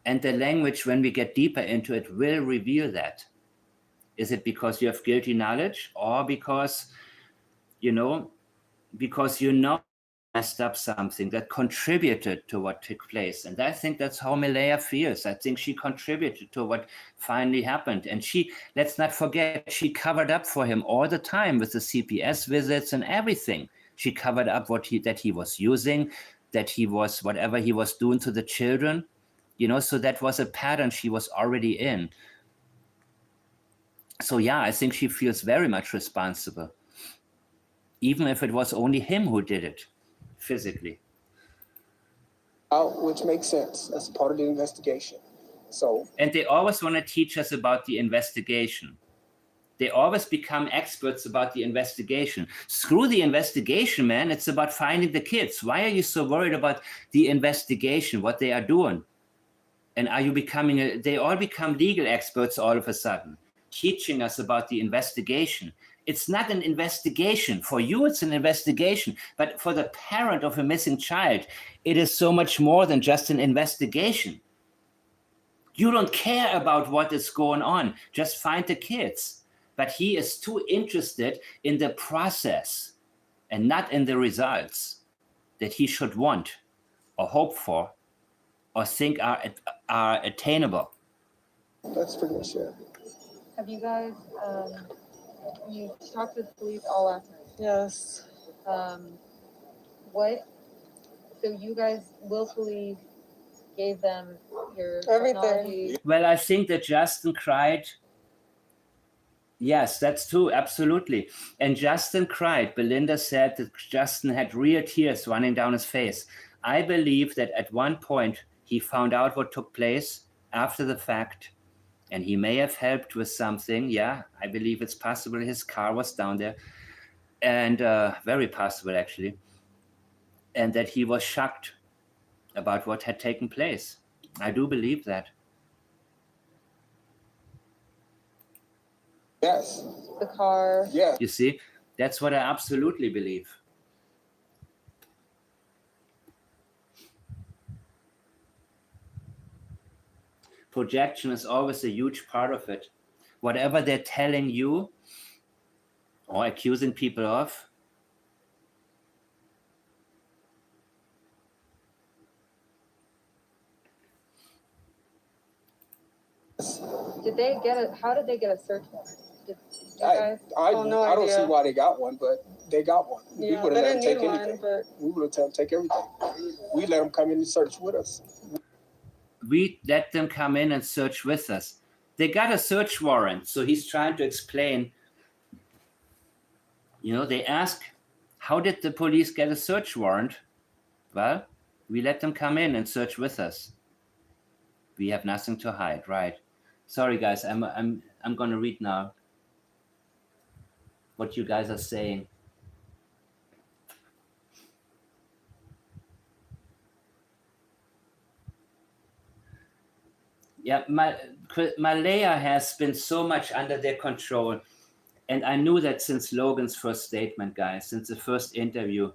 And the language, when we get deeper into it, will reveal that. Is it because you have guilty knowledge, or because you messed up something that contributed to what took place? And I think that's how Malaya feels. I think she contributed to what finally happened. And she, let's not forget, she covered up for him all the time with the CPS visits and everything. She covered up that he was using, that he was, whatever he was doing to the children, you know, so that was a pattern she was already in. So yeah, I think she feels very much responsible, even if it was only him who did it physically. Which makes sense. That's part of the investigation. And they always want to teach us about the investigation. They always become experts about the investigation. Screw the investigation, man. It's about finding the kids. Why are you so worried about the investigation, what they are doing? And are you they all become legal experts all of a sudden, teaching us about the investigation. It's not an investigation. For you, it's an investigation. But for the parent of a missing child, it is so much more than just an investigation. You don't care about what is going on. Just find the kids. But he is too interested in the process and not in the results that he should want or hope for or think are attainable. That's pretty much it. Have you guys, you talked with police all last night? Yes. So you guys willfully gave them your technology? Well, I think that Justin cried. Yes, that's true, absolutely. And Justin cried. Belinda said that Justin had real tears running down his face. I believe that at one point he found out what took place after the fact, and he may have helped with something. Yeah, I believe it's possible his car was down there, and very possible actually, and that he was shocked about what had taken place. I do believe that. Yes. The car? Yeah. You see, that's what I absolutely believe. Projection is always a huge part of it. Whatever they're telling you or accusing people of, Did they get it? How did they get a search warrant? Did you I guys? I don't see why they got one, but they got one. Yeah, we would have let them take one, anything. but We would have let them take everything. We let them come in and search with us. we let them come in and search with us. They got a search warrant, so he's trying to explain. You know, they ask, how did the police get a search warrant? Well, we let them come in and search with us. We have nothing to hide, right? Sorry, guys, I'm going to read now what you guys are saying. Yeah, Malaya has been so much under their control. And I knew that since Logan's first statement, guys, since the first interview,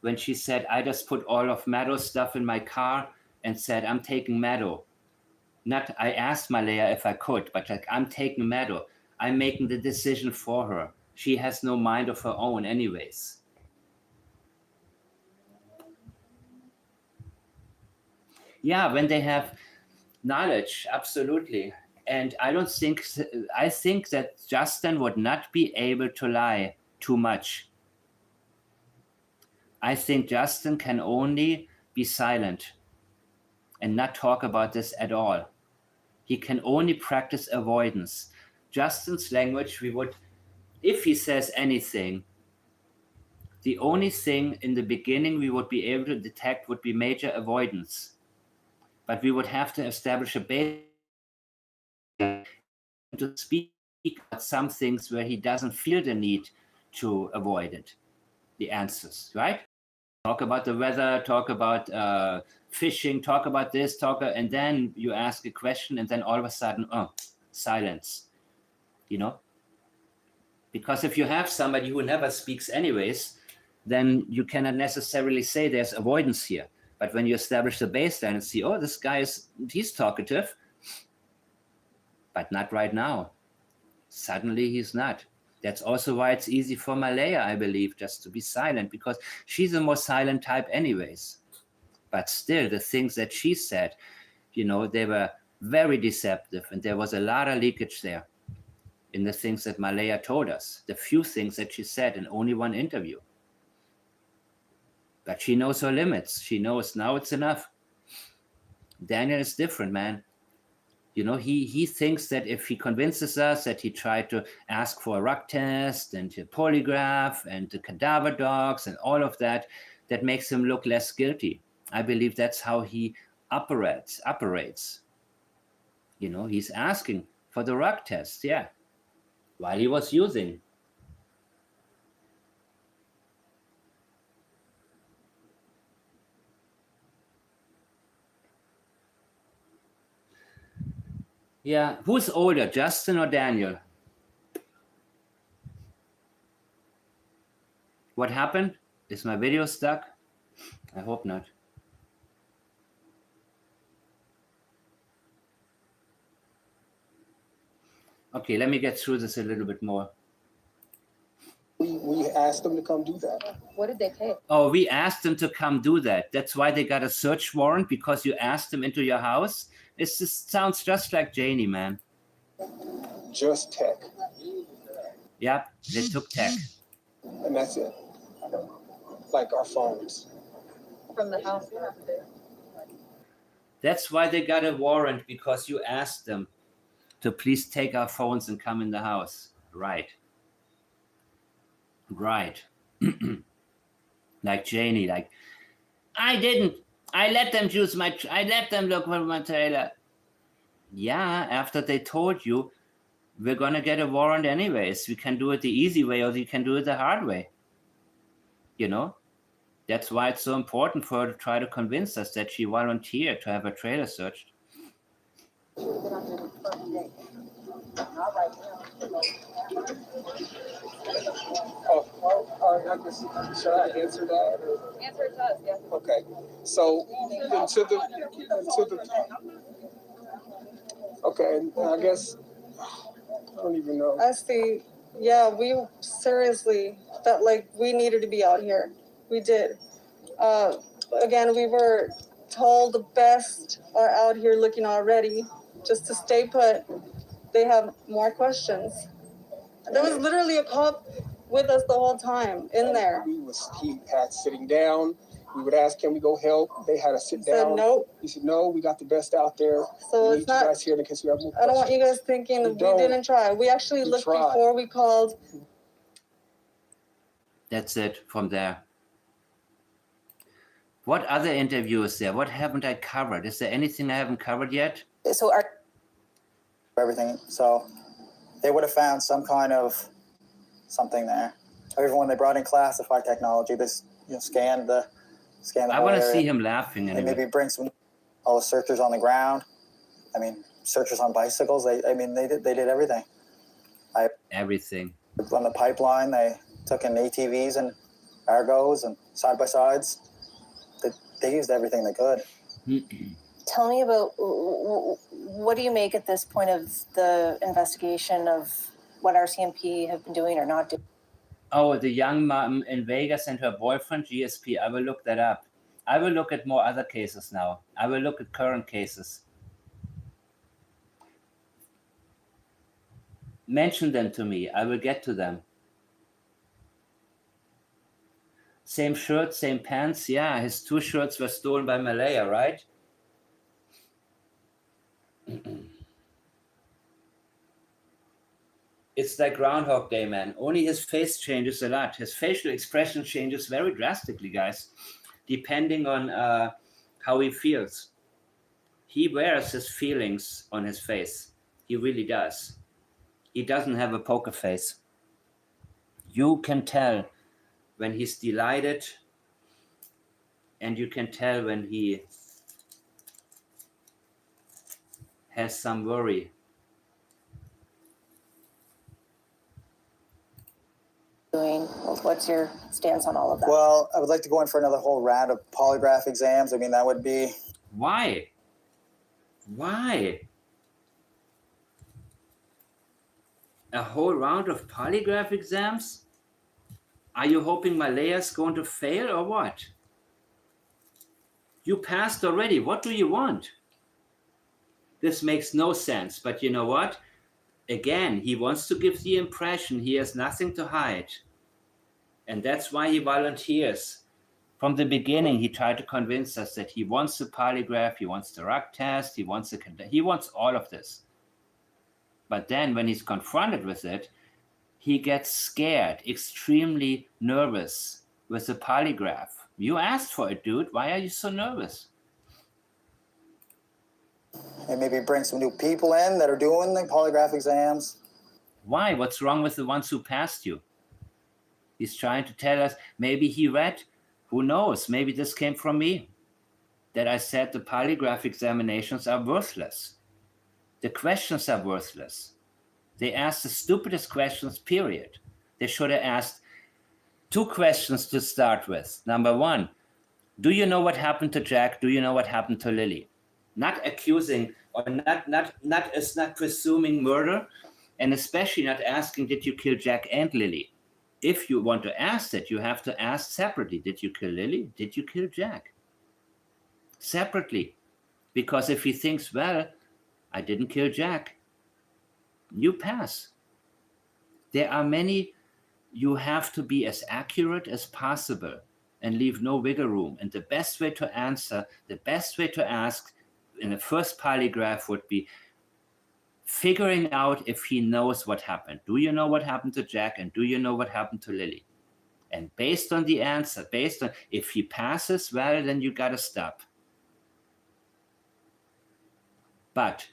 when she said, I just put all of Meadow's stuff in my car and said, I'm taking Meadow. Not, I asked Malaya if I could, but like, I'm taking Meadow. I'm making the decision for her. She has no mind of her own anyways. Yeah, when they have knowledge, absolutely. And I think that Justin would not be able to lie too much. I think Justin can only be silent and not talk about this at all. He can only practice avoidance. Justin's language, if he says anything, the only thing in the beginning we would be able to detect would be major avoidance. But we would have to establish a base to speak about some things where he doesn't feel the need to avoid it, the answers, right? Talk about the weather, talk about fishing, talk about this, and then you ask a question and then all of a sudden, silence, you know? Because if you have somebody who never speaks anyways, then you cannot necessarily say there's avoidance here. But when you establish the baseline and see, this guy he's talkative, but not right now. Suddenly he's not. That's also why it's easy for Malaya, I believe, just to be silent, because she's a more silent type anyways. But still, the things that she said, they were very deceptive, and there was a lot of leakage there in the things that Malaya told us, the few things that she said in only one interview. But she knows her limits. She knows now it's enough. Daniel is different, man. He thinks that if he convinces us that he tried to ask for a rug test and a polygraph and the cadaver dogs and all of that, that makes him look less guilty. I believe that's how he operates. He's asking for the rug test, yeah, while he was using. Yeah, who's older, Justin or Daniel? What happened? Is my video stuck? I hope not. Okay, let me get through this a little bit more. We asked them to come do that. What did they pay? Oh, we asked them to come do that. That's why they got a search warrant, because you asked them into your house. It just sounds just like Janie, man. Just tech, Yep, they took tech. and that's it. Like our phones. From the house. That's why they got a warrant, because you asked them to please take our phones and come in the house. Right. Right. Like Janie, like, I didn't. I let them I let them look for my trailer. Yeah, after they told you, we're gonna get a warrant anyways. We can do it the easy way, or you can do it the hard way. You know? That's why it's so important for her to try to convince us that she volunteered to have her trailer searched. I guess, should I answer that? Or? Answer it does, yeah. Okay, so okay, and I guess, I don't even know. I see. Yeah, we seriously felt like we needed to be out here. We did. Again, we were told the best are out here looking already. Just to stay put, they have more questions. There was literally a cop with us the whole time in there. He had sitting down. We would ask, can we go help? They had to sit He said down. nope. He said, no, we got the best out there. So We it's need you not. guys here in case we have more I don't want you questions. guys thinking We we don't. didn't try. We actually We looked tried. before we called. That's it from there. What other interview is there? What haven't I covered? Is there anything I haven't covered yet? So Everything. So they would have found some kind of something there. Even when they brought in classified technology, this scanned the I whole want to area. see him laughing And anyway. maybe bring all the searchers on the ground. I mean, searchers on bicycles. They did everything. Everything. On the pipeline, they took in ATVs and Argos and side by sides. They used everything they could. tell me about what do you make at this point of the investigation of what RCMP have been doing or not doing? Oh, the young mom in Vegas and her boyfriend, GSP. I will look that up. I will look at more other cases now. I will look at current cases. Mention them to me. I will get to them. Same shirt, same pants. Yeah, his 2 shirts were stolen by Malaya, right? It's like Groundhog Day, man. Only his face changes a lot. His facial expression changes very drastically, guys, depending on how he feels. He wears his feelings on his face. He really does. He doesn't have a poker face. You can tell when he's delighted, and you can tell when he has some worry. What's your stance on all of that? Well, I would like to go in for another whole round of polygraph exams. I mean, that would be... Why? Why? A whole round of polygraph exams? Are you hoping Malaya's going to fail or what? You passed already. What do you want? This makes no sense, but you know what? Again, he wants to give the impression he has nothing to hide. And that's why he volunteers. From the beginning, he tried to convince us that he wants the polygraph, he wants the drug test, he wants all of this. But then when he's confronted with it, he gets scared, extremely nervous with the polygraph. You asked for it, dude. Why are you so nervous? And maybe bring some new people in that are doing the polygraph exams. Why? What's wrong with the ones who passed you? He's trying to tell us, maybe he read, who knows, maybe this came from me, that I said the polygraph examinations are worthless. The questions are worthless. They asked the stupidest questions, period. They should have asked 2 questions to start with. Number 1, do you know what happened to Jack? Do you know what happened to Lilly? Not accusing or not presuming murder, And especially not asking, did you kill Jack and Lilly? If you want to ask that, you have to ask separately, did you kill Lilly? Did you kill Jack? Separately. Because if he thinks, well, I didn't kill Jack, you pass. There are many, you have to be as accurate as possible and leave no wiggle room. And the best way to answer, the best way to ask in the first polygraph would be figuring out if he knows what happened. Do you know what happened to Jack? And do you know what happened to Lilly? And based on the answer, based on if he passes, well, then you got to stop. But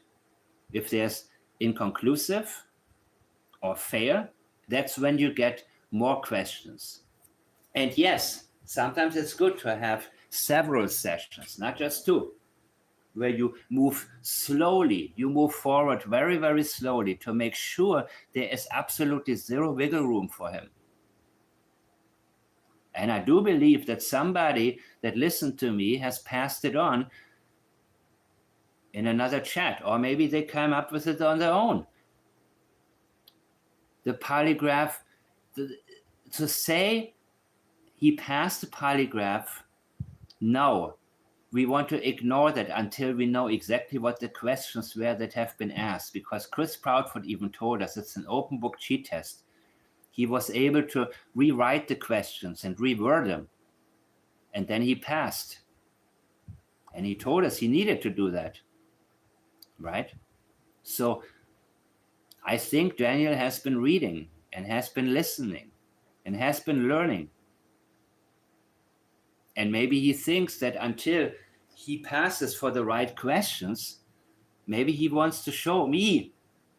if there's inconclusive or fail, that's when you get more questions. And yes, sometimes it's good to have several sessions, not just two, where you move slowly, you move forward very, very slowly to make sure there is absolutely zero wiggle room for him. And I do believe that somebody that listened to me has passed it on in another chat, or maybe they came up with it on their own. The polygraph, to say he passed the polygraph, no, we want to ignore that until we know exactly what the questions were that have been asked, because Chris Proudfoot even told us it's an open book cheat test. He was able to rewrite the questions and reword them, and then he passed. And he told us he needed to do that, right? So I think Daniel has been reading and has been listening and has been learning. And maybe he thinks that until he passes for the right questions, maybe he wants to show me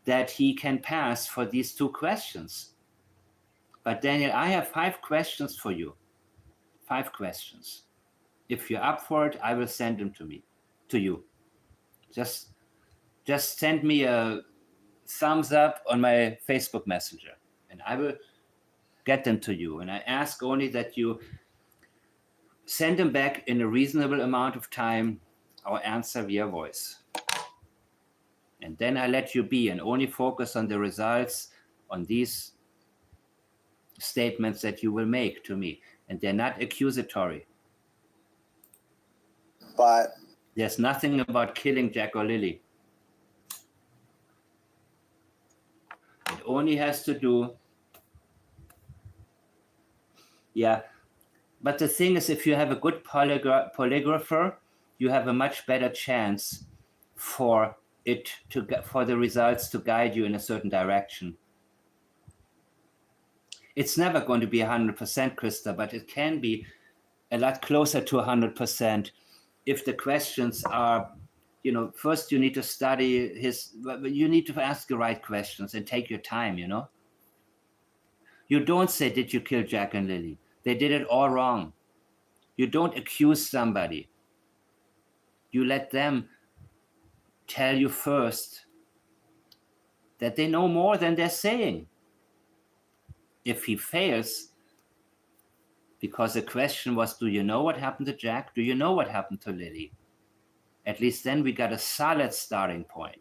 that he can pass for these 2 questions. But Daniel, I have 5 questions for you. 5 questions. If you're up for it, I will send them to you. Just send me a thumbs up on my Facebook Messenger, and I will get them to you. And I ask only that you send them back in a reasonable amount of time or answer via voice. And then I let you be and only focus on the results, on these statements that you will make to me. And they're not accusatory. But There's nothing about killing Jack or Lilly. It only has to do, yeah. But the thing is, if you have a good polygrapher, you have a much better chance for the results to guide you in a certain direction. It's never going to be 100%, Krista, but it can be a lot closer to 100% if the questions are, first you need to study you need to ask the right questions and take your time, You don't say, did you kill Jack and Lilly? They did it all wrong. You don't accuse somebody. You let them tell you first that they know more than they're saying. If he fails, because the question was, do you know what happened to Jack? Do you know what happened to Lilly? At least then we got a solid starting point.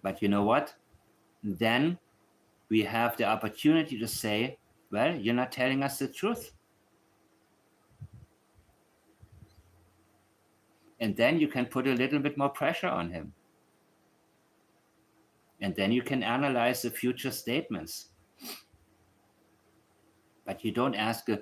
But you know what? Then we have the opportunity to say, well, you're not telling us the truth. And then you can put a little bit more pressure on him. And then you can analyze the future statements. But you don't ask a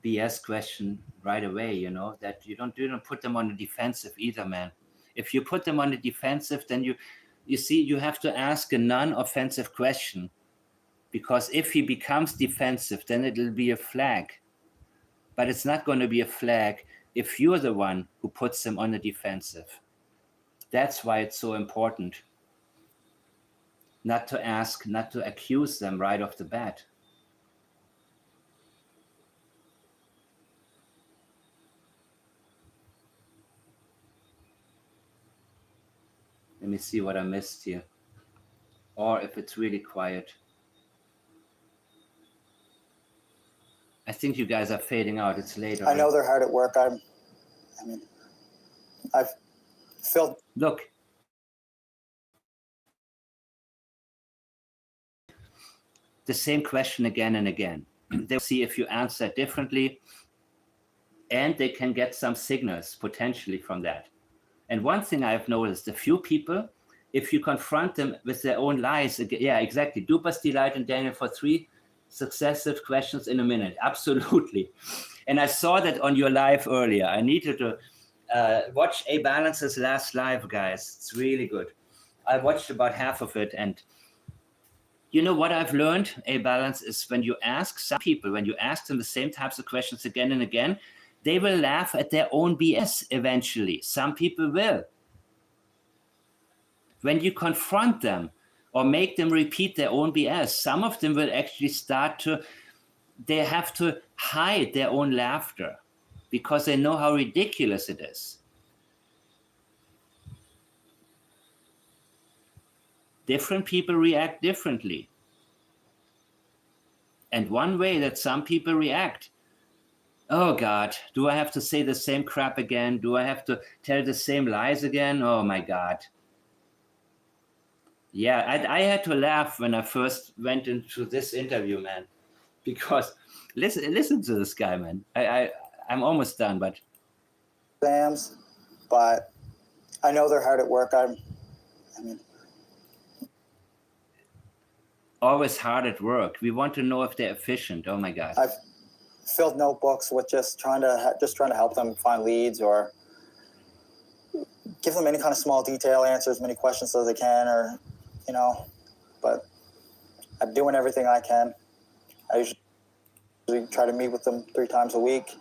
BS question right away, that you don't put them on the defensive either, man. If you put them on the defensive, then you see, you have to ask a non-offensive question, because if he becomes defensive, then it'll be a flag. But it's not going to be a flag if you're the one who puts him on the defensive. That's why it's so important not to accuse them right off the bat. Let me see what I missed here. Or if it's really quiet. I think you guys are fading out. It's late already. I know they're hard at work. I mean, I've filled. Look. The same question again and again. They'll see if you answer differently, and they can get some signals potentially from that. And one thing I've noticed, a few people, if you confront them with their own lies, yeah, exactly. Dupas Delight and Daniel for 3 successive questions in a minute. Absolutely. And I saw that on your live earlier. I needed to watch A Balance's last live, guys. It's really good. I watched about half of it, and you know what I've learned, A Balance, is when you ask some people, when you ask them the same types of questions again and again, they will laugh at their own BS eventually. Some people will. When you confront them or make them repeat their own BS, some of them will actually they have to hide their own laughter because they know how ridiculous it is. Different people react differently. And one way that some people react, oh God, do I have to say the same crap again? Do I have to tell the same lies again? Oh my God. Yeah, I had to laugh when I first went into this interview, man, because listen to this guy, man. I'm almost done, but exams, but I know they're hard at work. always hard at work. We want to know if they're efficient. Oh my God. I've filled notebooks with just trying to help them find leads or give them any kind of small detail answers, many questions as they can, or but I'm doing everything I can. I usually try to meet with them 3 times a week.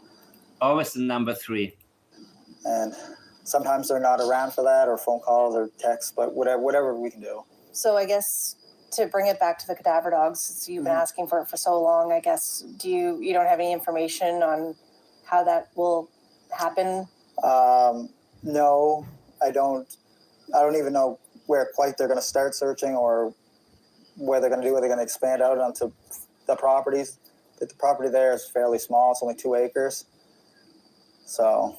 Always the number 3. And sometimes they're not around for that, or phone calls or texts, but whatever we can do. So I guess to bring it back to the cadaver dogs, since you've been asking for it for so long, I guess, you don't have any information on how that will happen? No, I don't. I don't even know where quite they're going to start searching or where they're going to do. Are they going to expand out onto the properties? The property there is fairly small. It's only 2 acres. So.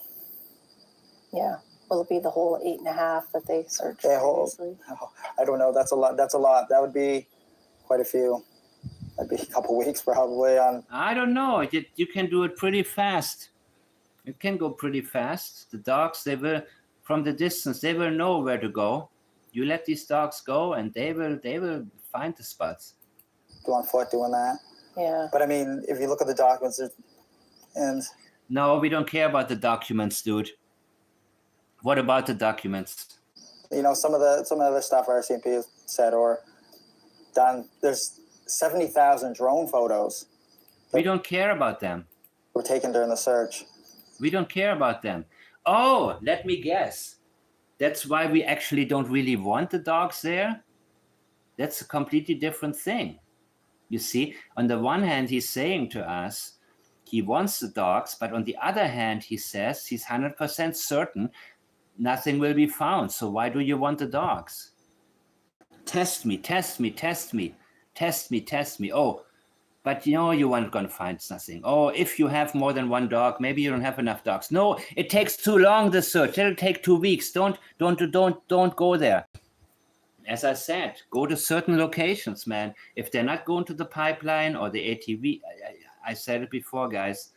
Yeah. Will it be the whole 8.5 that they searched? I don't know. That's a lot. That would be quite a few. That'd be a couple weeks probably on. I don't know. You can do it pretty fast. It can go pretty fast. The dogs, they will, from the distance, they will know where to go. You let these dogs go, and they will find the spots. Go on foot doing that. Yeah. But I mean, if you look at the documents, and no, we don't care about the documents, dude. What about the documents? Some of the other stuff RCMP has said or done. There's 70,000 drone photos. We don't care about them. Were taken during the search. We don't care about them. Oh, let me guess. That's why we actually don't really want the dogs there. That's a completely different thing. You see, on the one hand, he's saying to us, he wants the dogs, but on the other hand, he says he's 100% certain nothing will be found. So why do you want the dogs? Test me. Oh, but you weren't going to find nothing. Oh, if you have more than 1 dog, maybe you don't have enough dogs. No, it takes too long, the search. It'll take 2 weeks. Don't go there. As I said, go to certain locations, man. If they're not going to the pipeline or the ATV, I said it before, guys,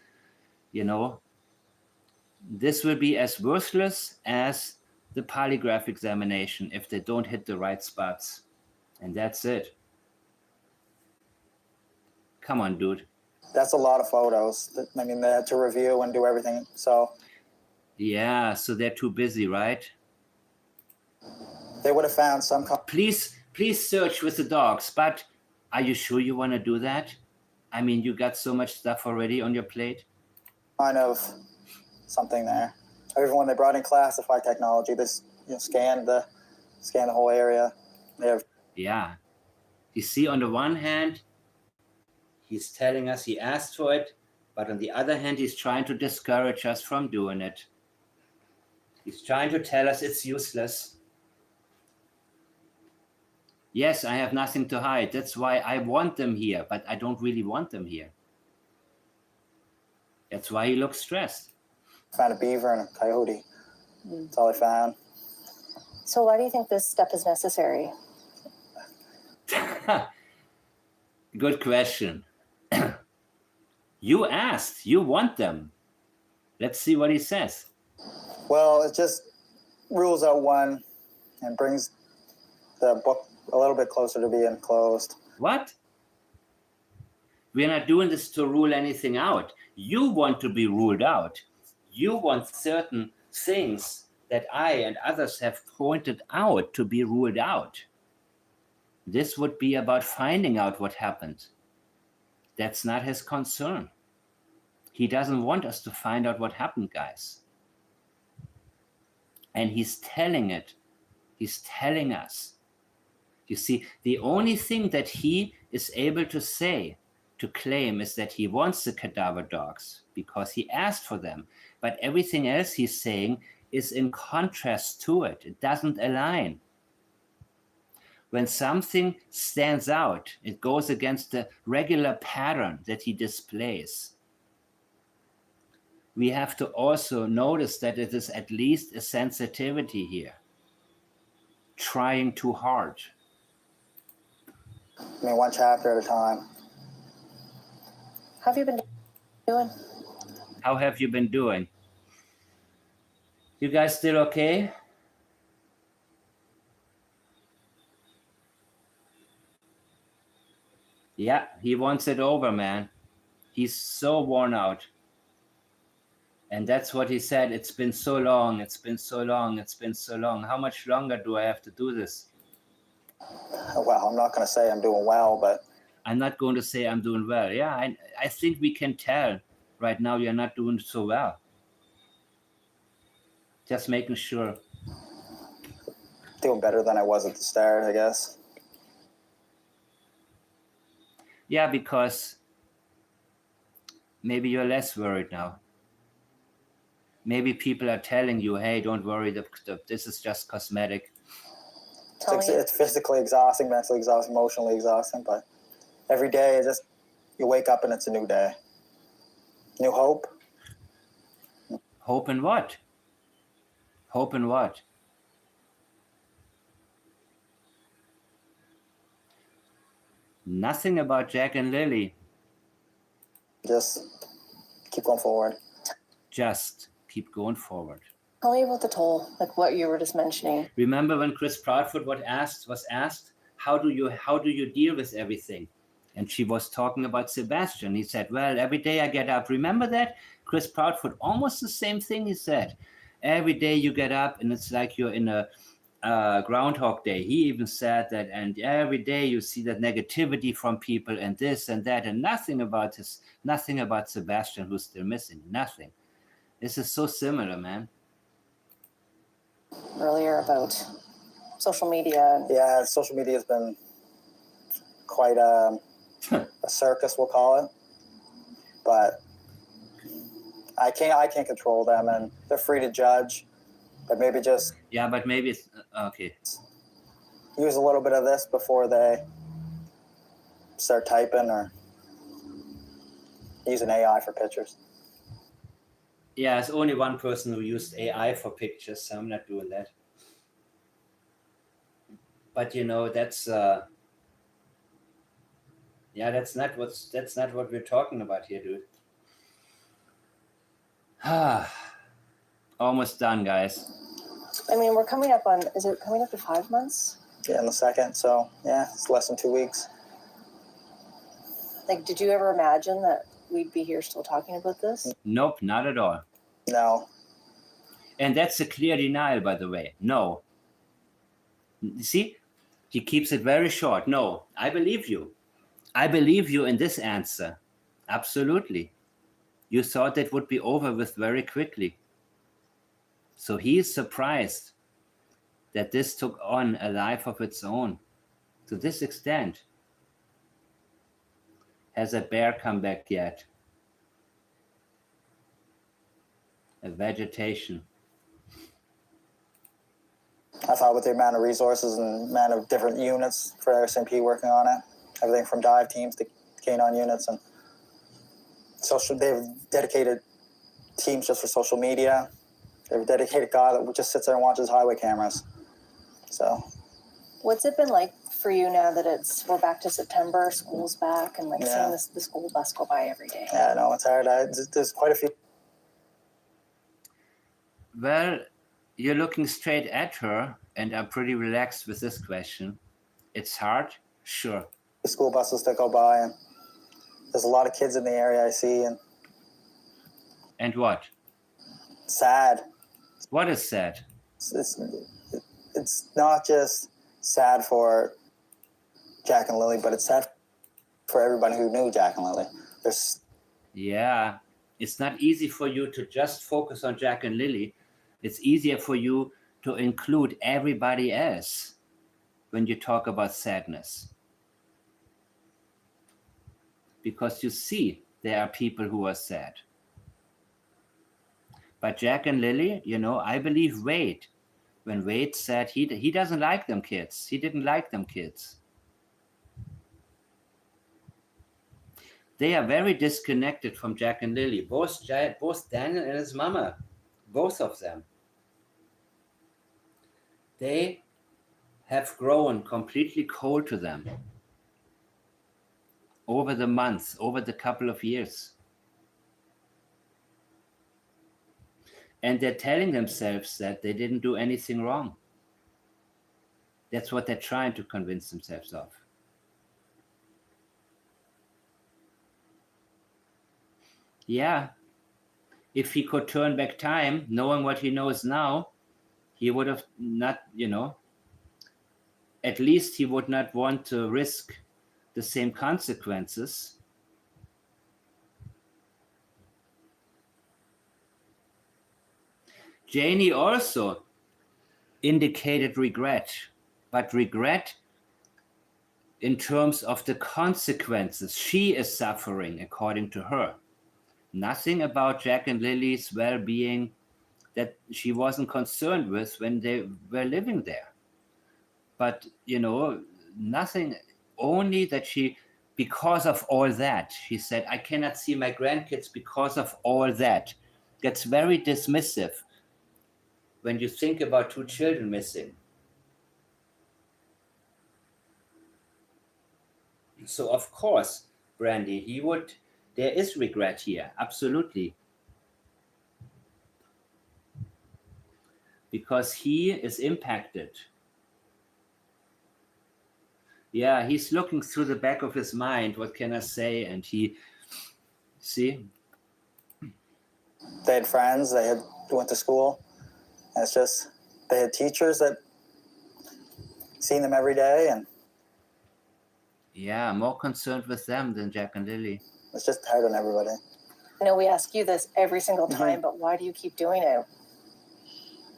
this will be as worthless as the polygraph examination if they don't hit the right spots. And that's it. Come on, dude. That's a lot of photos. I mean, they had to review and do everything. So. Yeah, so they're too busy, right? They would have found some. Please search with the dogs, but are you sure you want to do that? I mean, you got so much stuff already on your plate. Kind of something there. Everyone they brought in classified technology. This scan the whole area. Yeah. You see, on the one hand, he's telling us he asked for it, but on the other hand, he's trying to discourage us from doing it. He's trying to tell us it's useless. Yes, I have nothing to hide. That's why I want them here, but I don't really want them here. That's why he looks stressed. Found a beaver and a coyote. That's all they found. So why do you think this step is necessary? Good question. You asked, you want them. Let's see what he says. Well, it just rules out one and brings the book a little bit closer to being closed. What? We're not doing this to rule anything out. You want to be ruled out. You want certain things that I and others have pointed out to be ruled out. This would be about finding out what happened. That's not his concern. He doesn't want us to find out what happened, guys. And he's telling it. He's telling us. You see, the only thing that he is able to say, to claim, is that he wants the cadaver dogs because he asked for them. But everything else he's saying is in contrast to it. It doesn't align. When something stands out, it goes against the regular pattern that he displays. We have to also notice that it is at least a sensitivity here. Trying too hard. I mean, one chapter at a time. How have you been doing? How have you been doing? You guys still okay? Yeah, he wants it over, man. He's so worn out. And that's what he said. It's been so long. It's been so long. It's been so long. How much longer do I have to do this? Well, I'm not going to say I'm doing well, but I'm not going to say I'm doing well. Yeah, I think we can tell right now you're not doing so well. Just making sure. doing better than I was at the start, I guess. Yeah, because maybe you're less worried now. Maybe people are telling you, hey, don't worry, this is just cosmetic. It's physically exhausting, mentally exhausting, emotionally exhausting, but every day you wake up and it's a new day. New hope. Hope in what? Hope in what? Nothing about Jack and Lilly. Just keep going forward. Just keep going forward. Tell me about the toll, like what you were just mentioning. Remember when Chris Proudfoot was asked, how do you deal with everything? And she was talking about Sebastian. He said, well, every day I get up. Remember that? Chris Proudfoot, almost the same thing he said. Every day you get up and it's like you're in a Groundhog Day. He even said that, and every day you see that negativity from people and this and that, and nothing about Sebastian, who's still missing. Nothing. This is so similar, man. Earlier about social media. Yeah, social media has been quite a circus, we'll call it. But I can't control them, and they're free to judge. But maybe just it's okay. Use a little bit of this before they start typing or using AI for pictures. Yeah, there's only one person who used AI for pictures, so I'm not doing that. But that's that's not what we're talking about here, dude. Almost done, guys. I mean, we're coming up on, is it coming up to 5 months? Yeah, in the second. So yeah, it's less than 2 weeks. Like, did you ever imagine that we'd be here still talking about this? Nope, not at all. No. And that's a clear denial, by the way. No. You see, he keeps it very short. No, I believe you. I believe you in this answer. Absolutely. You thought that would be over with very quickly. So he is surprised that this took on a life of its own. To this extent. Has a bear come back yet? A vegetation. I thought with the amount of resources and amount of different units for SMP working on it, everything from dive teams to canine units and they've dedicated teams just for social media, They have a dedicated guy that just sits there and watches highway cameras. So, What's it been like for you now that we're back to September, school's back, and seeing the school bus go by every day? yeah, no, it's hard. There's quite a few. Well, you're looking straight at her, and I'm pretty relaxed with this question. It's hard, sure. School buses that go by, and there's a lot of kids in the area I see, And what? sad. What is sad? It's not just sad for Jack and Lilly, but it's sad for everybody who knew Jack and Lilly. Yeah, it's not easy for you to just focus on Jack and Lilly. It's easier for you to include everybody else when you talk about sadness. Because you see there are people who are sad. But Jack and Lilly, I believe Wade, when Wade said he doesn't like them kids. He didn't like them kids. They are very disconnected from Jack and Lilly. Both Daniel and his mama, both of them. They have grown completely cold to them over the months, over the couple of years. And they're telling themselves that they didn't do anything wrong. That's what they're trying to convince themselves of. Yeah, if he could turn back time, knowing what he knows now, he would have not, at least he would not want to risk the same consequences. Janie also indicated regret, but regret in terms of the consequences she is suffering, according to her. Nothing about Jack and Lily's well-being that she wasn't concerned with when they were living there. But, nothing, only that because of all that, she said, I cannot see my grandkids because of all that. That's very dismissive when you think about two children missing. So of course, Brandy, there is regret here, absolutely. Because he is impacted. Yeah, he's looking through the back of his mind, what can I say? And see? They had friends, went to school. And it's just, they had teachers that seen them every day, and yeah, more concerned with them than Jack and Lilly. It's just hard on everybody. I know we ask you this every single time, but why do you keep doing it?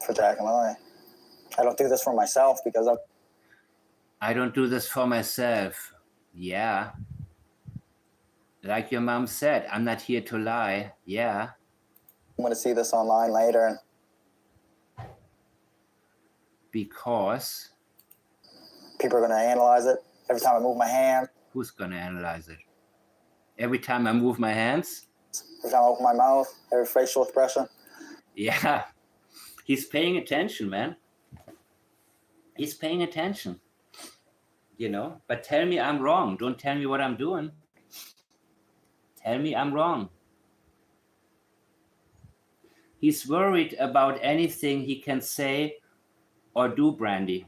For Jack and Lilly. I don't do this for myself because I don't do this for myself. Yeah. Like your mom said, I'm not here to lie. Yeah. I'm going to see this online later. And because people are going to analyze it every time I move my hand. Who's going to analyze it? Every time I move my hands? Every time I open my mouth, every facial expression. Yeah. He's paying attention, man. He's paying attention. But tell me I'm wrong. Don't tell me what I'm doing. Tell me I'm wrong. He's worried about anything he can say or do, Brandy.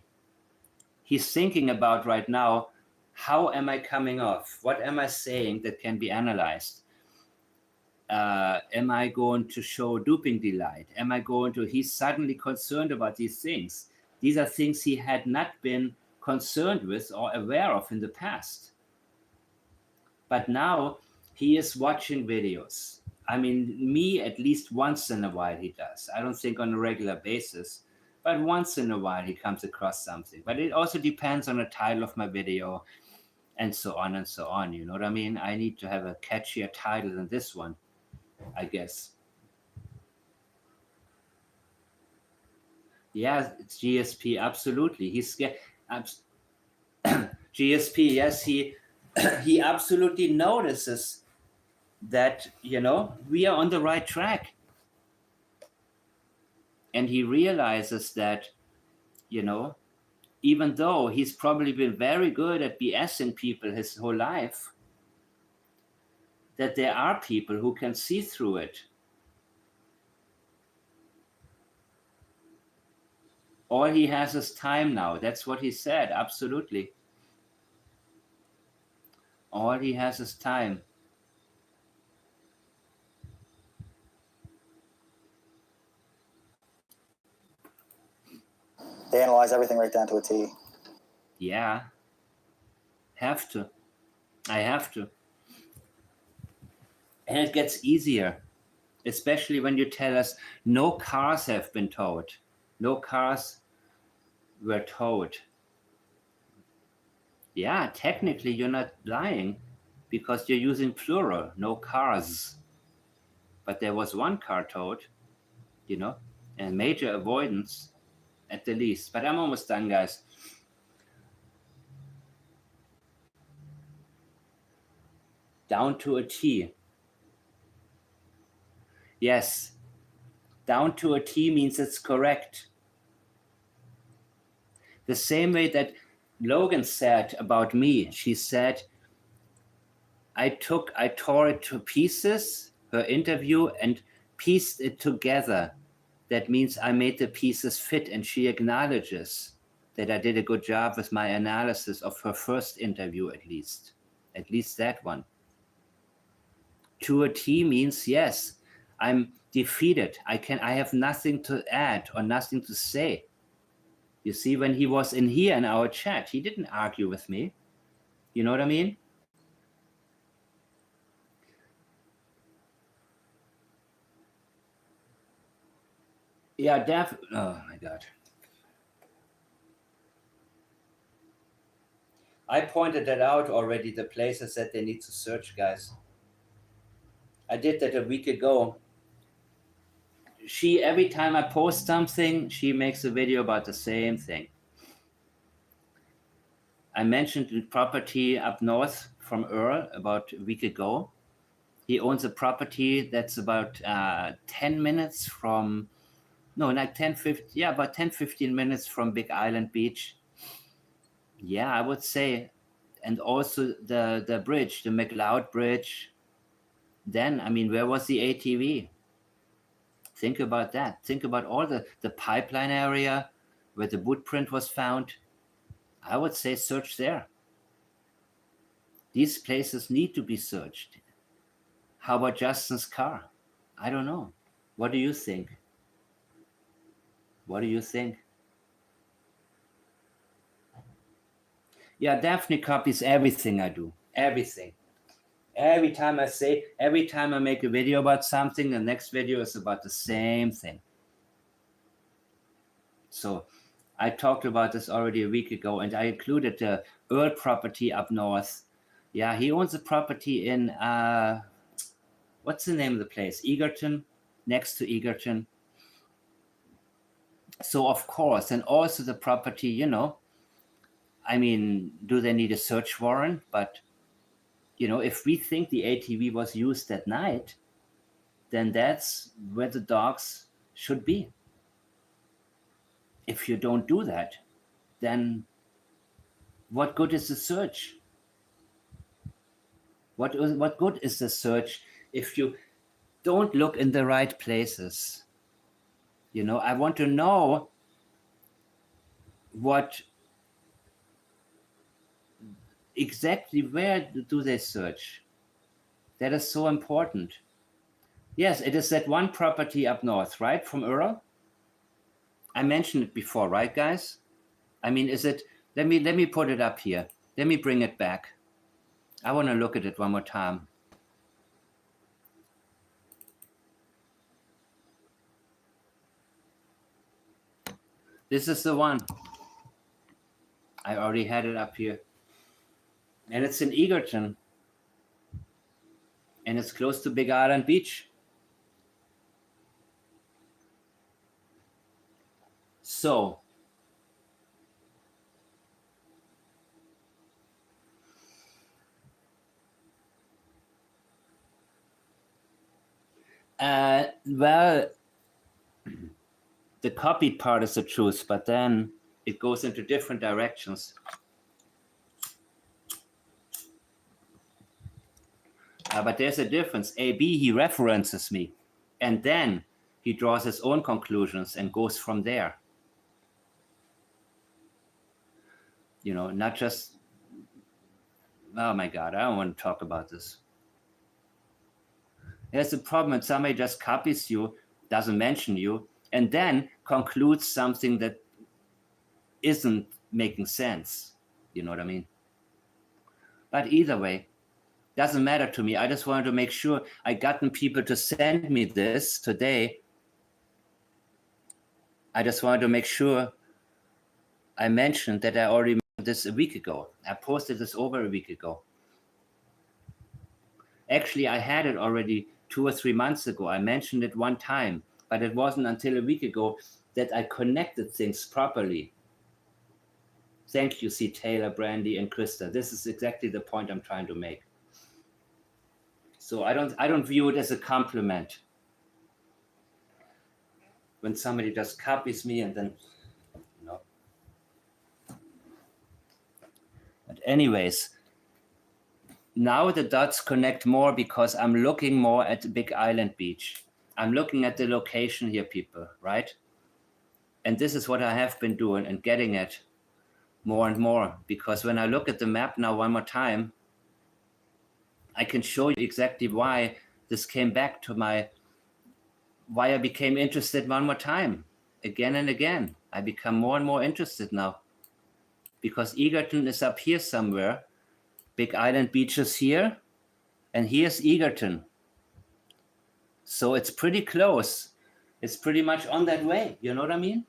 He's thinking about right now, how am I coming off? What am I saying that can be analyzed? Am I going to show duping delight? He's suddenly concerned about these things. These are things he had not been concerned with or aware of in the past. But now he is watching videos. I mean, me at least once in a while he does. I don't think on a regular basis, but once in a while he comes across something. But it also depends on the title of my video and so on and so on. You know what I mean? I need to have a catchier title than this one, I guess. Yeah, it's GSP, absolutely. He's scared. GSP, yes, he absolutely notices that, we are on the right track. And he realizes that, even though he's probably been very good at BSing people his whole life, that there are people who can see through it. All he has is time now. That's what he said, absolutely. All he has is time. They analyze everything right down to a T. Yeah. Have to. I have to. And it gets easier, especially when you tell us no cars have been towed. No cars were towed. Yeah, technically you're not lying because you're using plural, no cars. But there was one car towed, and major avoidance at the least. But I'm almost done, guys. Down to a T. Yes, down to a T means it's correct. The same way that Logan said about me, she said, I tore it to pieces, her interview, and pieced it together. That means I made the pieces fit, and she acknowledges that I did a good job with my analysis of her first interview, at least that one. To a T means yes, I'm defeated. I have nothing to add or nothing to say. You see, when he was in here in our chat, he didn't argue with me. You know what I mean? Yeah, oh my God. I pointed that out already, the places that they need to search, guys. I did that a week ago. Every time I post something, she makes a video about the same thing. I mentioned the property up north from Earl about a week ago. He owns a property that's about 10 minutes from, no, like 10, 15, yeah, about 10, 15 minutes from Big Island Beach. Yeah, I would say. And also the bridge, the McLeod Bridge. Then, I mean, where was the ATV? Think about that. Think about all the pipeline area where the footprint was found. I would say search there. These places need to be searched. How about Justin's car? I don't know. What do you think? What do you think? Yeah, Daphne copies everything I do. Everything. Every time I make a video about something, the next video is about the same thing. So I talked about this already a week ago, and I included the Earl property up north. Yeah, he owns a property in, what's the name of the place? Egerton, next to Egerton. So of course, and also the property, I mean, do they need a search warrant? But, if we think the ATV was used that night, then that's where the dogs should be. If you don't do that, then what good is the search? What good is the search if you don't look in the right places? I want to know exactly where do they search? That is so important. Yes, it is that one property up north, right, from Earl? I mentioned it before, right, guys? I mean, is it? Let me put it up here. Let me bring it back. I want to look at it one more time. This is the one. I already had it up here. And it's in Egerton. And it's close to Big Island Beach. So, well, the copied part is the truth, but then it goes into different directions. But there's a difference. AB, he references me, and then he draws his own conclusions and goes from there. You know, not just, oh my God, I don't want to talk about this. There's a problem when somebody just copies you, doesn't mention you, and then concludes something that isn't making sense. You know what I mean? But either way, doesn't matter to me. I just wanted to make sure I gotten people to send me this today. I just wanted to make sure I mentioned that I already mentioned this a week ago. I posted this over a week ago. Actually, I had it already 2 or 3 months ago. I mentioned it one time, but it wasn't until a week ago that I connected things properly. Thank you, C. Taylor, Brandy, and Krista. This is exactly the point I'm trying to make. So I don't view it as a compliment when somebody just copies me and then, you know. But anyways, now the dots connect more because I'm looking more at Big Island Beach. I'm looking at the location here, people, right? And this is what I have been doing and getting at more and more, because when I look at the map now one more time, I can show you exactly why this came back to why I became interested one more time, again and again. I become more and more interested now because Egerton is up here somewhere. Big Island Beach is here, and here's Egerton. So it's pretty close. It's pretty much on that way. You know what I mean?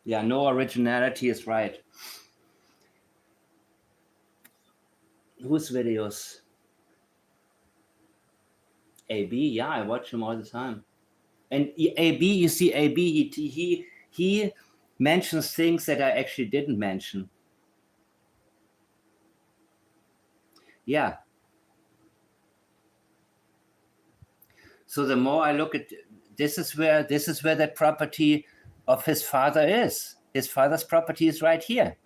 Yeah, no originality is right. Whose videos? AB, yeah, I watch him all the time. And AB, you see, AB, he mentions things that I actually didn't mention. Yeah. So the more I look at, this is where that property of his father is. His father's property is right here.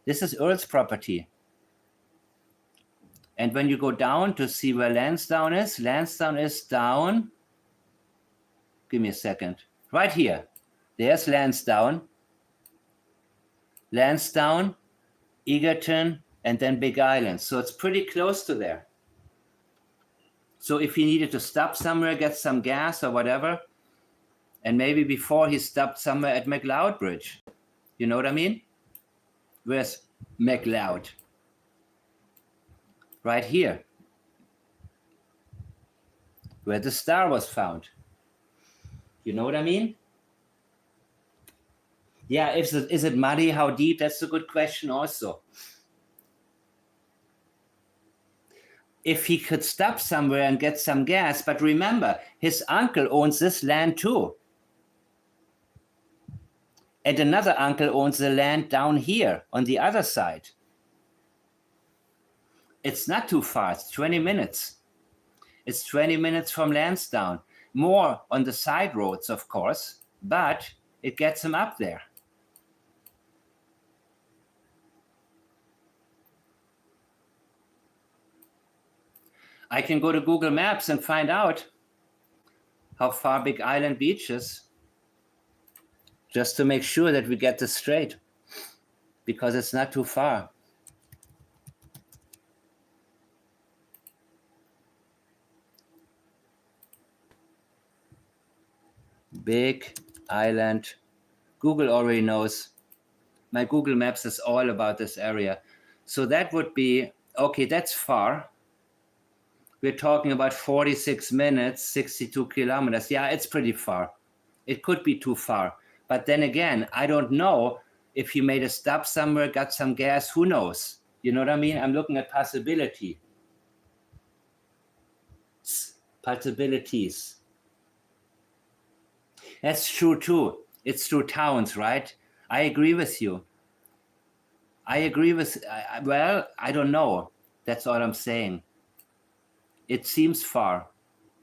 This is Earl's property. And when you go down to see where Lansdowne is down. Give me a second. Right here. There's Lansdowne, Egerton, and then Big Island. So it's pretty close to there. So if he needed to stop somewhere, get some gas or whatever, and maybe before he stopped somewhere at McLeod Bridge. You know what I mean? Where's McLeod? Right here, where the star was found. You know what I mean? Yeah, is it muddy? How deep? That's a good question also. If he could stop somewhere and get some gas, but remember, his uncle owns this land too. And another uncle owns the land down here on the other side. It's not too far, it's 20 minutes. It's 20 minutes from Lansdowne. More on the side roads, of course, but it gets him up there. I can go to Google Maps and find out how far Big Island Beach is, just to make sure that we get this straight, because it's not too far. Big Island. Google already knows. My Google Maps is all about this area. So that would be, okay, that's far. We're talking about 46 minutes, 62 kilometers. Yeah, it's pretty far. It could be too far. But then again, I don't know if he made a stop somewhere, got some gas, who knows? You know what I mean? I'm looking at possibilities. That's true too. It's through towns, right? I agree with you. Well, I don't know. That's all I'm saying. It seems far.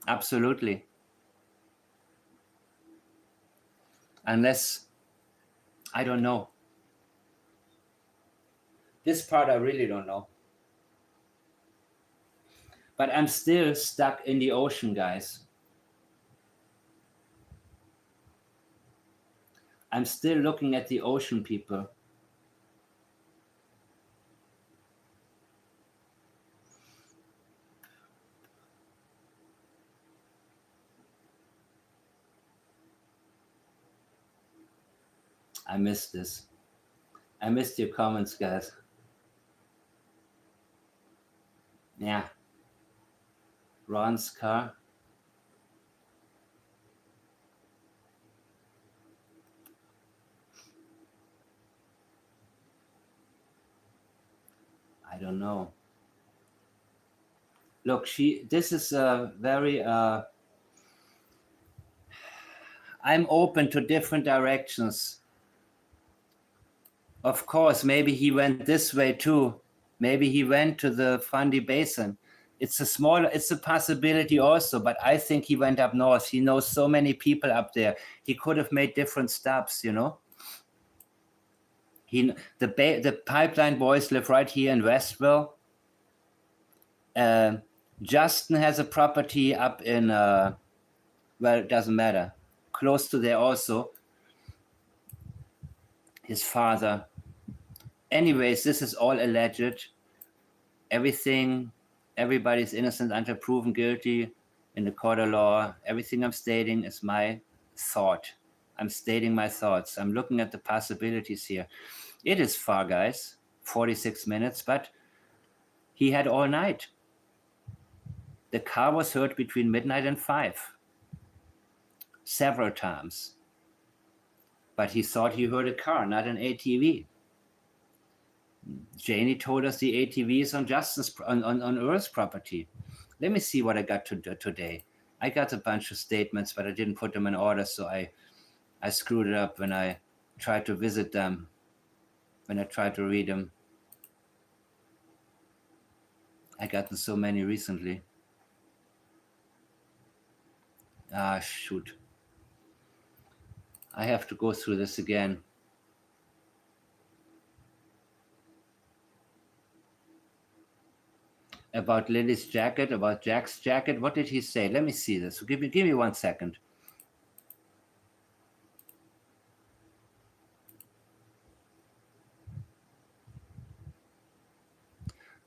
Absolutely. Unless, I don't know. This part I really don't know. But I'm still stuck in the ocean, guys. I'm still looking at the ocean, people. I missed this. I missed your comments, guys. Yeah. Ron's car. I don't know. Look, this is a very, I'm open to different directions. Of course, maybe he went this way too. Maybe he went to the Fundy Basin. It's a possibility also, but I think he went up north. He knows so many people up there. He could have made different stops, you know? The pipeline boys live right here in Westville. Justin has a property up in, well, it doesn't matter. Close to there also. His father. Anyways, this is all alleged. Everybody's innocent until proven guilty in the court of law. Everything I'm stating is my thought. I'm stating my thoughts. I'm looking at the possibilities here. It is far, guys, 46 minutes, but he had all night. The car was heard between midnight and 5, several times. But he thought he heard a car, not an ATV. Janie told us the ATV is on Justin's on Earl's property. Let me see what I got today. I got a bunch of statements, but I didn't put them in order, so I screwed it up when I tried to visit them, when I tried to read them. I gotten so many recently. Ah, shoot. I have to go through this again. About Lily's jacket, about Jack's jacket. What did he say? Let me see this. Give me 1 second.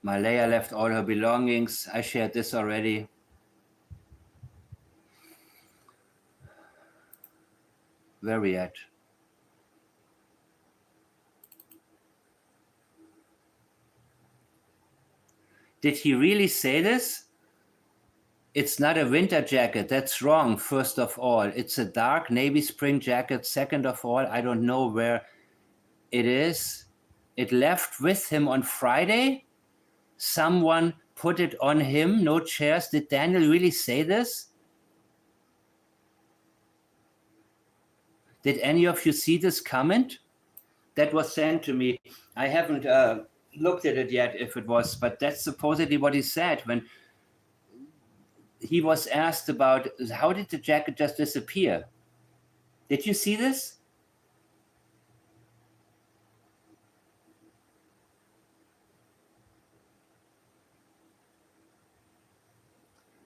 Malaya left all her belongings. I shared this already. Where are we at? Did he really say this? It's not a winter jacket. That's wrong, first of all. It's a dark navy spring jacket. Second of all, I don't know where it is. It left with him on Friday. Someone put it on him. No chairs. Did Daniel really say this? Did any of you see this comment? That was sent to me. I haven't looked at it yet if it was, but that's supposedly what he said when he was asked about how did the jacket just disappear. Did you see this?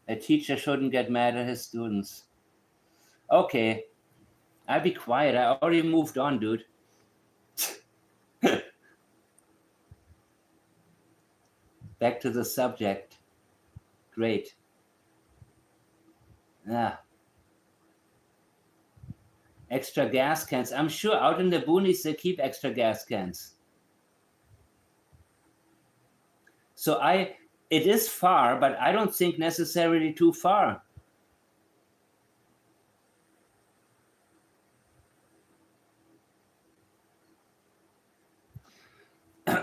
A teacher shouldn't get mad at his students. Okay, I'll be quiet. I already moved on, dude. Back to the subject. Great. Extra gas cans. I'm sure out in the boonies they keep extra gas cans. So it is far, but I don't think necessarily too far.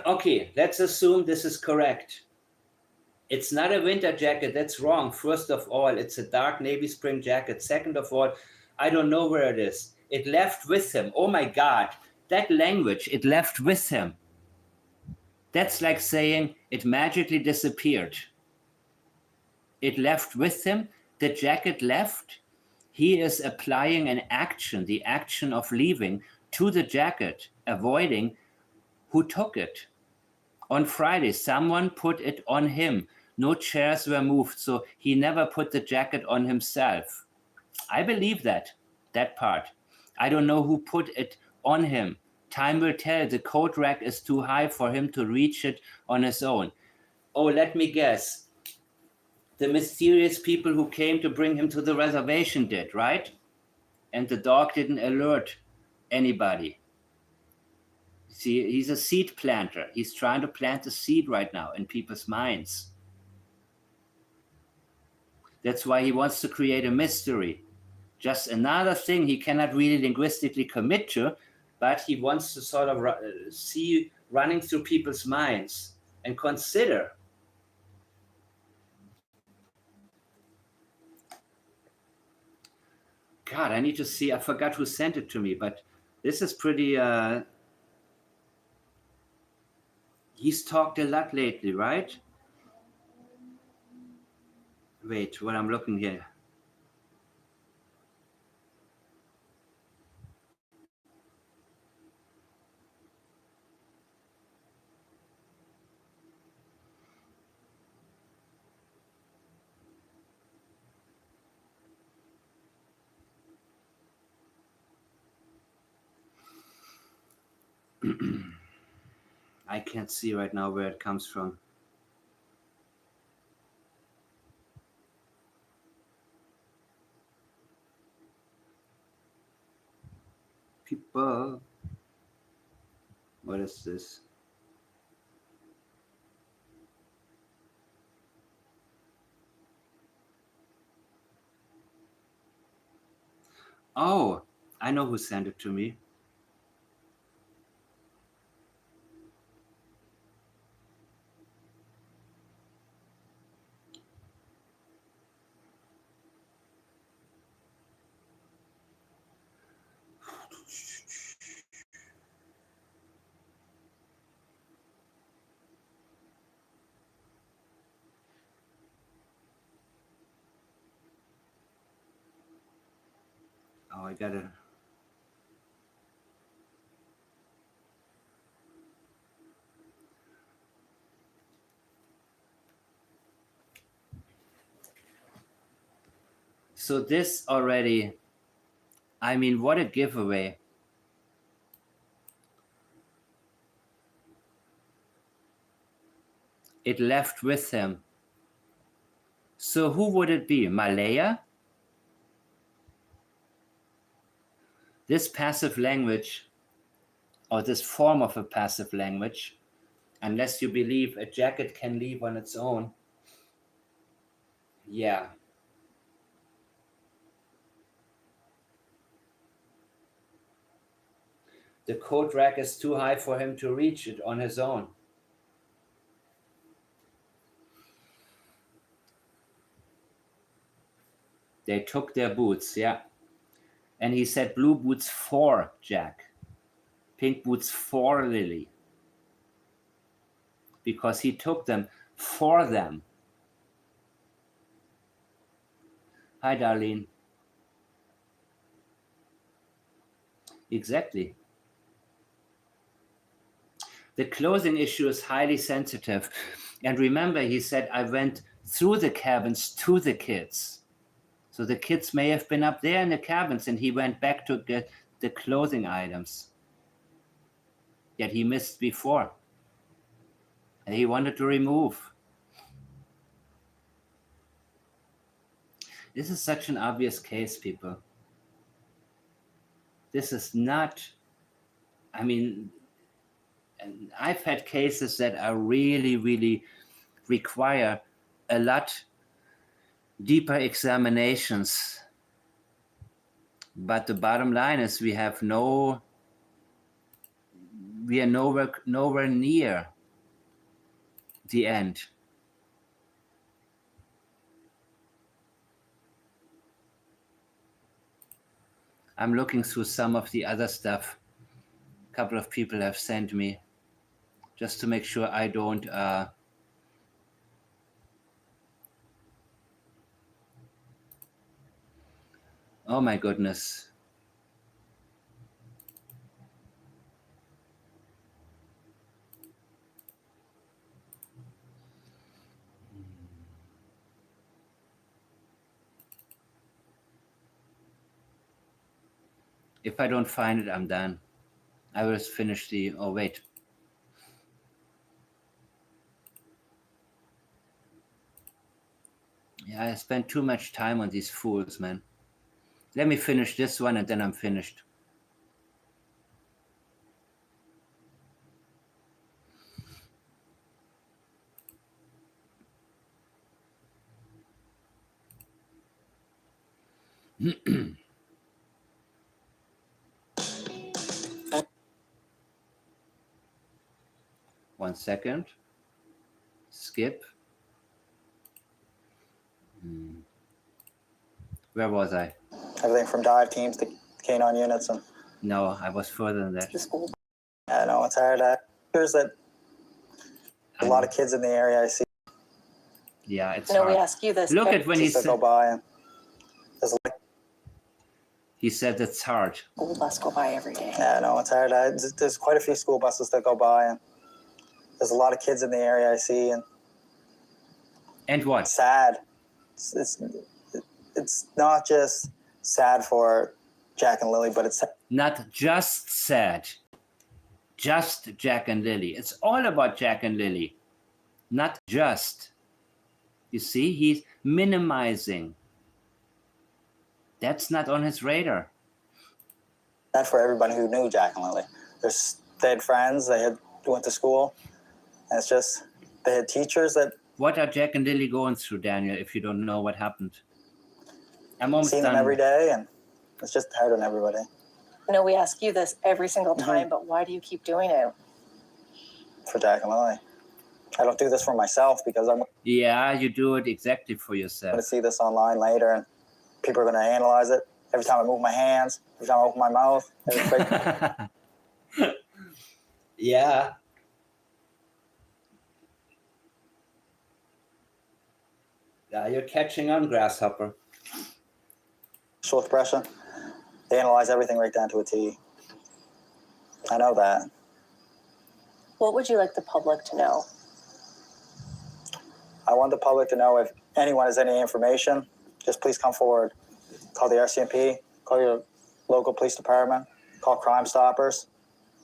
Okay, let's assume this is correct. It's not a winter jacket. That's wrong. First of all, it's a dark navy spring jacket. Second of all, I don't know where it is. It left with him. Oh my God, that language, it left with him. That's like saying it magically disappeared. It left with him. The jacket left. He is applying an action, the action of leaving, to the jacket, avoiding who took it. On Friday, someone put it on him. No chairs were moved, so he never put the jacket on himself. I believe that part. I don't know who put it on him. Time will tell. The coat rack is too high for him to reach it on his own. Oh, let me guess. The mysterious people who came to bring him to the reservation did, right? And the dog didn't alert anybody. See, he's a seed planter. He's trying to plant a seed right now in people's minds. That's why he wants to create a mystery. Just another thing he cannot really linguistically commit to, but he wants to sort of see running through people's minds and consider. God, I need to see. I forgot who sent it to me, but this is pretty. He's talked a lot lately, right? Wait, what I'm looking here. I can't see right now where it comes from. People. What is this? Oh, I know who sent it to me. Oh, I gotta. So this already, I mean, what a giveaway. It left with him. So who would it be? Malaya? This passive language, or this form of a passive language, unless you believe a jacket can leave on its own. Yeah. The coat rack is too high for him to reach it on his own. They took their boots, yeah. And he said blue boots for Jack, pink boots for Lily, because he took them for them. Hi, Darlene. Exactly. The clothing issue is highly sensitive. And remember, he said, I went through the cabins to the kids. So the kids may have been up there in the cabins and he went back to get the clothing items that he missed before. And he wanted to remove. This is such an obvious case, people. This is not, I mean, I've had cases that are really, really require a lot deeper examinations. But the bottom line is we are nowhere near the end. I'm looking through some of the other stuff a couple of people have sent me, just to make sure I don't Oh my goodness. If I don't find it, I'm done. I will finish the, oh wait. Yeah, I spent too much time on these fools, man. Let me finish this one and then I'm finished. One second. Skip. Where was I? Everything from dive teams to canine units and No, I was further than that. The school. I know it's hard. There's a lot of kids in the area I see. Yeah, it's No, we hard. ask you this. Look at when he Just that go said, by and there's like, he said it's hard. School bus go by every day. yeah, no, it's hard. There's quite a few school buses that go by and there's a lot of kids in the area I see and And what? it's sad. It's not just sad for Jack and Lily, but it's Not just sad. Just Jack and Lily. It's all about Jack and Lily. Not just. You see, he's minimizing. That's not on his radar. sad for everybody who knew Jack and Lily. They had friends, went to school, and it's just they had teachers that What are Jack and Lily going through, Daniel, if you don't know what happened? I'm almost seen done. them every day, and it's just hard on everybody. No, we ask you this every single time, but why do you keep doing it? For Jack and Lily. I don't do this for myself because I'm Yeah, you do it exactly for going to yourself. see this online later, and people are going to analyze it. Every time I move my hands, every time I open my mouth, Yeah. Yeah, you're catching on, Grasshopper. facial expression. They analyze everything right down to a T. I know that. What would you like the public to know? I want the public to know if anyone has any information, just please come forward. Call the RCMP, call your local police department, call Crime Stoppers.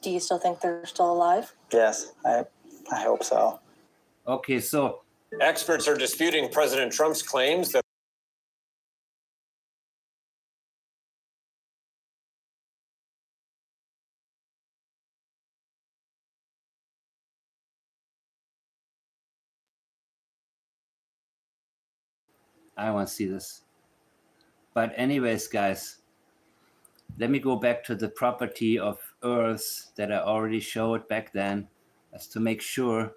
Do you still think they're still alive? Yes, I hope so. Okay, so Experts are disputing President Trump's claims that I want to see this. But anyways, guys, let me go back to the property of Earth that I already showed back then, as to make sure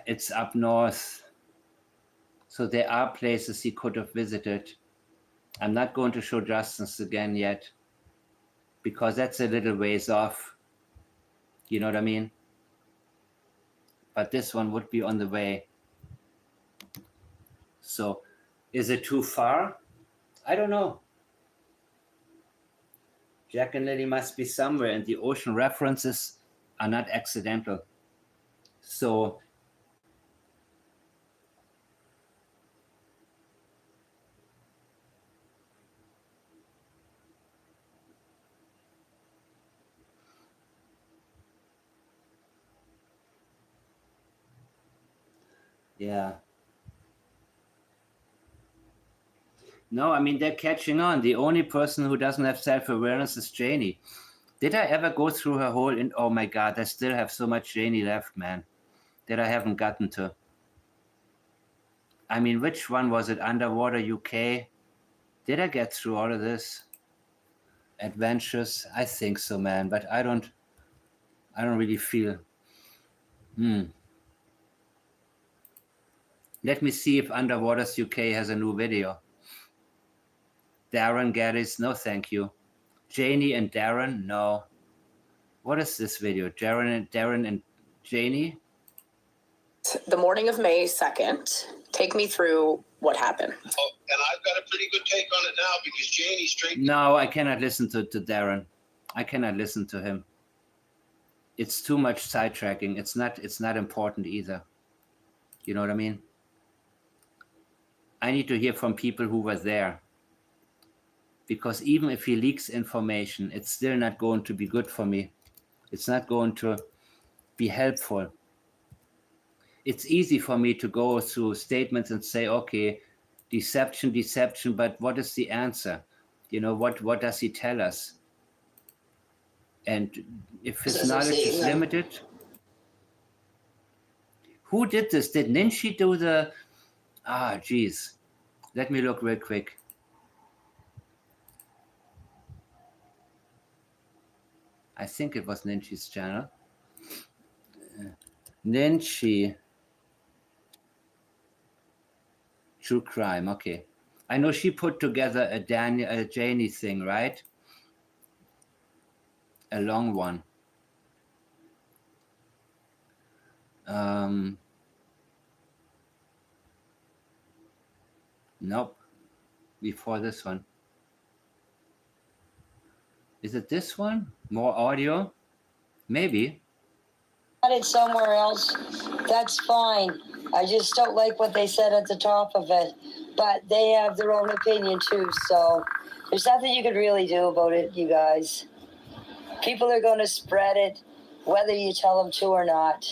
it's up north. So there are places he could have visited. I'm not going to show Justin's again yet, because that's a little ways off. You know what I mean? But this one would be on the way. So is it too far? I don't know. Jack and Lily must be somewhere, and the ocean references are not accidental. So yeah. No, I mean, they're catching on. The only person who doesn't have self-awareness is Janie. Did I ever go through her whole... Oh my God, I still have so much Janie left, man, that I haven't gotten to. I mean, which one was it? Underwater UK? Did I get through all of this? Adventures? I think so, man, but I don't really feel... Let me see if Underwaters UK has a new video. Darren Geddes, no thank you. Janie and Darren, no. What is this video? Darren and Janie? The morning of May 2nd, take me through what happened. Oh, and I've got a pretty good take on it now because Janie straight. No, I cannot listen to Darren. I cannot listen to him. It's too much sidetracking. It's not important either. You know what I mean? I need to hear from people who were there. Because even if he leaks information, it's still not going to be good for me. It's not going to be helpful. It's easy for me to go through statements and say, okay, deception, but what is the answer? You know, what does he tell us? And if his knowledge is limited, who did this? Did Ninshi do the, geez. Let me look real quick. I think it was Ninshi's channel. Ninshi. True crime, okay. I know she put together a Janie thing, right? A long one. Nope. Before this one. Is it this one? More audio? Maybe. Got it somewhere else. That's fine. I just don't like what they said at the top of it. But they have their own opinion too, so there's nothing you could really do about it, you guys. People are going to spread it, whether you tell them to or not.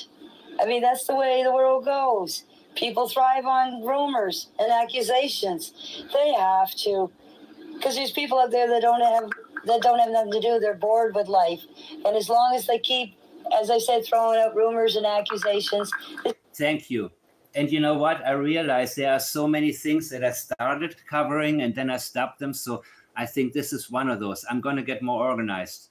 I mean, that's the way the world goes. People thrive on rumors and accusations. They have to, because there's people out there that don't have nothing to do. They're bored with life, and as long as they keep, as I said, throwing out rumors and accusations. Thank you. And you know what? I realized there are so many things that I started covering and then I stopped them. So I think this is one of those. I'm going to get more organized.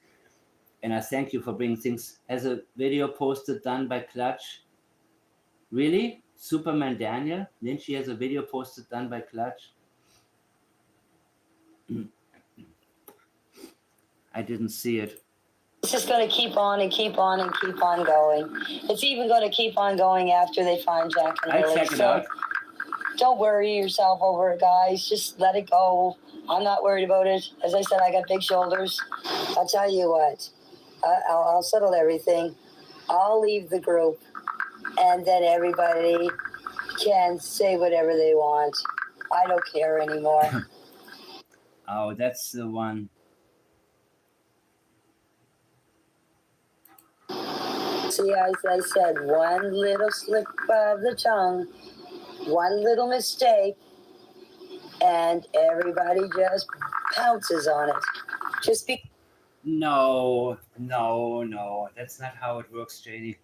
And I thank you for bringing things. Has a video posted done by Clutch? Really? Superman Daniel? Ninshi has a video posted done by Clutch? I didn't see it. It's just going to keep on and keep on and keep on going. It's even going to keep on going after they find Jack and Lilly. I'll check it out. Don't worry yourself over it, guys. Just let it go. I'm not worried about it. As I said, I got big shoulders. I'll tell you what. I'll settle everything. I'll leave the group, and then everybody can say whatever they want. I don't care anymore. Oh, that's the one. See, as I said, one little slip of the tongue, one little mistake, and everybody just pounces on it. Just be. No. That's not how it works, JD.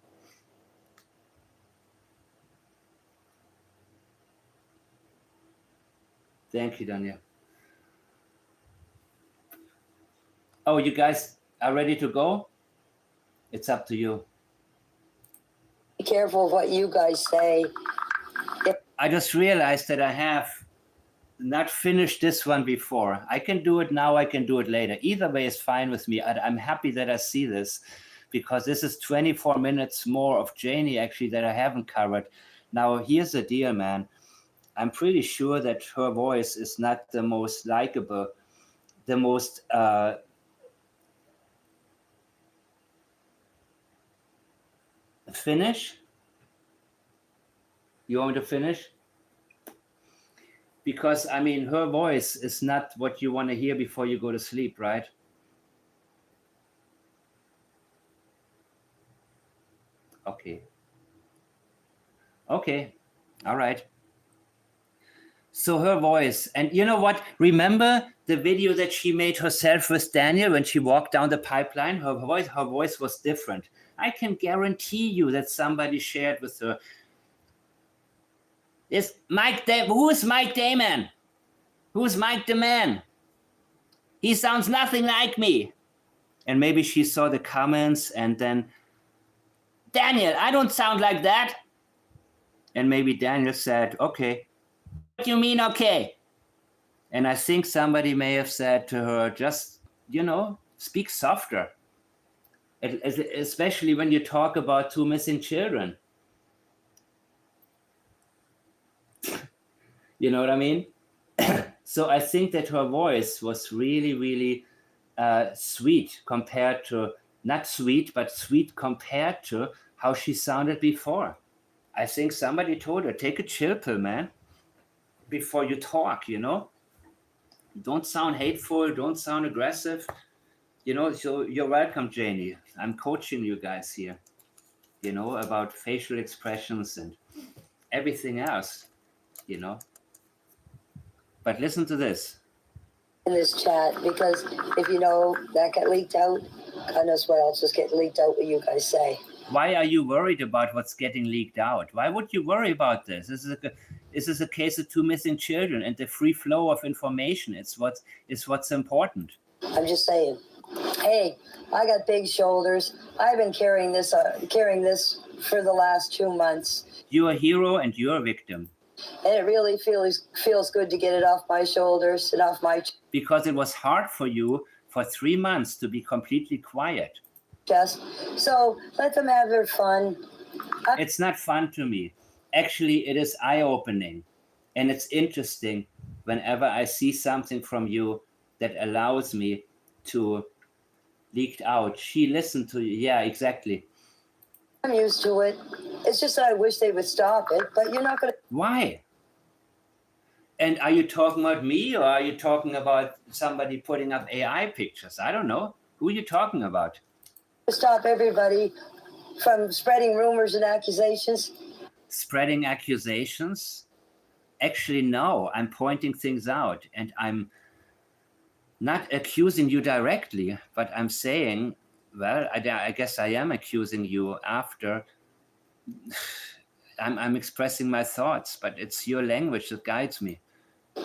Thank you, Daniel. Oh, you guys are ready to go? It's up to you. Be careful what you guys say. I just realized that I have not finished this one before. I can do it now, I can do it later. Either way is fine with me. I'm happy that I see this because this is 24 minutes more of Janie actually that I haven't covered. Now, here's the deal, man. I'm pretty sure that her voice is not the most likable, the most finish? You want me to finish? Because, I mean, her voice is not what you want to hear before you go to sleep, right? Okay. All right. So her voice, and you know what? Remember the video that she made herself with Daniel when she walked down the pipeline? Her voice was different. I can guarantee you that somebody shared with her. Is who is Mike Damon? Who's Mike the Man? He sounds nothing like me. And maybe she saw the comments and then, Daniel, I don't sound like that. And maybe Daniel said, okay. What do you mean, okay? And I think somebody may have said to her, just, speak softer. Especially when you talk about 2 missing children. You know what I mean? So I think that her voice was really, really sweet compared to, not sweet, but sweet compared to how she sounded before. I think somebody told her, take a chill pill, man, before you talk, you know? Don't sound hateful, don't sound aggressive. You know, so you're welcome, Janie. I'm coaching you guys here, you know, about facial expressions and everything else, you know? But listen to this. In this chat, because if you know that got leaked out, God knows what else is getting leaked out, what you guys say. Why are you worried about what's getting leaked out? Why would you worry about this? This is a case of 2 missing children and the free flow of information. It's what's important. I'm just saying. Hey, I got big shoulders. I've been carrying this for the last 2 months. You're a hero and you're a victim. And it really feels good to get it off my shoulders and off my because it was hard for you for 3 months to be completely quiet. chest. So let them have their fun. It's not fun to me. Actually, it is eye-opening. And it's interesting whenever I see something from you that allows me to leak out. She listened to you. Yeah, exactly. I'm used to it. It's just that I wish they would stop it, but you're not going to. Why? And are you talking about me or are you talking about somebody putting up AI pictures? I don't know. Who are you talking about? Stop everybody from spreading rumors and accusations. Spreading accusations? Actually, no. I'm pointing things out and I'm not accusing you directly, but I'm saying, well, I guess I am accusing you after I'm expressing my thoughts, but it's your language that guides me.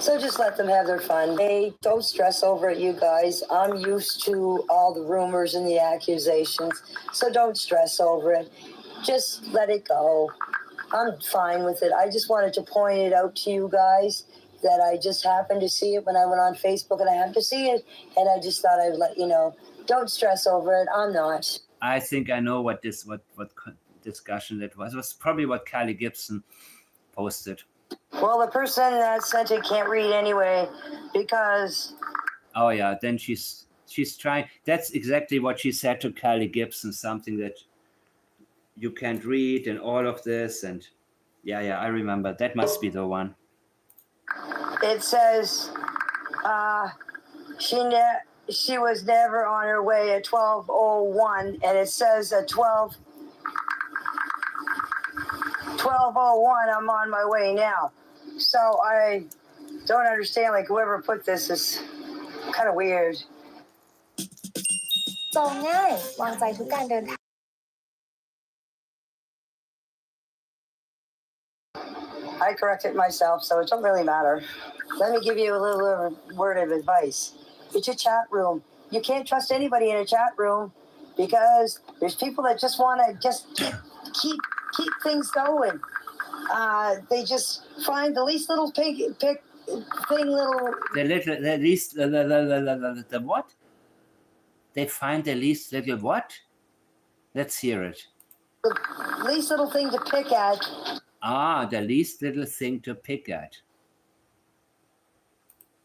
So just let them have their fun. Hey, don't stress over it, you guys. I'm used to all the rumors and the accusations, so don't stress over it. Just let it go. I'm fine with it. I just wanted to point it out to you guys that I just happened to see it when I went on Facebook and I happened to see it, and I just thought I would let you know. Don't stress over it. I'm not. I think I know what discussion it was. It was probably what Kylie Gibson posted. Well, the person that sent it can't read anyway because. Oh yeah, then she's trying. That's exactly what she said to Kylie Gibson. Something that you can't read and all of this and yeah, I remember. That must be the one. It says, she was never on her way at 12:01, and it says at 12:01, I'm on my way now. So I don't understand, like, whoever put this is kind of weird. จองง่ายวางใจทุกการเดินทาง I corrected myself, so it don't really matter. Let me give you a little word of advice. It's a chat room. You can't trust anybody in a chat room because there's people that just want to just keep things going. They just find the least little the what? They find the least little what? Let's hear it. The least little thing to pick at. The least little thing to pick at.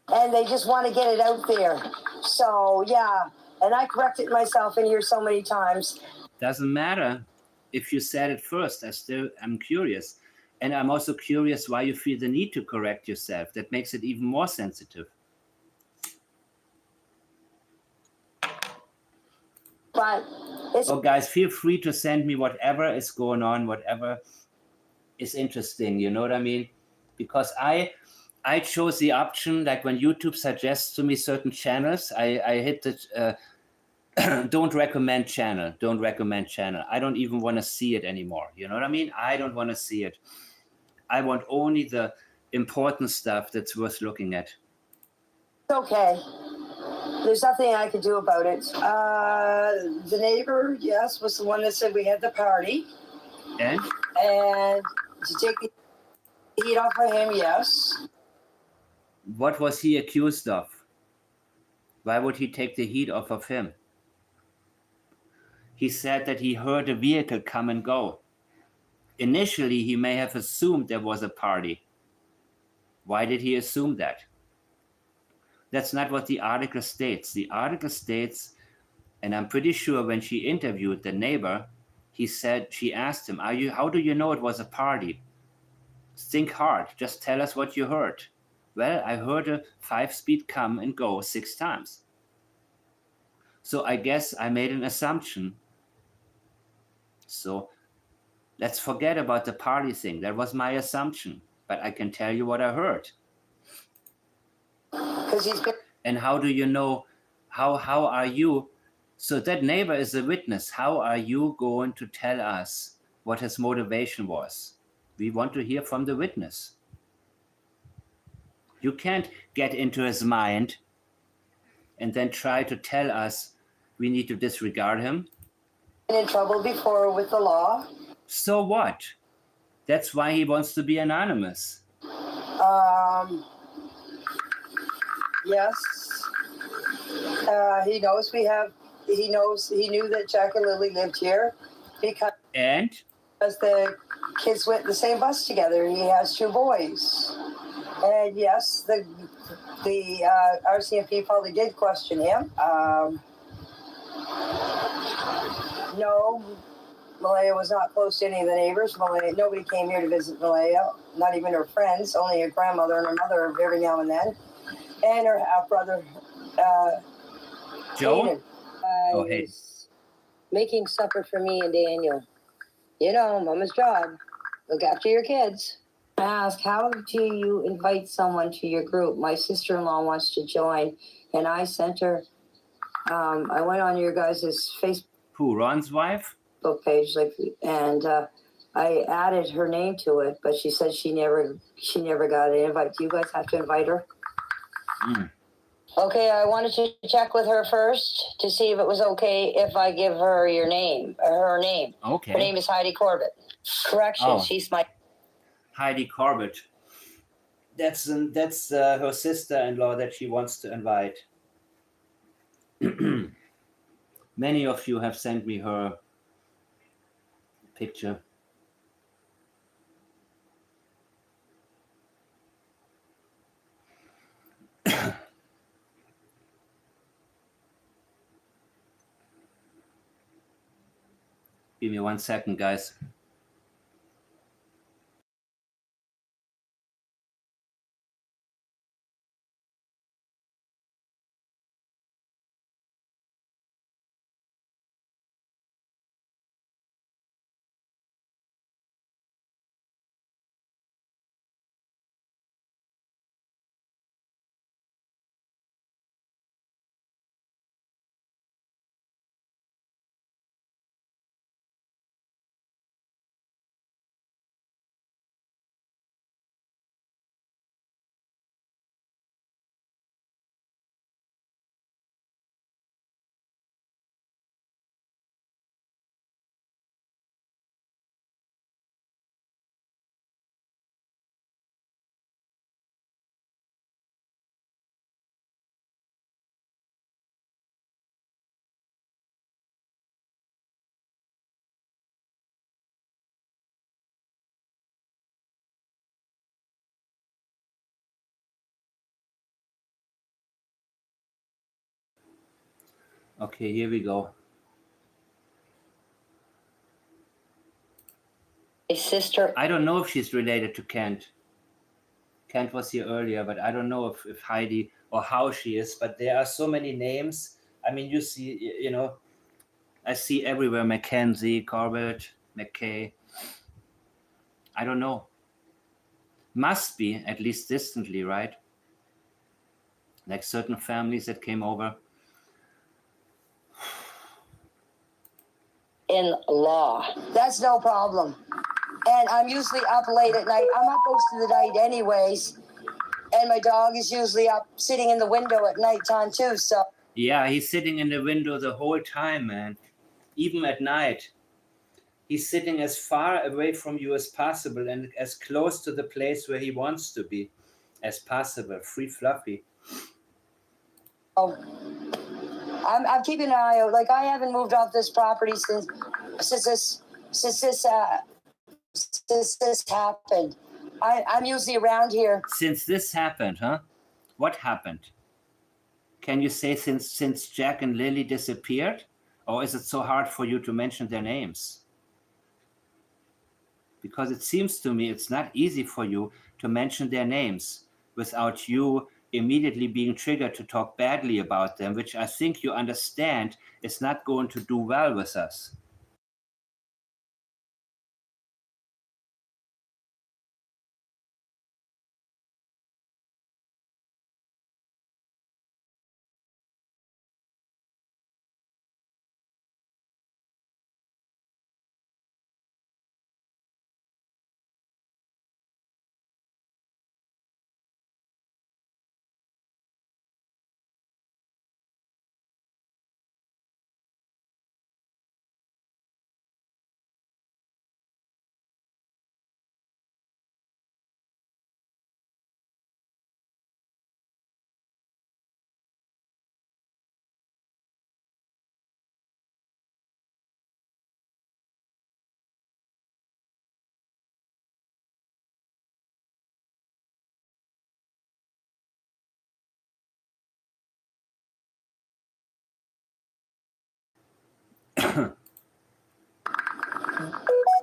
And they just want to get it out there. So, yeah. And I corrected myself in here so many times. Doesn't matter if you said it first. I'm curious. And I'm also curious why you feel the need to correct yourself. That makes it even more sensitive. But oh, guys, feel free to send me whatever is going on, whatever is interesting. You know what I mean? Because I chose the option, like when YouTube suggests to me certain channels, I hit the don't recommend channel. I don't even want to see it anymore. You know what I mean? I don't want to see it. I want only the important stuff that's worth looking at. It's okay. There's nothing I could do about it. The neighbor, yes, was the one that said we had the party. And to take the heat off of him, yes. What was he accused of? Why would he take the heat off of him? He said that he heard a vehicle come and go. Initially, he may have assumed there was a party. Why did he assume that? That's not what the article states. The article states, and I'm pretty sure when she interviewed the neighbor, she asked him, how do you know it was a party? Think hard, just tell us what you heard. Well, I heard a 5-speed come and go 6 times. So I guess I made an assumption. So let's forget about the party thing. That was my assumption, but I can tell you what I heard. And how do you know, how are you? So that neighbor is a witness. How are you going to tell us what his motivation was? We want to hear from the witness. You can't get into his mind and then try to tell us we need to disregard him. Been in trouble before with the law. So what? That's why he wants to be anonymous. Yes. He knows he knew that Jack and Lily lived here because the kids went the same bus together. He has 2 boys. And yes, the RCMP probably did question him. No, Malaya was not close to any of the neighbors. Nobody came here to visit Malaya, not even her friends, only her grandmother and her mother every now and then. And her half-brother, Joe? Hey. Making supper for me and Daniel. You know, mama's job. Look after your kids. I ask, how do you invite someone to your group? My sister-in-law wants to join, and I sent her, I went on your guys' Facebook. Who, Ron's wife? Page, and I added her name to it, but she said she never got an invite. Do you guys have to invite her? Okay, I wanted to check with her first to see if it was okay if I give her her name. Okay. Her name is Heidi Corbett. Correction, she's my... Heidi Corbett. That's her sister-in-law that she wants to invite. Many of you have sent me her picture. Give me 1 second, guys. Okay, here we go. My sister. I don't know if she's related to Kent. Kent was here earlier, but I don't know if Heidi or how she is. But there are so many names. I mean, you see, I see everywhere Mackenzie, Corbett, McKay. I don't know. Must be, at least distantly, right? Like certain families that came over. In law. That's no problem. And I'm usually up late at night. I'm up most of the night anyways. And my dog is usually up sitting in the window at nighttime too, so. Yeah, he's sitting in the window the whole time, man. Even at night. He's sitting as far away from you as possible and as close to the place where he wants to be as possible. Free Fluffy. Oh. I'm keeping an eye out. Like, I haven't moved off this property since this happened. I'm usually around here. Since this happened, huh? What happened? Can you say since Jack and Lily disappeared? Or is it so hard for you to mention their names? Because it seems to me it's not easy for you to mention their names without you immediately being triggered to talk badly about them, which I think you understand is not going to do well with us.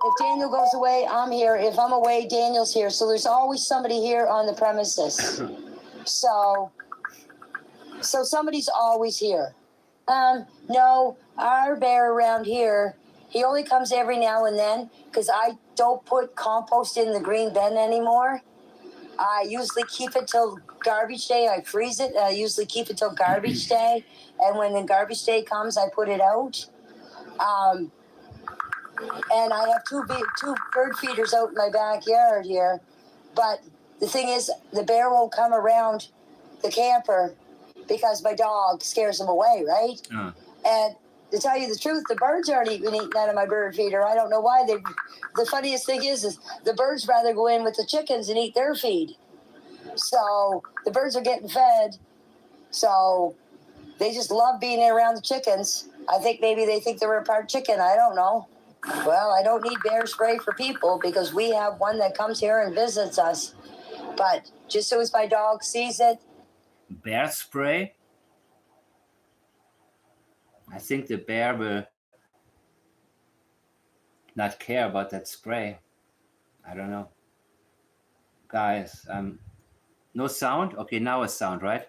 If Daniel goes away, I'm here. If I'm away, Daniel's here. So there's always somebody here on the premises. So somebody's always here. No, our bear around here, he only comes every now and then because I don't put compost in the green bin anymore. I usually keep it till garbage day. I freeze it. I usually keep it till garbage day. And when the garbage day comes, I put it out. And I have two bird feeders out in my backyard here. But the thing is, the bear won't come around the camper because my dog scares him away, right? And to tell you the truth, the birds aren't even eating out of my bird feeder. I don't know why. The funniest thing is the birds rather go in with the chickens and eat their feed. So the birds are getting fed. So they just love being around the chickens. I think maybe they think they're a part chicken. I don't know. Well, I don't need bear spray for people because we have one that comes here and visits us. But just so as my dog sees it. Bear spray? I think the bear will not care about that spray. I don't know. Guys, no sound? Okay, now a sound, right?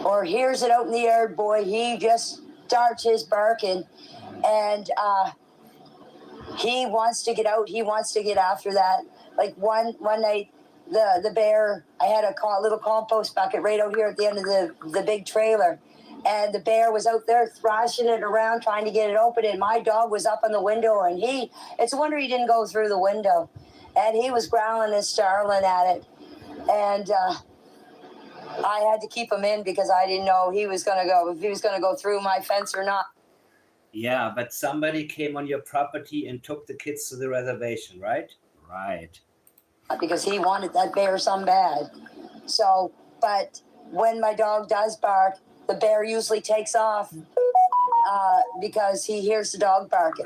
Or hears it out in the yard, boy. He just starts his barking. And he wants to get out. He wants to get after that. Like one night, the bear, I had a little compost bucket right out here at the end of the big trailer. And the bear was out there thrashing it around, trying to get it open. And my dog was up on the window. And it's a wonder he didn't go through the window. And he was growling and snarling at it. And I had to keep him in because I didn't know if he was going to go through my fence or not. Yeah, but somebody came on your property and took the kids to the reservation, right? Right. Because he wanted that bear some bad. So, but when my dog does bark, the bear usually takes off because he hears the dog barking.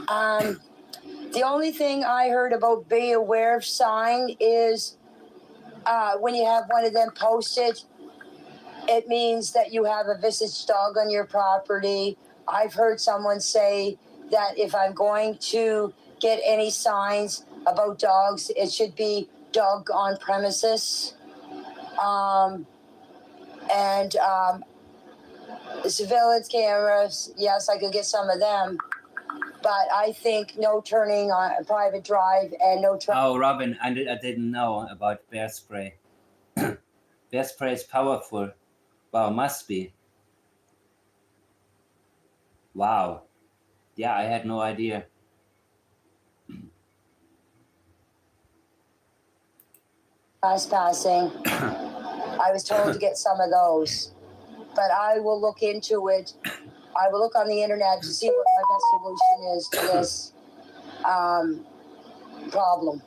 The only thing I heard about be aware of sign is when you have one of them posted, it means that you have a visage dog on your property. I've heard someone say that if I'm going to get any signs about dogs, it should be dog on premises. The surveillance cameras, yes, I could get some of them. But I think no turning on a private drive and no... Oh, Robin, I didn't know about bear spray. Bear spray is powerful. Wow, must be. Wow. Yeah, I had no idea. Trespassing. I was told to get some of those. But I will look into it. I will look on the internet to see what my best solution is to this problem.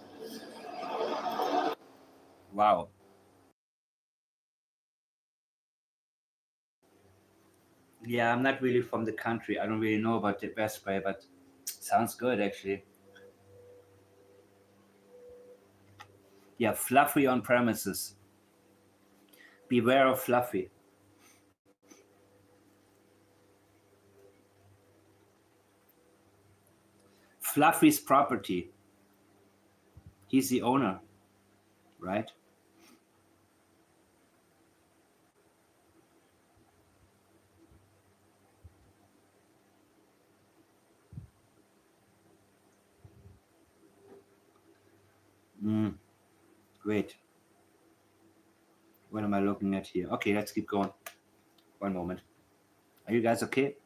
Wow. Yeah, I'm not really from the country. I don't really know about the bear spray, but sounds good actually. Yeah, Fluffy on premises. Beware of Fluffy. Fluffy's property. He's the owner, right? Great. What am I looking at here? Okay, let's keep going. One moment. Are you guys okay?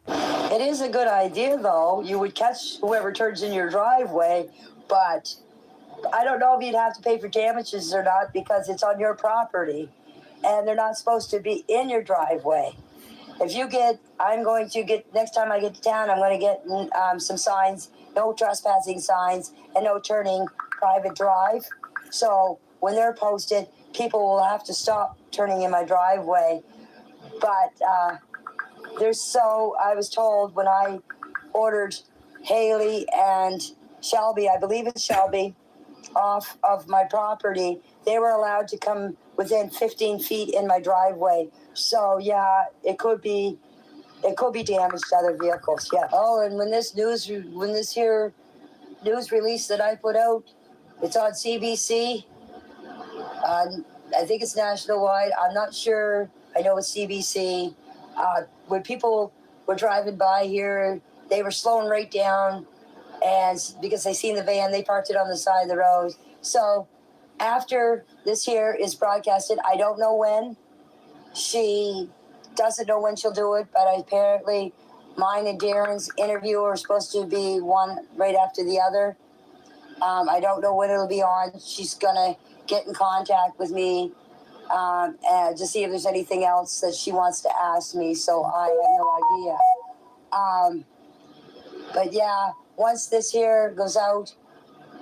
It is a good idea, though. You would catch whoever turns in your driveway, but I don't know if you'd have to pay for damages or not because it's on your property and they're not supposed to be in your driveway. If you get, next time I get to town, I'm going to get some signs, no trespassing signs and no turning private drive. So when they're posted, people will have to stop turning in my driveway. But I was told when I ordered Haley and Shelby, I believe it's Shelby, off of my property, they were allowed to come within 15 feet in my driveway. So yeah, it could be damage to other vehicles. Yeah. Oh, and when this here news release that I put out, it's on CBC. I think it's national wide. I'm not sure. I know it's CBC. When people were driving by here, they were slowing right down, and because they seen the van, they parked it on the side of the road. So after this here is broadcasted, I don't know when. She doesn't know when she'll do it, but apparently mine and Darren's interview are supposed to be one right after the other. I don't know when it'll be on. She's gonna get in contact with me and to see if there's anything else that she wants to ask me. So I have no idea. But yeah, once this here goes out,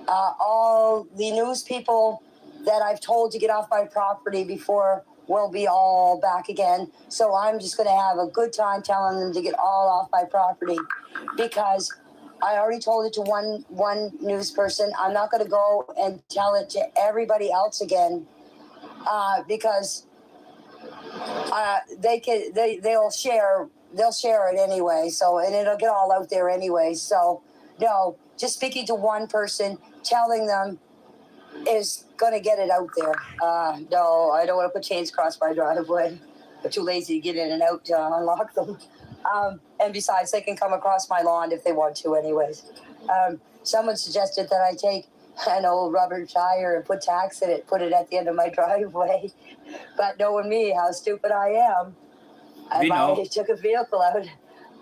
all the news people that I've told to get off my property before will be all back again. So I'm just going to have a good time telling them to get all off my property because I already told it to one news person. I'm not going to go and tell it to everybody else again because they'll share it anyway. So, and it'll get all out there anyway. So no, just speaking to one person, telling them is going to get it out there. No, I don't want to put chains across my driveway. I'm too lazy to get in and out to unlock them. And besides, they can come across my lawn if they want to anyways. Someone suggested that I take an old rubber tire and put tacks in it, put it at the end of my driveway. But knowing me, how stupid I am, if I took a vehicle out,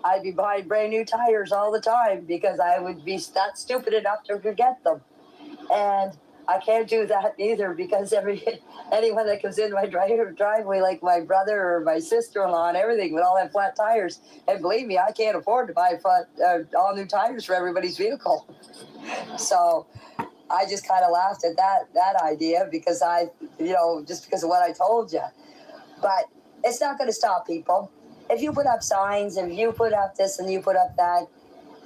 I'd be buying brand new tires all the time because I would be that stupid enough to forget them. And I can't do that either because anyone that comes in my driveway, like my brother or my sister-in-law and everything, would all have flat tires. And believe me, I can't afford to buy all new tires for everybody's vehicle. So I just kind of laughed at that idea because just because of what I told you. But it's not going to stop people. If you put up signs, if you put up this and you put up that,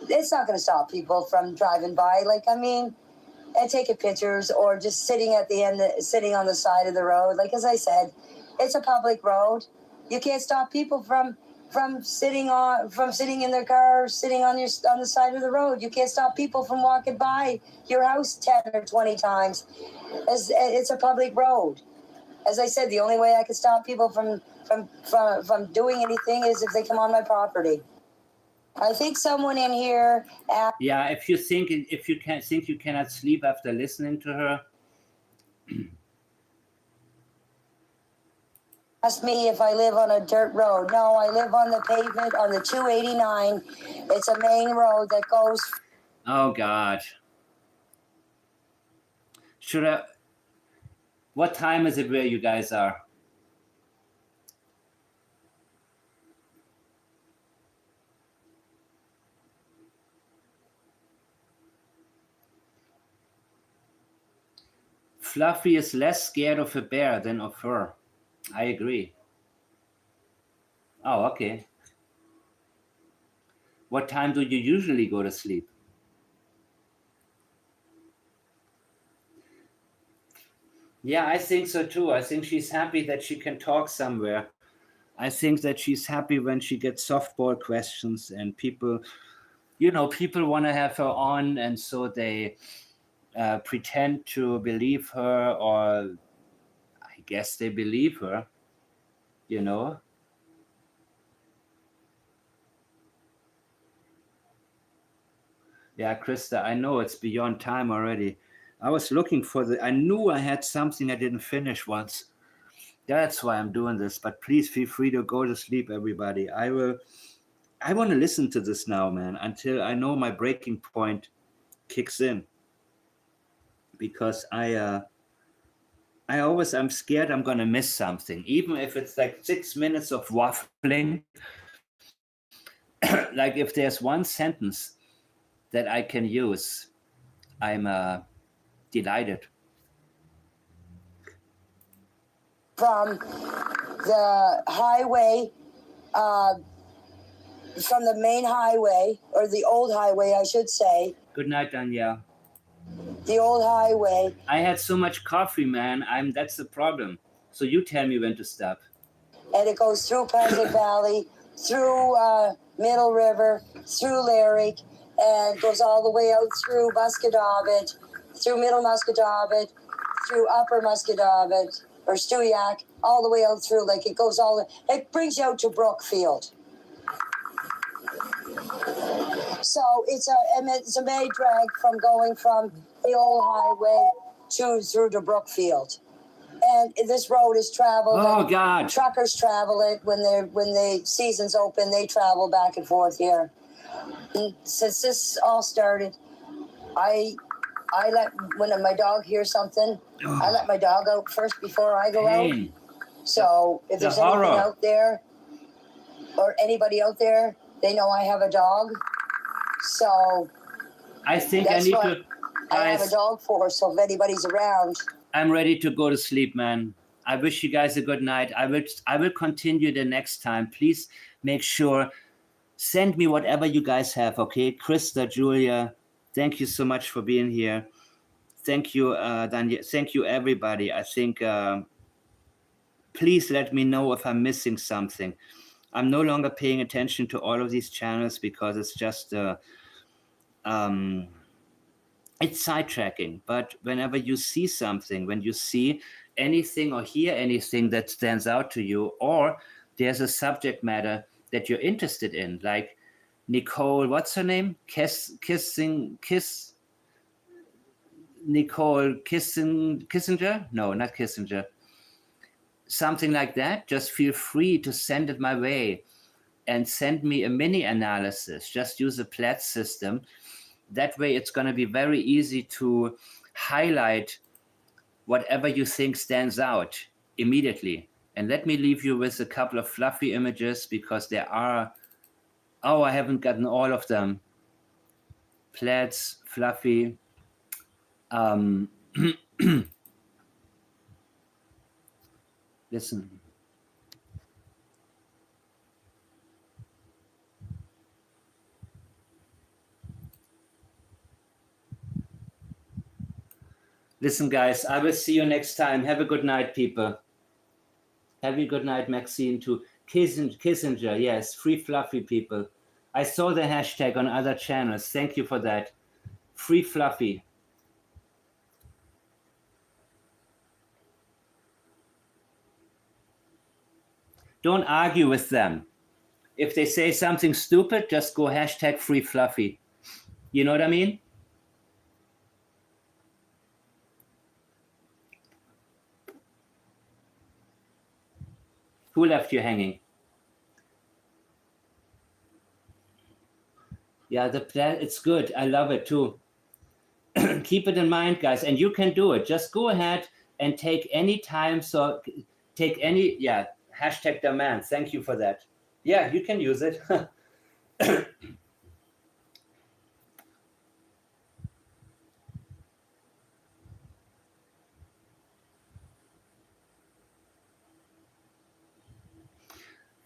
it's not going to stop people from driving by. And taking pictures or just sitting at the end, sitting on the side of the road. Like, as I said, it's a public road. You can't stop people from sitting in their car, sitting on the side of the road. You can't stop people from walking by your house 10 or 20 times. It's a public road. As I said, the only way I can stop people from doing anything is if they come on my property. I think someone in here. Yeah, if you cannot sleep after listening to her. Asked me if I live on a dirt road. No, I live on the pavement on the 289. It's a main road that goes. Oh God. What time is it where you guys are? Fluffy is less scared of a bear than of her. I agree. Oh, okay. What time do you usually go to sleep? Yeah, I think so too. I think she's happy that she can talk somewhere. I think that she's happy when she gets softball questions and people, people want to have her on, and so they pretend to believe her, or I guess they believe her, Yeah, Krista, I know it's beyond time already. I was looking I knew I had something I didn't finish once. That's why I'm doing this, but please feel free to go to sleep, everybody. I want to listen to this now, man, until I know my breaking point kicks in. Because I'm scared I'm going to miss something, even if it's like 6 minutes of waffling. Like if there's one sentence that I can use, I'm delighted. From the highway, from the main highway, or the old highway, I should say. Good night, Danielle. The old highway. I had so much coffee, man. That's the problem. So you tell me when to stop. And it goes through Pleasant Valley, through Middle River, through Lyric, and goes all the way out through Muscadabbit, through Middle Muscadabbit, through Upper Muscadabbit, or Stewiacke, all the way out through, like it goes it brings you out to Brookfield. So it's a main drag from going from the old highway through to Brookfield. And this road is traveled. Oh God! Truckers travel it when the season's open. They travel back and forth here. And since this all started, when my dog hears something, I let my dog out first before I go out. So if there's anything out there, or anybody out there, they know I have a dog. So I think I need to. I have a dog for, so if anybody's around. I'm ready to go to sleep, man. I wish you guys a good night. I will continue the next time. Please make sure, send me whatever you guys have, okay? Krista, Julia, thank you so much for being here. Thank you, Daniel. Thank you, everybody. I think, please let me know if I'm missing something. I'm no longer paying attention to all of these channels because it's just, it's sidetracking. But whenever you see something, when you see anything or hear anything that stands out to you, or there's a subject matter that you're interested in, like Nicole, what's her name? Nicole Kissinger? No, not Kissinger. Something like that, just feel free to send it my way and send me a mini analysis. Just use a Plaid system. That way it's going to be very easy to highlight whatever you think stands out immediately. And let me leave you with a couple of fluffy images, because there are, I haven't gotten all of them. Plaids, fluffy. Listen. Listen, guys, I will see you next time. Have a good night, people. Have a good night, Maxine, to Kissinger. Yes, free fluffy people. I saw the hashtag on other channels. Thank you for that. Free fluffy. Don't argue with them. If they say something stupid, just go hashtag free fluffy. You know what I mean? Who left you hanging? Yeah, it's good. I love it too. Keep it in mind, guys, and you can do it. Just go ahead and take any time. So take any, hashtag demand. Thank you for that. Yeah, you can use it.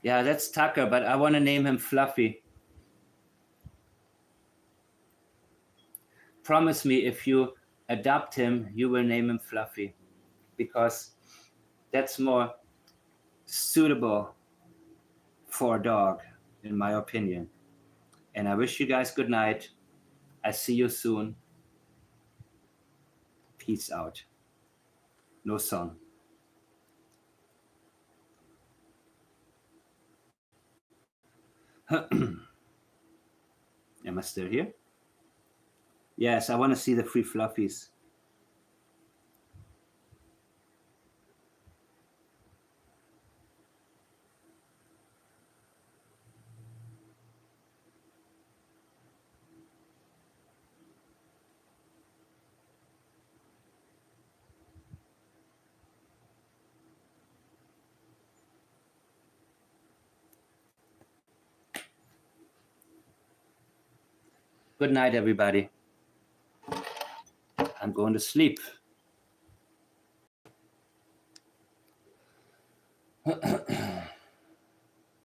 Yeah, that's Tucker, but I want to name him Fluffy. promise me if you adopt him, you will name him Fluffy, because that's more suitable for a dog, in my opinion. And I wish you guys good night. I see you soon. Peace out. No song. Am I still here? Yes, I want to see the free fluffies. Good night, everybody. I'm going to sleep.